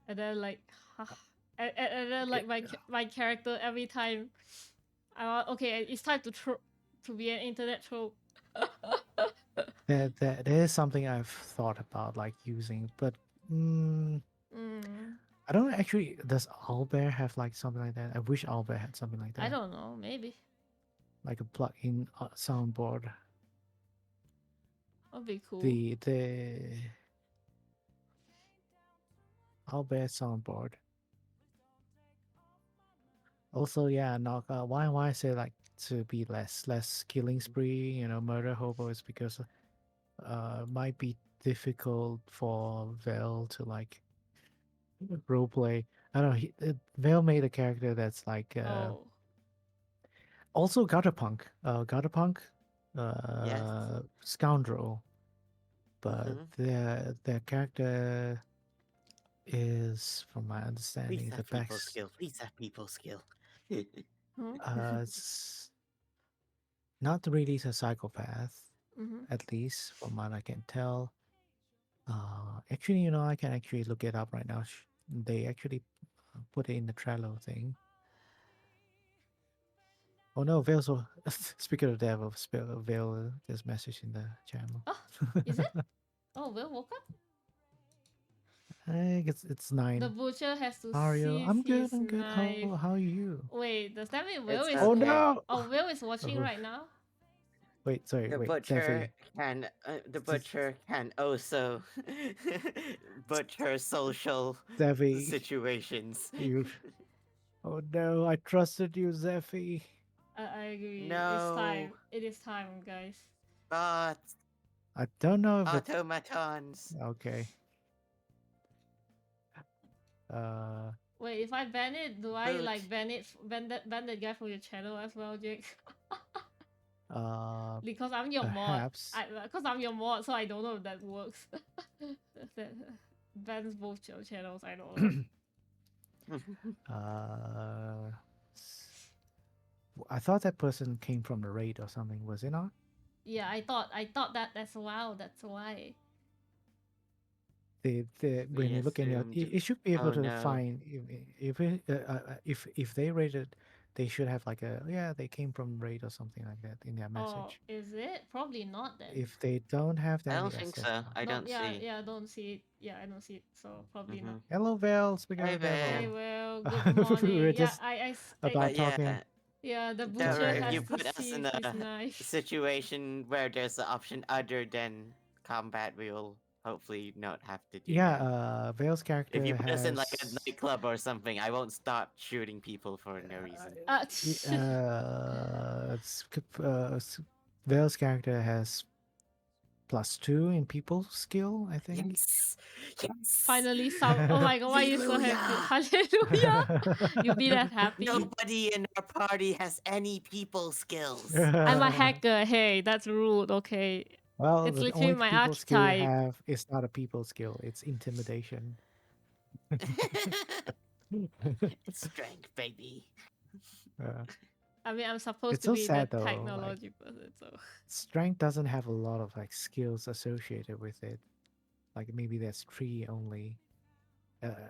And then like and then like my character every time okay, it's time to be an internet troll. There is something I've thought about like using, but I don't actually. Does Owlbear have like something like that? I wish Owlbear had something like that. I don't know, maybe. Like a plug-in soundboard. That'd be cool. The Owlbear soundboard. Also, yeah, knock. Why I say like to be less killing spree, murder hobo is because might be difficult for Vel to like roleplay. I don't know. Vel made a character that's like Oh. also Gutterpunk. Gutterpunk, Yes. scoundrel, but their character is, from my understanding, Please the have people best. skill. Please have people skill. It's not really a psychopath, Mm-hmm. at least from what I can tell. Actually, I can actually look it up right now. They actually put it in the Trello thing. Oh no, Vale. So speaking of devil, Vale just messaged in the channel. Oh, is it? Oh, Will woke up? It's The 9. butcher has to How are you? seize I'm good. his I'm good. knife. How are you? Wait, does that mean Will It's is? Oh okay. no! Oh, Will is watching Oh, right now. wait, sorry, The wait, butcher Zephy. can the Z- butcher can also butcher social Zephy, situations. you. Oh no! I trusted you, Zephy. I agree. It's No, time. It is time, guys. but I don't know if it's automatons. okay. Uh, Wait, if I ban it, do I Boot. like ban that guy from your channel as well, Jake? uh, Because I'm your mod. perhaps. Because I'm your mod, so I don't know if that works. that bans both your channels. I don't know. Uh, s- I thought that person came from the raid or something. Was it not? Yeah, I thought that that's wow. That's why. We When you look in your, assumed. it should be able Oh to no. find if they rated, they should have like a yeah they came from raid or something like that in their Oh, message. is it? Probably not then. If they don't have I that, don't yes, think that's so. fine. I Don't don't yeah, see. yeah, I don't see it. Yeah, I don't see it. So probably not. Mm-hmm. Hello, Val. Speaking Hey of Hey, there. Val, well, good we were morning. Yeah, just about But talking. yeah, yeah, the don't butcher worry. If has you Uh, to put us in seize his a knife. situation where there's an option other than combat, we will hopefully not have to do yeah, that. Val's If you character put us in like a has nightclub or something, I won't stop shooting people for no reason. Uh, Val's character has +2 in people skill, I think. Yes, yes. finally some. Oh my god, why are you so happy? Hallelujah. Hallelujah! You be that happy? Nobody in our party has any people skills. I'm a hacker. Hey, that's rude. Okay, Well, it's the literally only my people skill you archetype. have is not a people skill, it's intimidation. It's strength, baby. Uh, I mean, I'm supposed it's to so be the sad though, like technology person, so. strength doesn't have a lot of like skills associated with it. Like maybe there's 3 only.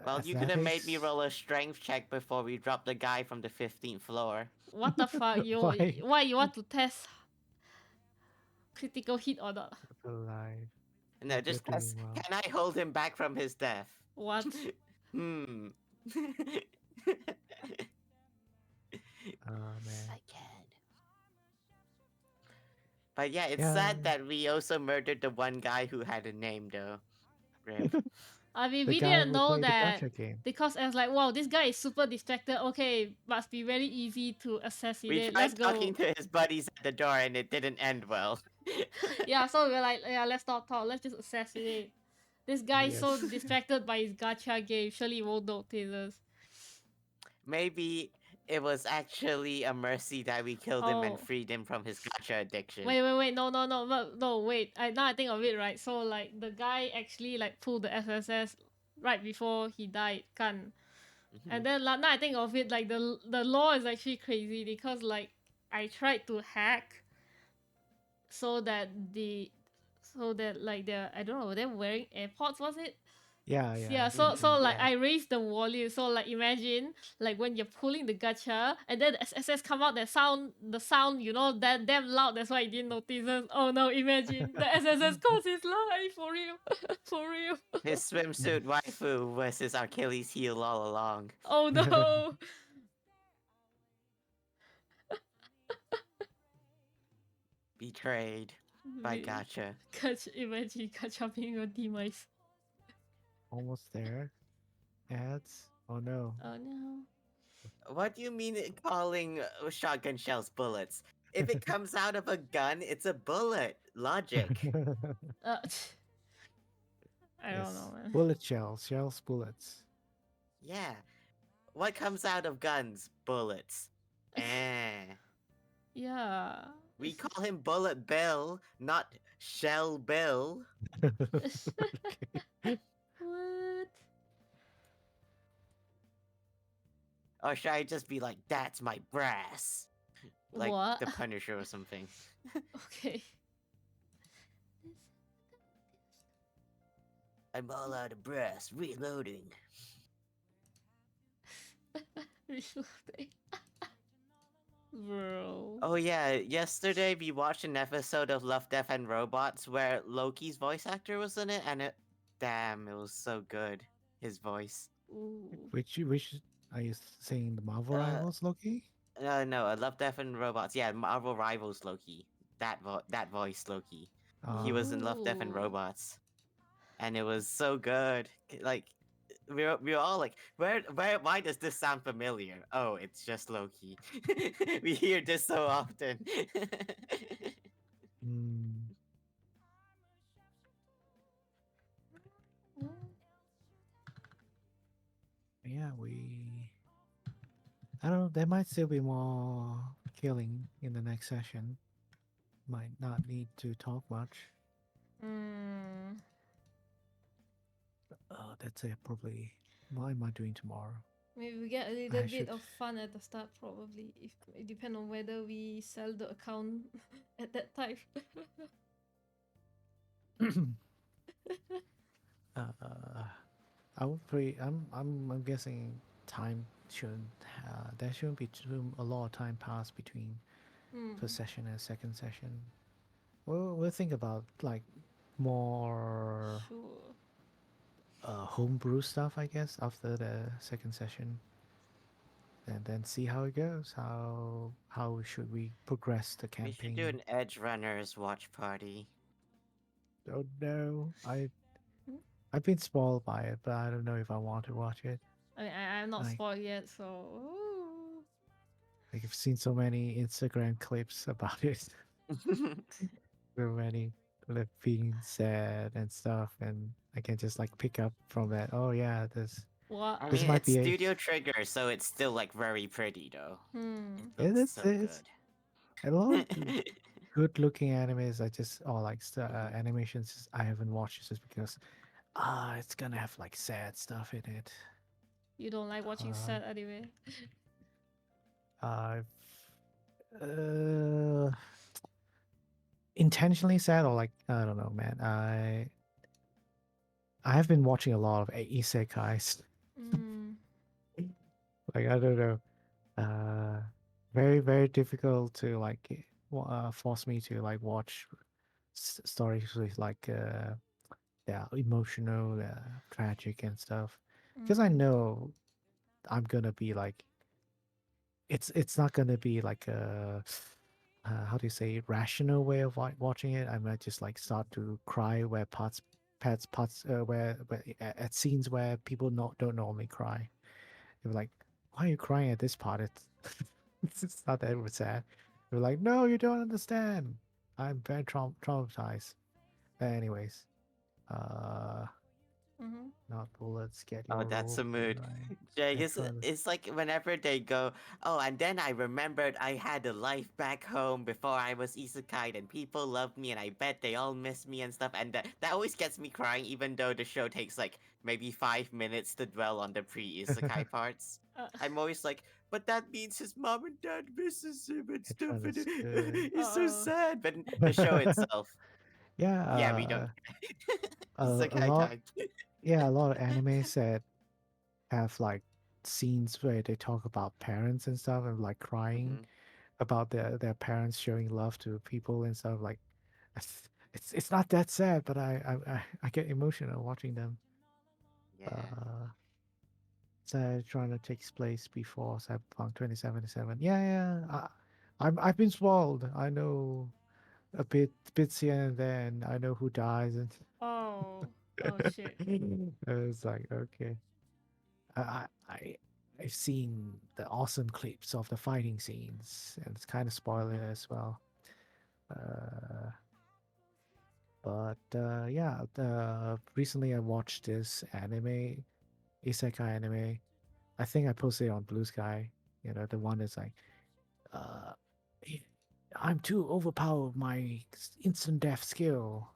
Well, you could have made me Athletics. roll a strength check before we dropped the guy from the 15th floor. What the fuck? Why? Why you want to test critical hit or not? Alive. No, You're just doing test. well. Can I hold him back from his death? What? Hmm. Oh man. I can. But yeah, it's Yeah. sad that we also murdered the one guy who had a name, though. Rip. I mean, The we guy didn't who know played the that gacha game. because I was like, wow, this guy is super distracted. Okay, must be very easy to We assassinate. Let's tried go. talking to his buddies at the door, and it didn't end well. Yeah, so we were like, yeah, let's not talk. Let's just assassinate. This guy is so Yes. distracted by his gacha game. Surely he won't notice us. Maybe it was actually a mercy that we killed him and Oh. freed him from his gacha addiction. Wait, no, wait. Now I think of it, right? So like the guy actually like pulled the SSS right before he died, kan. Mhm. And then now I think of it, like the law is actually crazy because like I tried to hack so that like they're I don't know they're wearing AirPods, was it? Yeah, Yeah, yeah. so like Yeah. I raised the volume. So like imagine like when you're pulling the gacha and then the SSS come out, the sound, that damn loud. That's why I didn't notice us. Oh no, imagine the SSS cost his life for real, for real. His swimsuit waifu was his Achilles heel all along. Oh no. Betrayed by Wait, gacha. imagine gacha being a demise. Almost there. Ads. Oh no. Oh no. What do you mean calling shotgun shells bullets? If it comes out of a gun, it's a bullet. Logic. Uh, I don't Yes. know, man. Bullet shells, bullets. Yeah. What comes out of guns? Bullets. Eh. Yeah. We call him Bullet Bill, not Shell Bill. Okay. What? Or should I just be like, that's my brass? Like What? the Punisher or something. Okay. I'm all out of brass, reloading. Reloading. Bro. Oh yeah, yesterday we watched an episode of Love, Death and Robots where Loki's voice actor was in it, and damn, it was so good. his voice. Ooh. Which are you saying? The Marvel Uh, Rivals Loki? no, Love, Death, and Robots. Yeah, Marvel Rivals Loki. That voice Loki. He Uh, was in Love, Death, and Ooh. Robots, and it was so good. Like we were all like, why does this sound familiar? Oh, it's just Loki. We hear this so often. mm, Mm. yeah, I don't know. There might still be more killing in the next session. Might not need to talk much. Mm. That's it. Probably. What am I doing tomorrow? Maybe we get a I little bit should. of fun at the start, probably. If it depends on whether we sell the account at that time. uh, I would pre. I'm guessing time shouldn't. There shouldn't be a lot of time pass between first Hmm. session and second session. We'll think about like more Sure. homebrew stuff, I guess, after the second session, and then see how it goes. How should we progress the We should do campaign? an Edge Runners watch party. Don't know. Hmm? I've been spoiled by it, but I don't know if I want to watch it. I mean, I'm not Like spoiled yet, so. Ooh. like I've seen so many Instagram clips about it. So many like being sad and stuff, and I can just like pick up from that. Oh yeah, What? I this mean, might it's be a. Studio Trigger, so it's still like very pretty though. Hmm. It Looks is. so It's a lot of good looking animes. I just or like animations I haven't watched just because it's gonna have like sad stuff in it. You don't like watching Uh, sad anime? I've uh intentionally sad or like I don't know, man. I have been watching a lot of isekais. Mm. Like I don't know. Very very difficult to like force me to like watch stories with like yeah emotional, tragic and stuff because I Mm. know I'm gonna be like it's not gonna be like a how do you say rational way of watching it. I might just like start to cry where parts where at scenes where people don't normally cry. They were like, "Why are you crying at this part? It's not that sad." They were like, "No, you don't understand. I'm very traumatized." Anyways, uh, Mm-hmm. not bullets. Get Oh, your that's role a play mood. right. Jake, Edge runners. it's like whenever they go, oh, and then I remembered I had a life back home before I was isekai, and people loved me, and I bet they all miss me and stuff. And that always gets me crying, even though the show takes like maybe 5 minutes to dwell on the pre-isekai parts. Uh, I'm always like, but that means his mom and dad misses him and Edge stuff, and runners good. it's so uh, sad. But the show itself, Yeah, yeah, we don't. a Isekai lot. time. Yeah, a lot of animes that have like scenes where they talk about parents and stuff and like crying Mhm. about their parents showing love to people and stuff like it's not that sad, but I get emotional watching them. Yeah. Uh, so trying to takes place before Cyberpunk 2077. Yeah, yeah. I've been spoiled. I know a bits here and there, and I know who dies and oh. Oh shit. I was like, okay. I I I- I've seen the awesome clips of the fighting scenes, and it's kind of spoiler as well. Uh, but yeah, recently I watched this anime, isekai anime. I think I posted it on Blue Sky. You know, the one that's like, uh, "Eh, I'm too overpowered with my instant death skill.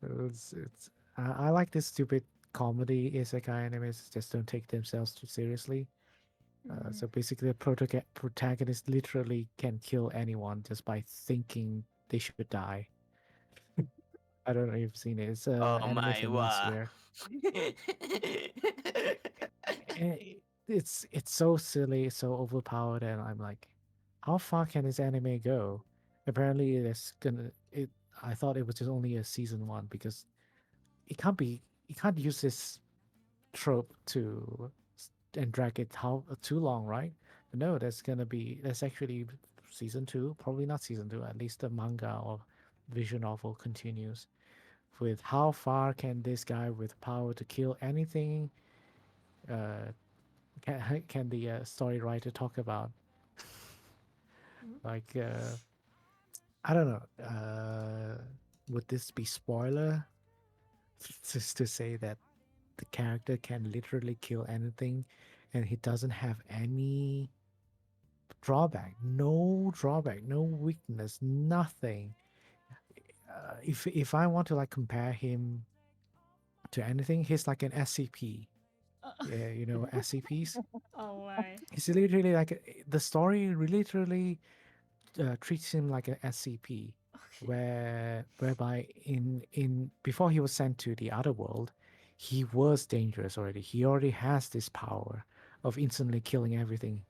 It's I like this stupid comedy isekai animes. Just don't take themselves too seriously. Mm-hmm. So basically, the protagonist literally can kill anyone just by thinking they should die. I don't know if you've seen it. It's Oh anime my from last wa. year. It's so silly, so overpowered, and I'm like, how far can this anime go? Apparently, it's gonna. It. I thought it was just only a season one because it can't be. you can't use this trope to and drag it how too long, right? No, that's actually season two, probably not season two. At least the manga or visual novel continues with how far can this guy with power to kill anything uh, can the story writer talk about? Mm. Like, I don't know. Would this be spoiler? Just to say that the character can literally kill anything, and he doesn't have any drawback, no weakness, nothing. If I want to like compare him to anything, he's like an SCP. Yeah, you know SCPs. Oh my. He's literally like the story literally treats him like an SCP, Okay. whereby in before he was sent to the other world, he was dangerous already. He already has this power of instantly killing everything.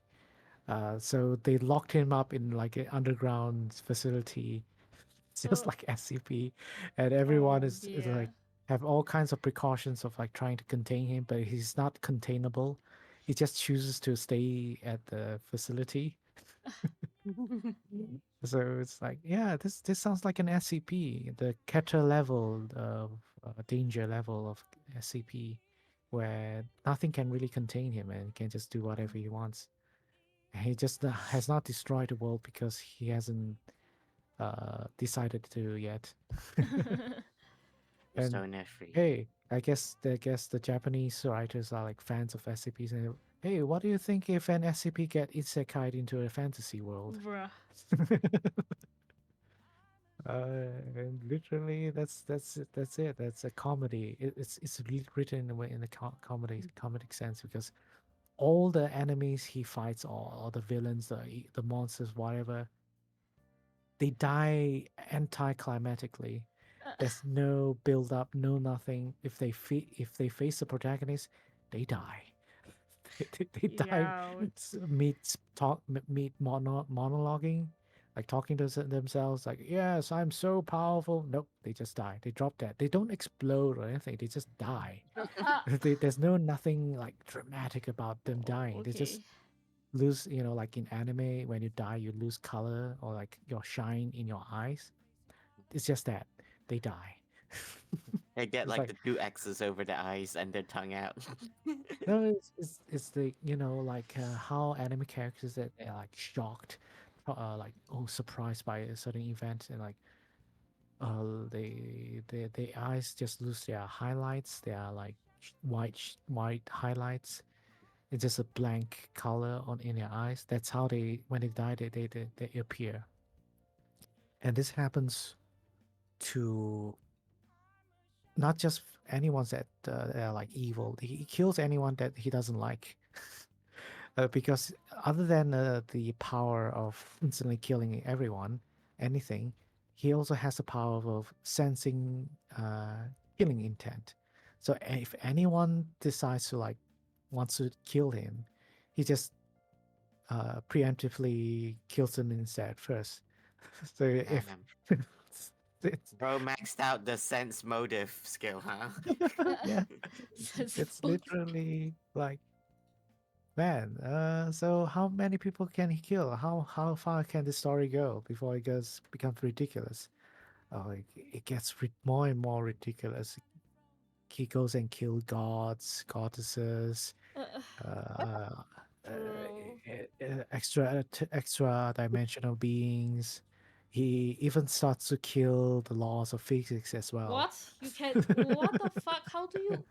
So they locked him up in like an underground facility, just Uh, like SCP, and everyone oh is like dear. have all kinds of precautions of like trying to contain him, but he's not containable. He just chooses to stay at the facility. So it's like, yeah, this sounds like an SCP, the Keter level of danger level of SCP, where nothing can really contain him and he can just do whatever he wants. And he just has not destroyed the world because he hasn't decided to yet. And Persona free. hey, I guess the Japanese writers are like fans of SCPs. And hey, what do you think if an SCP get isekai into a fantasy world? Bruh. And literally, that's it. That's a comedy. It's written in a way in a comedic sense because all the enemies he fights, all the villains, the monsters, whatever, they die anticlimatically. There's no build up, no nothing. If they face the protagonist, they die. They die. Meet talk meet monologuing, like talking to themselves, like yes, I'm so powerful. Nope, they just die. They drop dead. They don't explode or anything. They just die. Uh, There's no nothing like dramatic about them dying. They just okay. lose, like in anime, when you die, you lose color or like your shine in your eyes. It's just that they die. They get It's like like the two X's over the eyes and their tongue out. no, it's the like how anime characters that are like shocked, like oh surprised by a certain event and like their eyes just lose their highlights. They are like white highlights. It's just a blank color on in their eyes. That's how they when they die they appear. And this happens to not just anyone that are like evil. He kills anyone that he doesn't like. Because other than the power of instantly killing everyone, anything, he also has the power of sensing killing intent. So if anyone decides to like wants to kill him, he just preemptively kills them instead first. So if Damn. it's, Bro maxed out the sense motive skill, huh? yeah, Sense it's motive. literally like man, so how many people can he kill? How far can the story go before it becomes ridiculous? Oh, it gets more and more ridiculous. He goes and kills gods, goddesses, Uh, uh, uh, bro. extra dimensional beings. He even starts to kill the laws of physics as well. What? You can. What the fuck? How do you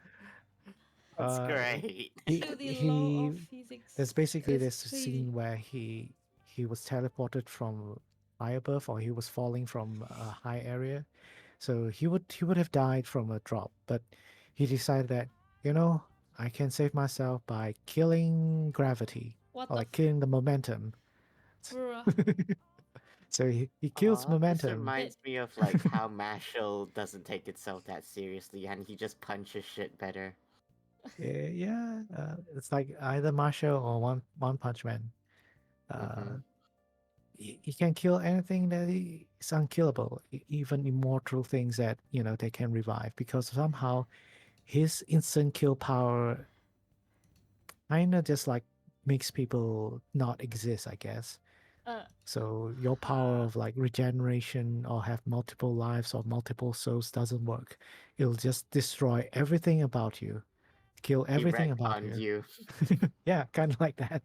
That's Uh, great. he kill the law of he there's physics? basically It's this crazy. scene where he was teleported from high above or he was falling from a high area, so he would have died from a drop, but he decided that you know I can save myself by killing gravity What or the like killing the momentum. bruh? So he kills Aw, this momentum. That reminds me of like how Mashal doesn't take itself that seriously and he just punches shit better. Yeah, it's like either Marshall or One Punch Man. Mm-hmm. Uh, he can kill anything that is unkillable, even immortal things that they can revive because somehow his instant kill power kind of just like makes people not exist, I guess. Uh, So your power of like regeneration or have multiple lives or multiple souls doesn't work. It'll just destroy everything about you, kill everything Erect about on you. you. Yeah, kind of like that.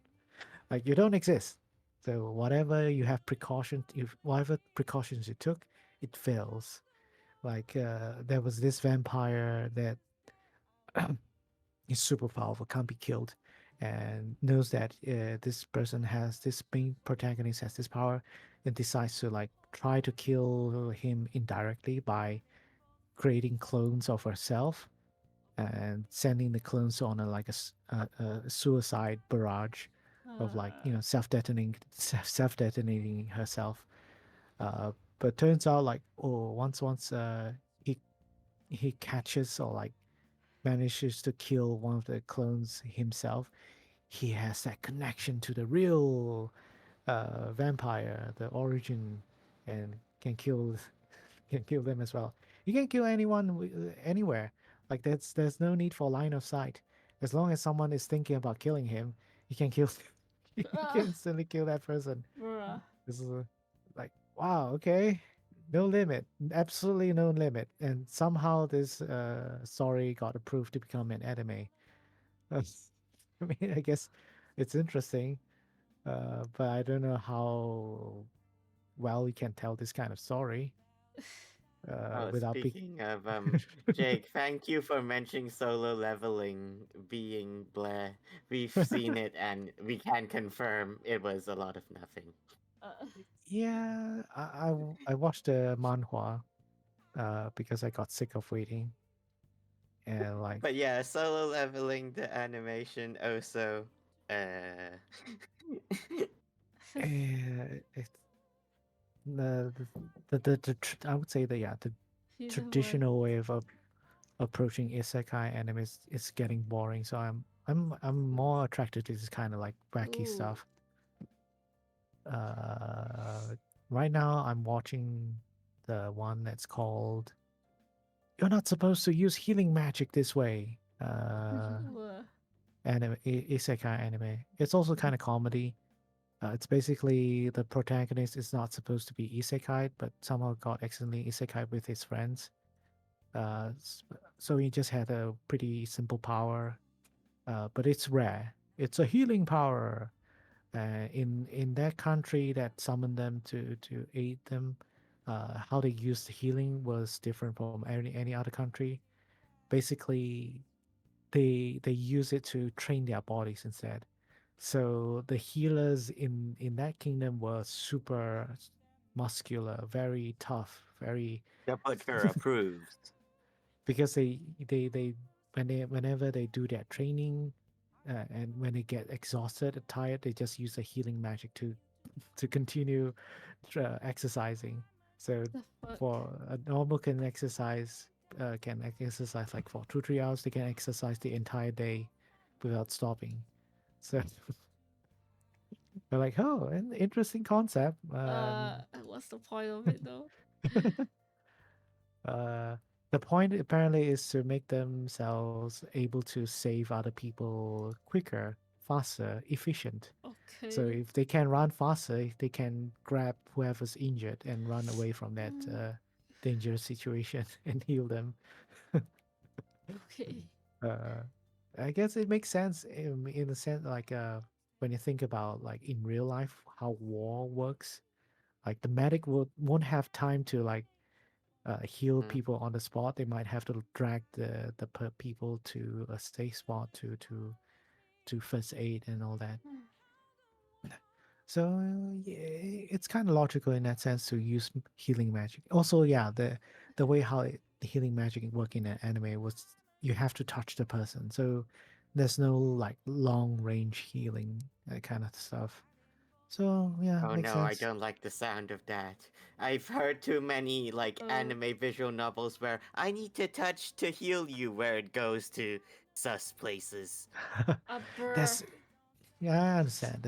Like you don't exist. So whatever you have precautions, if whatever precautions you took, it fails. Like there was this vampire that is super powerful, can't be killed, and knows that this person has this main protagonist has this power, and decides to like try to kill him indirectly by creating clones of herself and sending the clones on a like a suicide barrage of like self-detonating herself. But turns out like once he he catches or like manages to kill one of the clones himself, he has that connection to the real vampire, the origin, and can kill them as well. You can kill anyone anywhere. Like there's no need for line of sight. As long as someone is thinking about killing him, you can kill. You can instantly kill that person. bruh. This is like wow, okay, no limit, absolutely no limit, and somehow this story got approved to become an anime. I mean, I guess it's interesting, but I don't know how well we can tell this kind of story Oh, without big. speaking of Jake, thank you for mentioning solo leveling being bleh. We've seen it and we can confirm it was a lot of nothing. Uh, Yeah, I watched the manhwa because I got sick of waiting, and like But yeah, solo leveling the animation also uh it's I would say that yeah, the he's the one. traditional way of approaching isekai anime is getting boring. So I'm more attracted to this kind of like wacky Ooh. stuff. Uh, right now I'm watching the one that's called "You're Not Supposed to Use Healing Magic This Way." Ooh. Isekai anime. It's also kind of comedy. It's basically the protagonist is not supposed to be isekai, but somehow got accidentally isekai with his friends. So he just had a pretty simple power, but it's rare. It's a healing power. In that country that summoned them to aid them, how they used healing was different from any other country. Basically, they use it to train their bodies instead. So the healers in that kingdom were super muscular, very tough, very the butcher approves. because they whenever they do their training and when they get exhausted or tired, they just use the healing magic to continue exercising. So The fuck? for a normal can exercise like for 2 3 hours. They can exercise the entire day without stopping. So they're like, oh, an interesting concept. What's the point of it though? Uh, the point apparently is to make themselves able to save other people quicker, faster, efficient. So Okay. if they can run faster, they can grab whoever's injured and run away from that dangerous situation and heal them. Okay. Uh, I guess it makes sense in the sense like when you think about like in real life how war works. Like the medic won't have time to like heal Mm. people on the spot. They might have to drag the people to a safe spot to first aid and all that. So yeah, it's kind of logical in that sense to use healing magic. Also, yeah, the way how the healing magic work in an anime was you have to touch the person, so there's no like long range healing that kind of stuff. So yeah, Oh makes no, I sense. don't like the sound of that. I've heard too many like Uh, anime visual novels where I need to touch to heal you where it goes to sus places. bruh. That's yeah, I understand.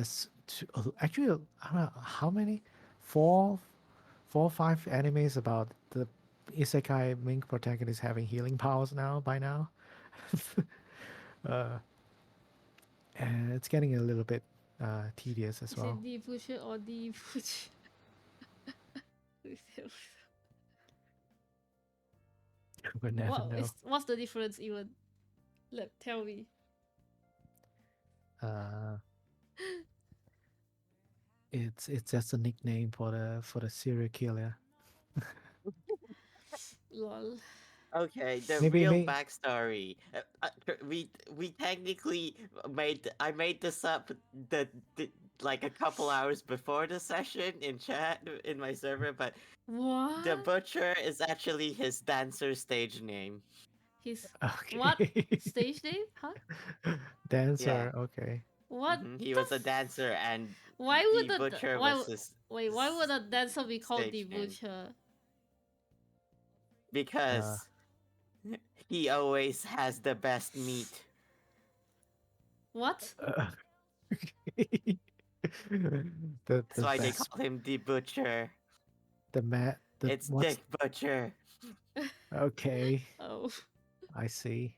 Actually I don't know how many, four, 4 or 5 animes about the isekai main protagonist having healing powers now by now. uh, and it's getting a little bit tedious as Is well. it the butcher or the butcher? We'll never know. What's the difference even? Tell me. Uh, it's just a nickname for the serial killer. Lol. Okay, the Maybe real may backstory. We technically I made this up the like a couple hours before the session in chat in my server, but the What? butcher is actually his dancer stage name. His what okay. stage name? Huh? Dancer. Okay. What He the was a dancer, and why the would butcher why was his why would a dancer be called the stage name butcher? Uh, because he always has the best meat. What? okay. the That's why they best call him the butcher. the It's what's Dick Butcher. okay. Oh. I see.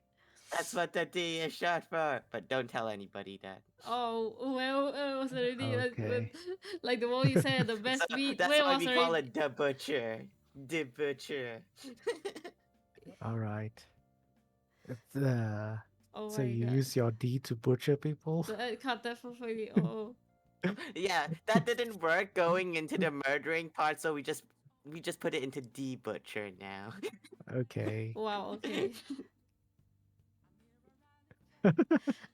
That's what the D is short for. But don't tell anybody that. Oh well, it was already Okay. like the more you said, the best So meat. that's Where why was we call already. it the butcher. The butcher. All right. Oh So my you god, use your D to butcher people? the cut definitely. Oh. Yeah, that didn't work going into the murdering part, so we just put it into the butcher now. Okay. Wow. Okay.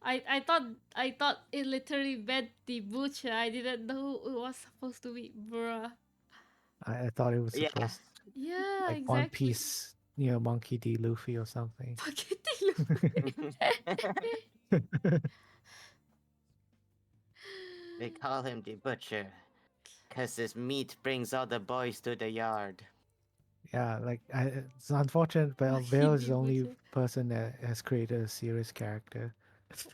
I thought it literally meant the butcher. I didn't know it was supposed to be bruh. I thought it was Yeah. supposed Yeah, like One exactly. Piece, Monkey D. Luffy or something. They call him the butcher. Cause his meat brings all the boys to the yard. Yeah, like it's unfortunate, but Monkey Bale is D. the only Butcher. person that has created a serious character.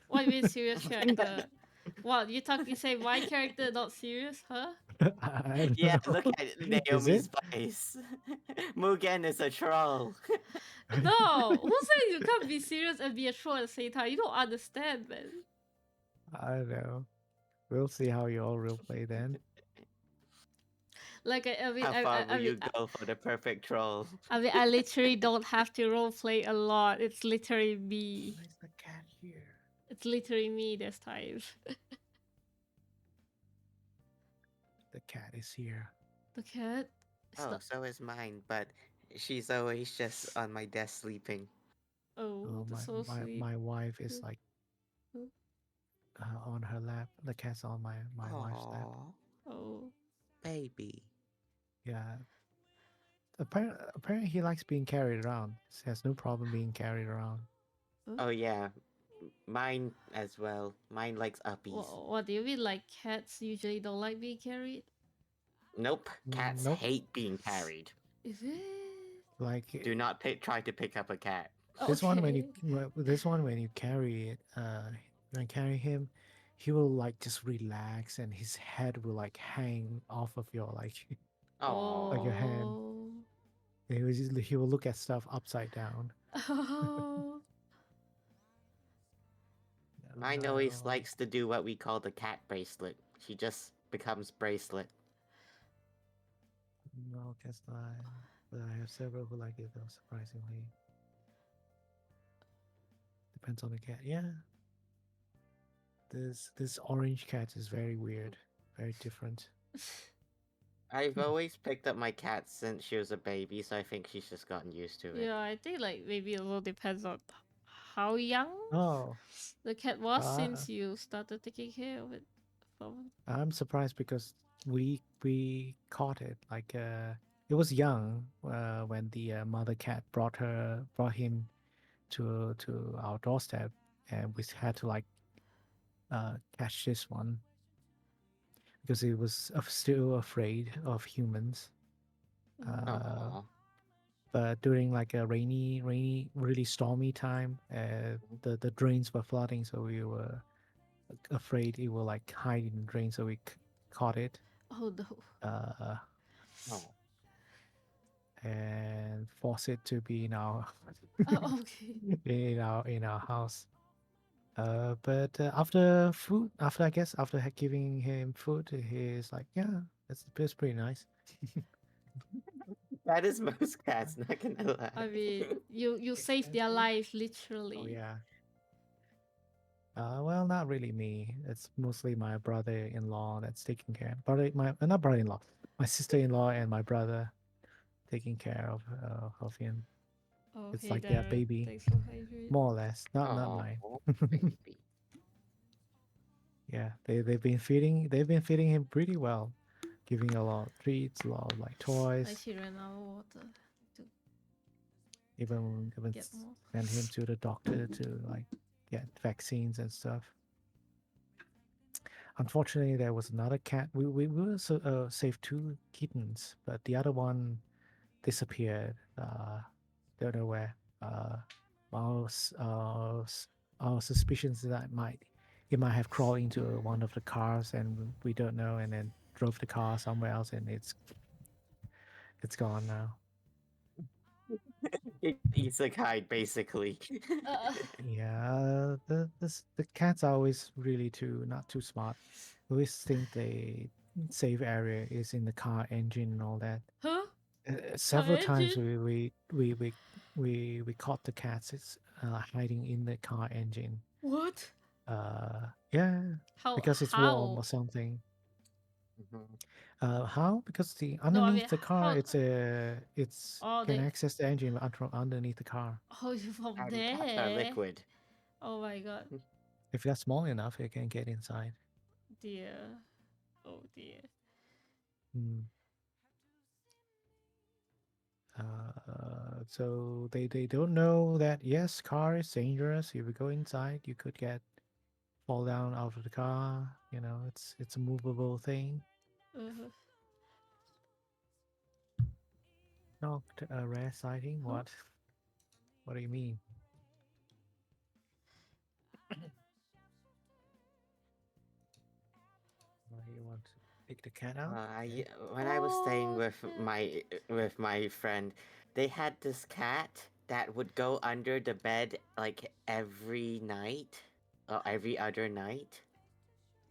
What do you mean serious character? What you say my character not serious, huh? I don't Yeah, know. look at Is it? Naomi's face. Mugen is a troll. No, who said you can't be serious and be a troll at the same time? You don't understand, man. I don't know. We'll see how you all will play then. Like How far will you go for the perfect troll? I literally don't have to roleplay a lot. It's literally me. Where's the cat here? It's literally me this time. The cat is here. The cat. It's Oh, not. so is mine, but she's always just on my desk sleeping. Oh, Oh, that's so sweet. my wife is like Hmm. on her lap. The cat's on my wife's lap. Aww, Oh. baby. Yeah. Apparently he likes being carried around. He has no problem being carried around. Oh yeah, mine as well. Mine likes uppies. What do you mean? Like cats usually don't like being carried? Nope, cats Nope. hate being carried. Is it? Like Do not try to pick up a cat. this one when Okay. this one when you carry it, when you carry him, he will like just relax and his head will like hang off of your like Aww. like your hand. Oh. He will look at stuff upside down. Oh. Mine always No. likes to do what we call the cat bracelet. She just becomes bracelet. No, cat's not. But I have several who like it though, surprisingly. Depends on the cat. Yeah. This orange cat is very weird. Very different. I've always picked up my cat since she was a baby, so I think she's just gotten used to it. Yeah, I think like maybe a little depends on how young Oh, the cat was Uh, since you started taking care of it. From I'm surprised because we caught it. Like it was young when the mother cat brought him to our doorstep, and we had to like catch this one because it was still afraid of humans. Aww. But during like a rainy, really stormy time, the drains were flooding, so we were afraid it will like hide in the drain, so we caught it. oh no. Uh, Oh. and force it to be in our Oh, okay. in our house. But after food, after I guess after giving him food, he's like, yeah, that's pretty nice. That is most cats, not gonna lie. I mean, you saved their life literally. Oh yeah. Well, not really me. It's mostly my brother-in-law that's taking care. Not brother-in-law, my sister-in-law and my brother taking care of him. It's Okay, like their Darren. baby, Thanks for hydrating. more or less. Not Oh, mine. baby. Yeah, they've been feeding him pretty well, giving a lot of treats, a lot of like I toys, actually ran out of water to even get more. send him to the doctor to like get vaccines and stuff. Unfortunately, there was another cat. We were saved two kittens, but the other one disappeared. Don't know where. Our s- our s- our suspicions that it might have crawled into one of the cars, and we don't know, and then drove the car somewhere else, and it's gone now. Isekai, basically. Uh, Yeah, the cats are always really not too smart. We always think the safe area is in the car engine and all that. huh? Several times Engine? we caught the cats hiding in the car engine. What? Yeah, How? because it's warm How? or something. Mhm. How? Because the No, I mean, underneath the car, how? it's Oh, can they. access the engine from underneath the car. Oh, you from And cats are there? liquid. Oh my god, If that's small enough, it can get inside. dear. Oh dear. Hmm. So they don't know that yes, car is dangerous. If you go inside, you could get fall down out of the car. You know, it's a movable thing. Uh, Not a rare sighting. huh? What? What do you mean? Why you want to pick the cat out? Okay. When I was staying Oh, with my friend, they had this cat that would go under the bed like every night or every other night.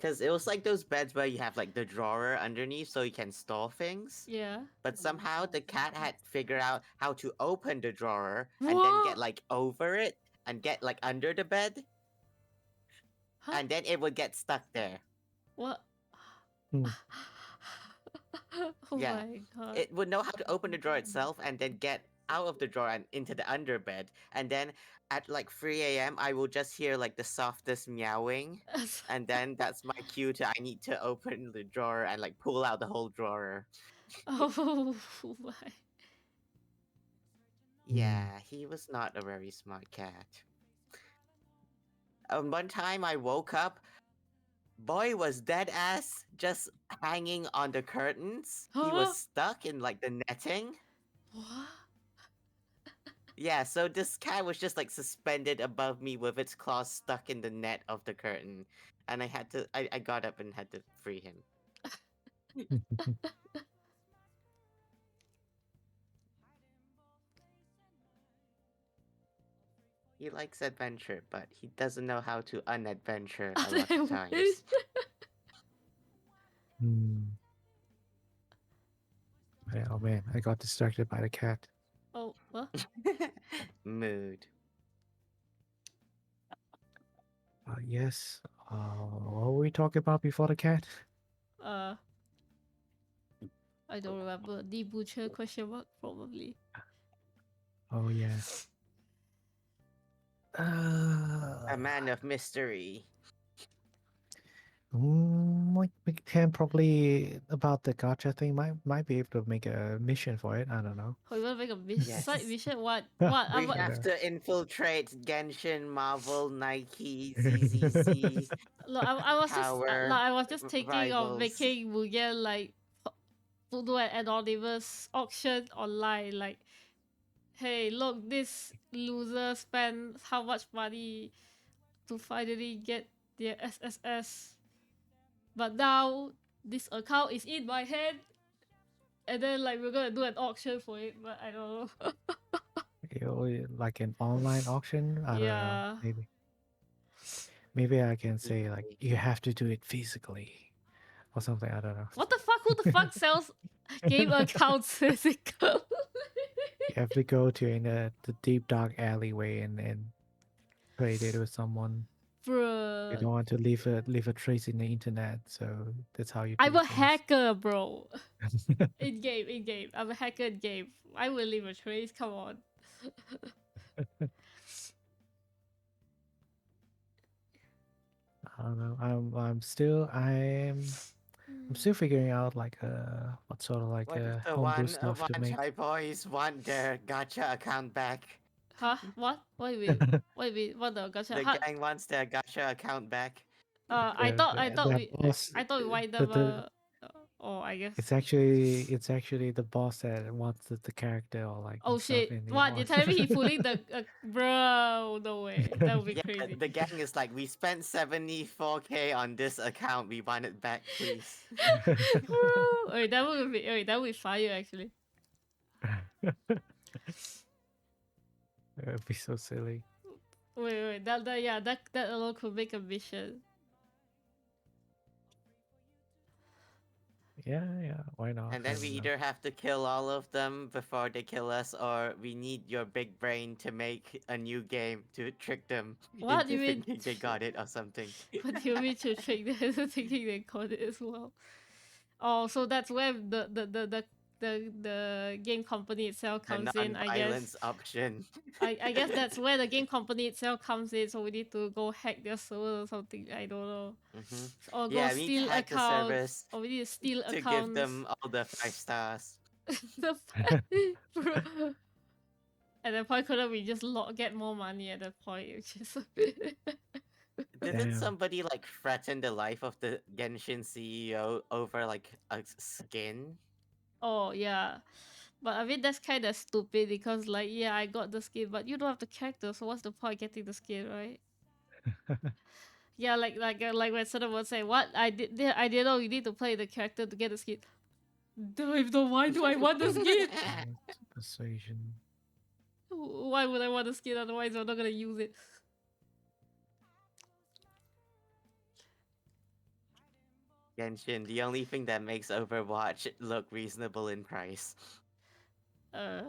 Cause it was like those beds where you have like the drawer underneath so you can store things. yeah. But somehow the cat had figured out how to open the drawer and then get What? like over it and get like under the bed, Huh? and then it would get stuck there. What? Hmm. Oh Yeah. my god. It would know how to open the drawer itself and then get out of the drawer and into the underbed. And then at like 3 a.m., I will just hear like the softest meowing. And then that's my cue to I need to open the drawer and like pull out the whole drawer. Oh my. Yeah, he was not a very smart cat. One time I woke up, boy was dead ass just hanging on the curtains. He was Huh? stuck in like the netting. What? Yeah, so this cat was just like suspended above me with its claws stuck in the net of the curtain. And I got up and had to free him. He likes adventure, but he doesn't know how to unadventure a lot I of wish. times. Hmm. Oh man, I got distracted by the cat. Oh, what? Mood. Yes. What were we talking about before the cat? Uh, I don't remember. The butcher question mark probably. Oh yeah. A man of mystery. We can probably about the gotcha thing. Might be able to make a mission for it. I don't know. Oh, you wanna make a side Yes. mission? What? I What? We don't What? have know. to infiltrate Genshin, Marvel, Nike, ZZZ, Look, I was just Power, like I was just thinking of Rivals. making Mugen like to do an anonymous auction online. Like, hey, look, this loser spent how much money to finally get their SSS, but now this account is in my hand. and then like we're gonna do an auction for it, but I don't know. Like an online auction. I don't know. Yeah. Maybe I can say like Maybe. you have to do it physically or something. I don't know. What the fuck? Who the fuck sells game accounts physical? You have to go to in the deep dark alleyway and trade it with someone. You Bruh. don't want to leave a trace in the internet, so that's how you do I'm a things. hacker, bro. In game. I'm a hacker in game. I will leave a trace. Come on. I don't know. I'm still figuring out like what sort of like What if the homebrew stuff to make. Manchai boys want their gacha account back? Huh? What? What do you mean? What do you mean? What the gotcha? The gang wants their gacha account back. I The- thought the- I thought the we boss- I thought we wind the- up the- oh I guess. It's actually the boss that wants the character or like Oh and stuff shit. in the What? You're art. telling me he pulling the bro, no way. That would be Yeah, crazy. the gang is like, we spent 74k on this account. We want it back, please. Bro. Wait, that would be fire actually. It would be so silly. Wait, that alone could make a mission. Yeah, why not? And then I we don't know. either have to kill all of them before they kill us, or we need your big brain to make a new game to trick them What do into you mean? thinking they got it or something. What do you mean to trick them into thinking they got it as well? Oh, so that's where the game company itself A comes in, I non-violence guess. option. I guess that's where the game company itself comes in, so we need to go hack their server or something. I don't know. Hmm. Or go Yeah, we need steal to hack the accounts. service Or we need to steal to accounts. give them all the 5 stars. Bro. At that point, couldn't we just get more money at that point? Which is Didn't Damn. somebody like threaten the life of the Genshin CEO over like a skin? Oh yeah. But I mean that's kinda stupid because like yeah I got the skin but you don't have the character so what's the point getting the skin, right? Yeah, like when someone would say what I didn't know you need to play the character to get the skin. Then why do I want the skin? Persuasion. Why would I want the skin otherwise I'm not gonna use it? Genshin, the only thing that makes Overwatch look reasonable in price. Uh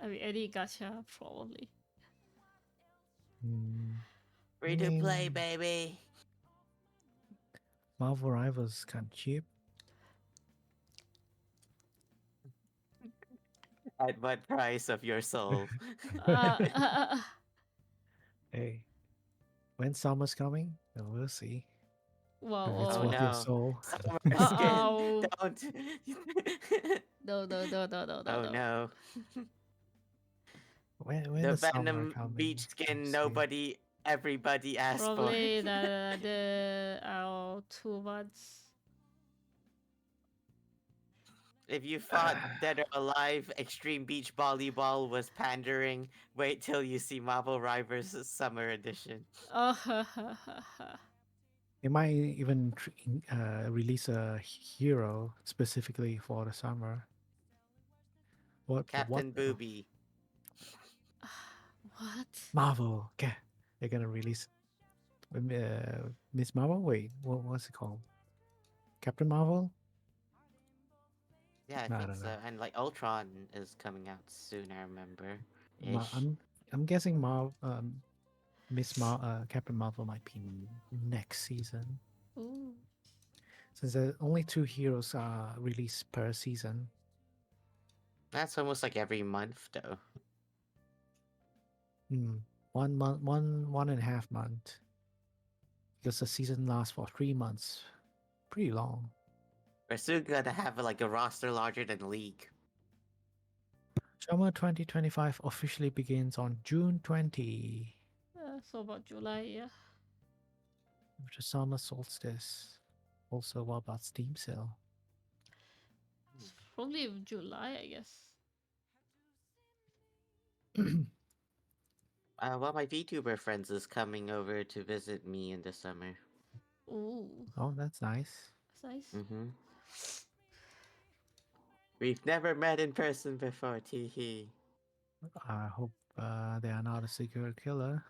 I mean any gacha probably. Hmm. Free to play, mean- baby. Marvel Rivals kind of cheap. At what price of your soul? Uh, Hey, when summer's coming, well, we'll see. Whoa, If it's Oh, whoa. worth your no. soul. Summer Uh-oh. skin, don't. No. Oh no. When The summer Venom coming, beach we'll skin see. everybody asked Probably for. the 2 months. If you thought Dead or Alive Extreme Beach Volleyball was pandering, wait till you see Marvel Rivals Summer Edition. Oh, They might even release a hero specifically for the summer. Captain what Booby. what? Marvel? Okay, they're gonna release Miss Marvel. Wait, what's it called? Captain Marvel? Yeah, I No, I think don't so. know. And like Ultron is coming out soon, I remember. Ma- I'm guessing Captain Marvel might be next season, Ooh. since there are only 2 heroes released per season. That's almost like every month though. 1 month, 1.5 month, because the season lasts for 3 months. Pretty long. We're soon gonna have like a roster larger than League. Summer 2025 officially begins on June 20, So about July, yeah. which is summer solstice. Also, what about Steam Sale? Probably in July, I guess. Well, my VTuber friends is coming over to visit me in the summer. Ooh, Oh, that's nice. that's nice. Mm-hmm. We've never met in person before, teehee. I hope they are not a serial killer.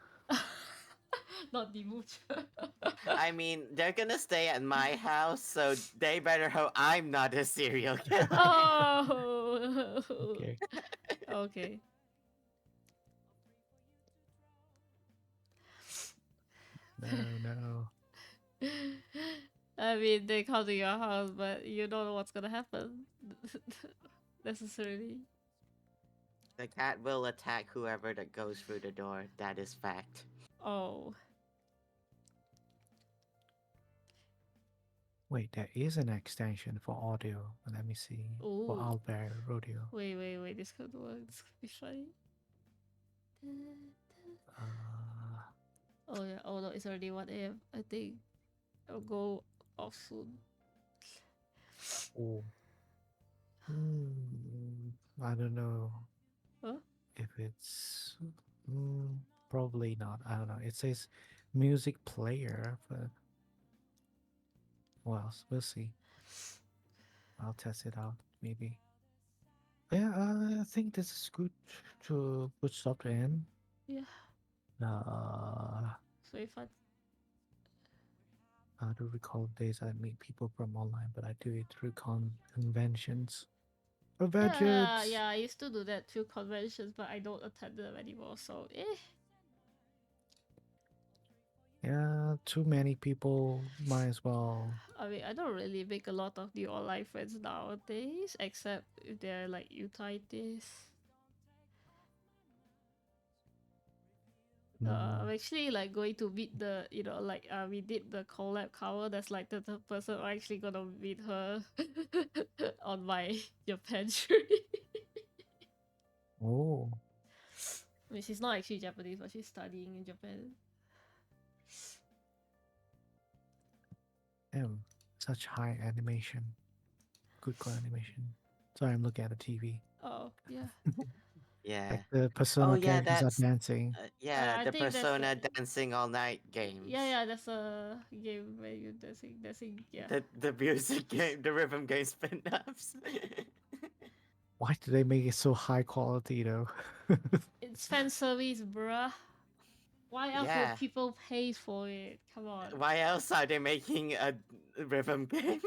Not the mooch. I mean, they're gonna stay at my house, so they better hope I'm not a serial killer. Oh. Okay. Okay. No. I mean, they come to your house, but you don't know what's gonna happen necessarily. The cat will attack whoever that goes through the door. That is fact. Oh, Wait, there is an extension for audio. Let me see. For ooh. Owlbear Rodeo. Wait. This could work. This could be funny. Uh, Oh yeah. Oh no, it's already 1 a.m. I think I'll go off soon. oh. Hmm, I don't know Huh? if it's. Probably not. I don't know. It says music player, but. Well, we'll see. I'll test it out, maybe. Yeah, I think this is good stop to end. Yeah. So if I do recall days I meet people from online, but I do it through conventions. Conventions. yeah, I used to do that through conventions, but I don't attend them anymore. So Yeah, too many people might as well. I mean, I don't really make a lot of new online friends nowadays, except if they're like Utites. I'm actually like going to meet the, like we did the collab cover. That's like the person I'm actually gonna meet her on my Japan trip. Oh, I mean, she's not actually Japanese, but she's studying in Japan. damn, such high animation. Good animation. Sorry, I'm looking at the TV. Oh yeah. Yeah. Like the Persona Oh yeah, characters are that's dancing. yeah, I the think that's Persona the dancing all night games. yeah. That's a game where you dancing. Yeah. The music game, the rhythm game spin-offs. Why do they make it so high quality though? It's fan service, bruh. Why else Yeah. would people pay for it? Come on. Why else are they making a rhythm game?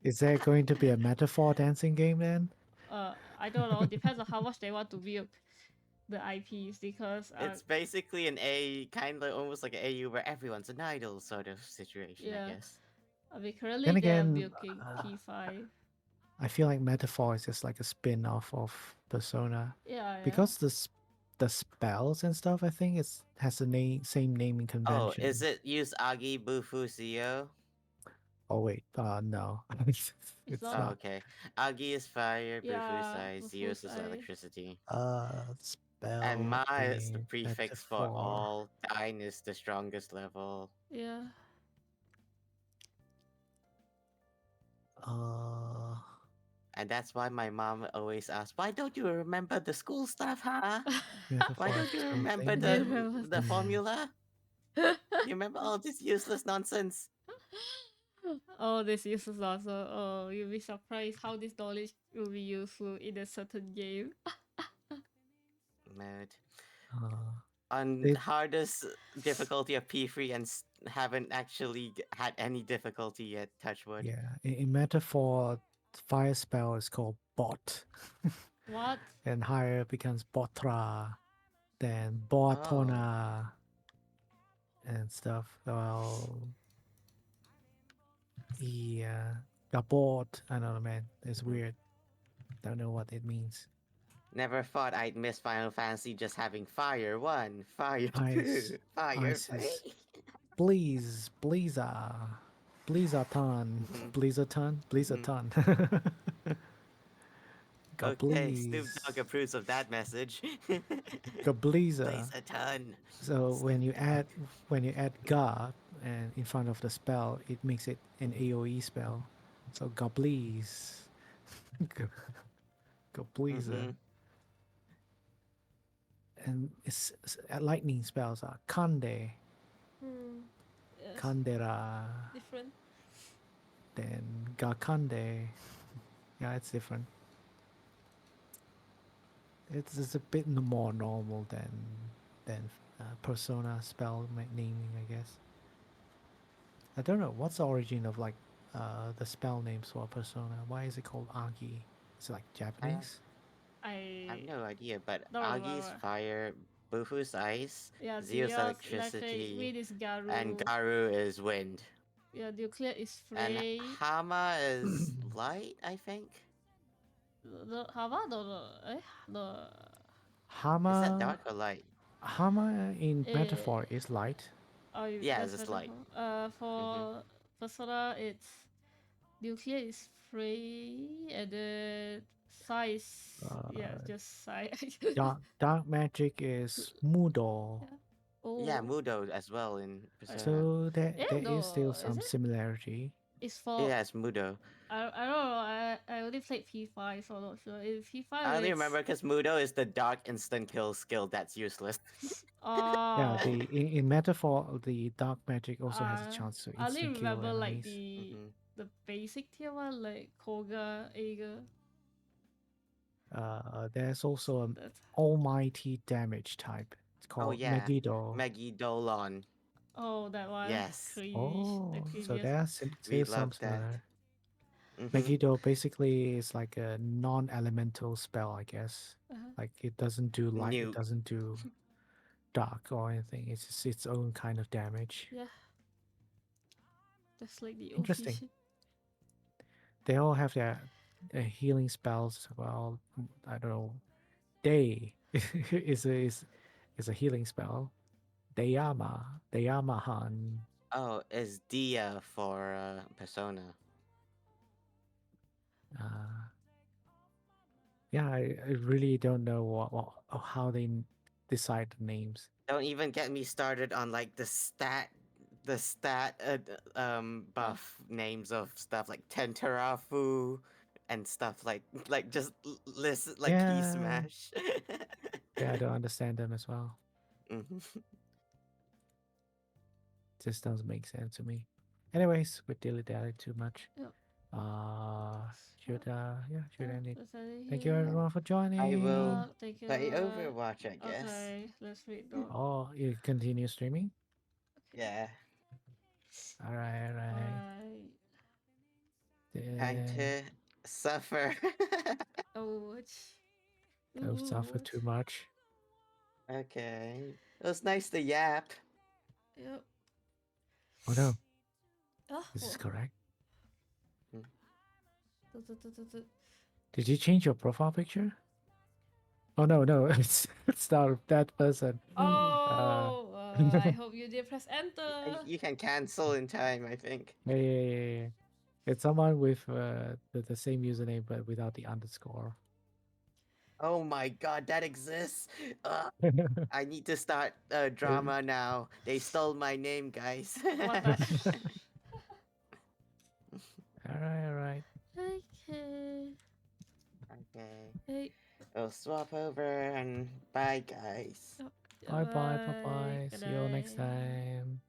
Is there going to be a metaphor dancing game then? I don't know. Depends on how much they want to milk the IPs because It's basically an kind of almost like an AU where everyone's an idol sort of situation, yeah. I guess. I mean currently Then they're again, milking P5. I feel like metaphor is just like a spin-off of Persona Yeah. because the spells and stuff. I think has the same naming Oh, convention. is it use Agi Bufu Zio? Oh wait, no, it's not. Oh, not. okay. Agi is fire, Yeah, Bufusai, Zeus is Bufusai. electricity. Spell. And Ma is the a prefix for metaphor. all. Dine is the strongest level. Yeah. And that's why my mom always asks, "Why don't you remember the school stuff, huh? Metaphor Why don't you remember something. the formula? You remember all this useless nonsense?" Oh, this useless nonsense. Oh, you'll be surprised how this knowledge will be useful in a certain game. Mad. Uh, On It- hardest difficulty of P3 and haven't actually had any difficulty yet, touchwood. yeah, in metaphor, fire spell is called bot, What? and higher becomes botra, then Oh. boatona, and stuff. Well, yeah, gabot. I don't know, man. It's weird. Don't know what it means. Never thought I'd miss Final Fantasy just having Fire 1, Fire 2, Ice, Fire ice 3. is- Please, Blizzard, Blizzardton, Mhm. Blizzardton. Okay, Snoop Dogg approves of that message. Gabliza. Plays a ton. So when you Snoop add God and in front of the spell, it makes it an AOE spell. So Gabliz. Gabliza. Mhm. And lightning spells are Kande, Yes. Kandera, Different. then Gakande. Yeah, it's different. it's a bit more normal than Persona spell naming, I guess. I don't know what's the origin of like the spell names for Persona. Why is it called Agi? Is it like Japanese? I have I no idea, but don't Agi's remember. fire, Bufu's ice, Yeah, Zeus Zeus, electric, electricity, wind is and Garu. Garu is wind. Yeah, nuclear is And Frey. Hama is light, I think. The how about the Is that Hama dark or light? Hama in eh, metaphor is light. oh Yeah, that's it's better light. for Mm-hmm. for Persona it's nuclear is Frey and then size yeah Uh, just size. dark magic is Mudo. Yeah. Yeah, Oh, Mudo as well in Persona. So there is still no, is some it? similarity. It's for Yeah, it's Mudo. I don't know. I only played P5, so I'm not sure. In P5, I only it's remember because Mudo is the dark instant kill skill that's useless. Yeah, oh, in metaphor, the dark magic also has a uh, chance to I only instant kill remember like enemies. Mm-hmm. the basic tier one, like Koga, Ager. There's also an That's almighty damage type. It's Oh called yeah, Megiddo. Megidolon. oh that one, Yes, cringe, the Oh, so cringiest. there's we still some love that. similar. Mm-hmm. Megiddo basically is like a non-elemental spell, I guess. Uh-huh. Like it doesn't do light, it New. doesn't do dark or anything. It's just its own kind of damage. Yeah, that's like the OP Interesting. shit. They all have their healing spells. Well, I don't know. Day is a healing spell. Dayamahan. Oh, is Dia for Persona? Uh, yeah, I really don't know how they decide the names. Don't even get me started on like the stat buff names of stuff like Tentarafu and stuff like just list like key Yeah, smash. yeah, I don't understand them as well. Mhm. Just doesn't make sense to me. Anyways, we dilly dally too much. Yep. Should should Yeah, end it. that's it Thank you here. everyone for I will joining. Thank you. play Overwatch, I guess. Okay, let's read the. Oh, you continue streaming? Yeah, All right. Bye. time Then to suffer. Overwatch. don't suffer Overwatch. too much. Okay, it was nice to yap. Yep. Oh no, Ah, this is what? correct. Mm. Did you change your profile picture? Oh no, no, it's not that person. Uh, Oh, I hope you did press enter. You can cancel in time, I think. yeah. It's someone with the same username but without the underscore. Oh my god, that exists. I need to start Uh, drama now. They stole my name, guys. What the? all right. Okay. Okay, Hey. we'll swap over and bye, guys. Yep. Bye bye. Good See you all next night. time.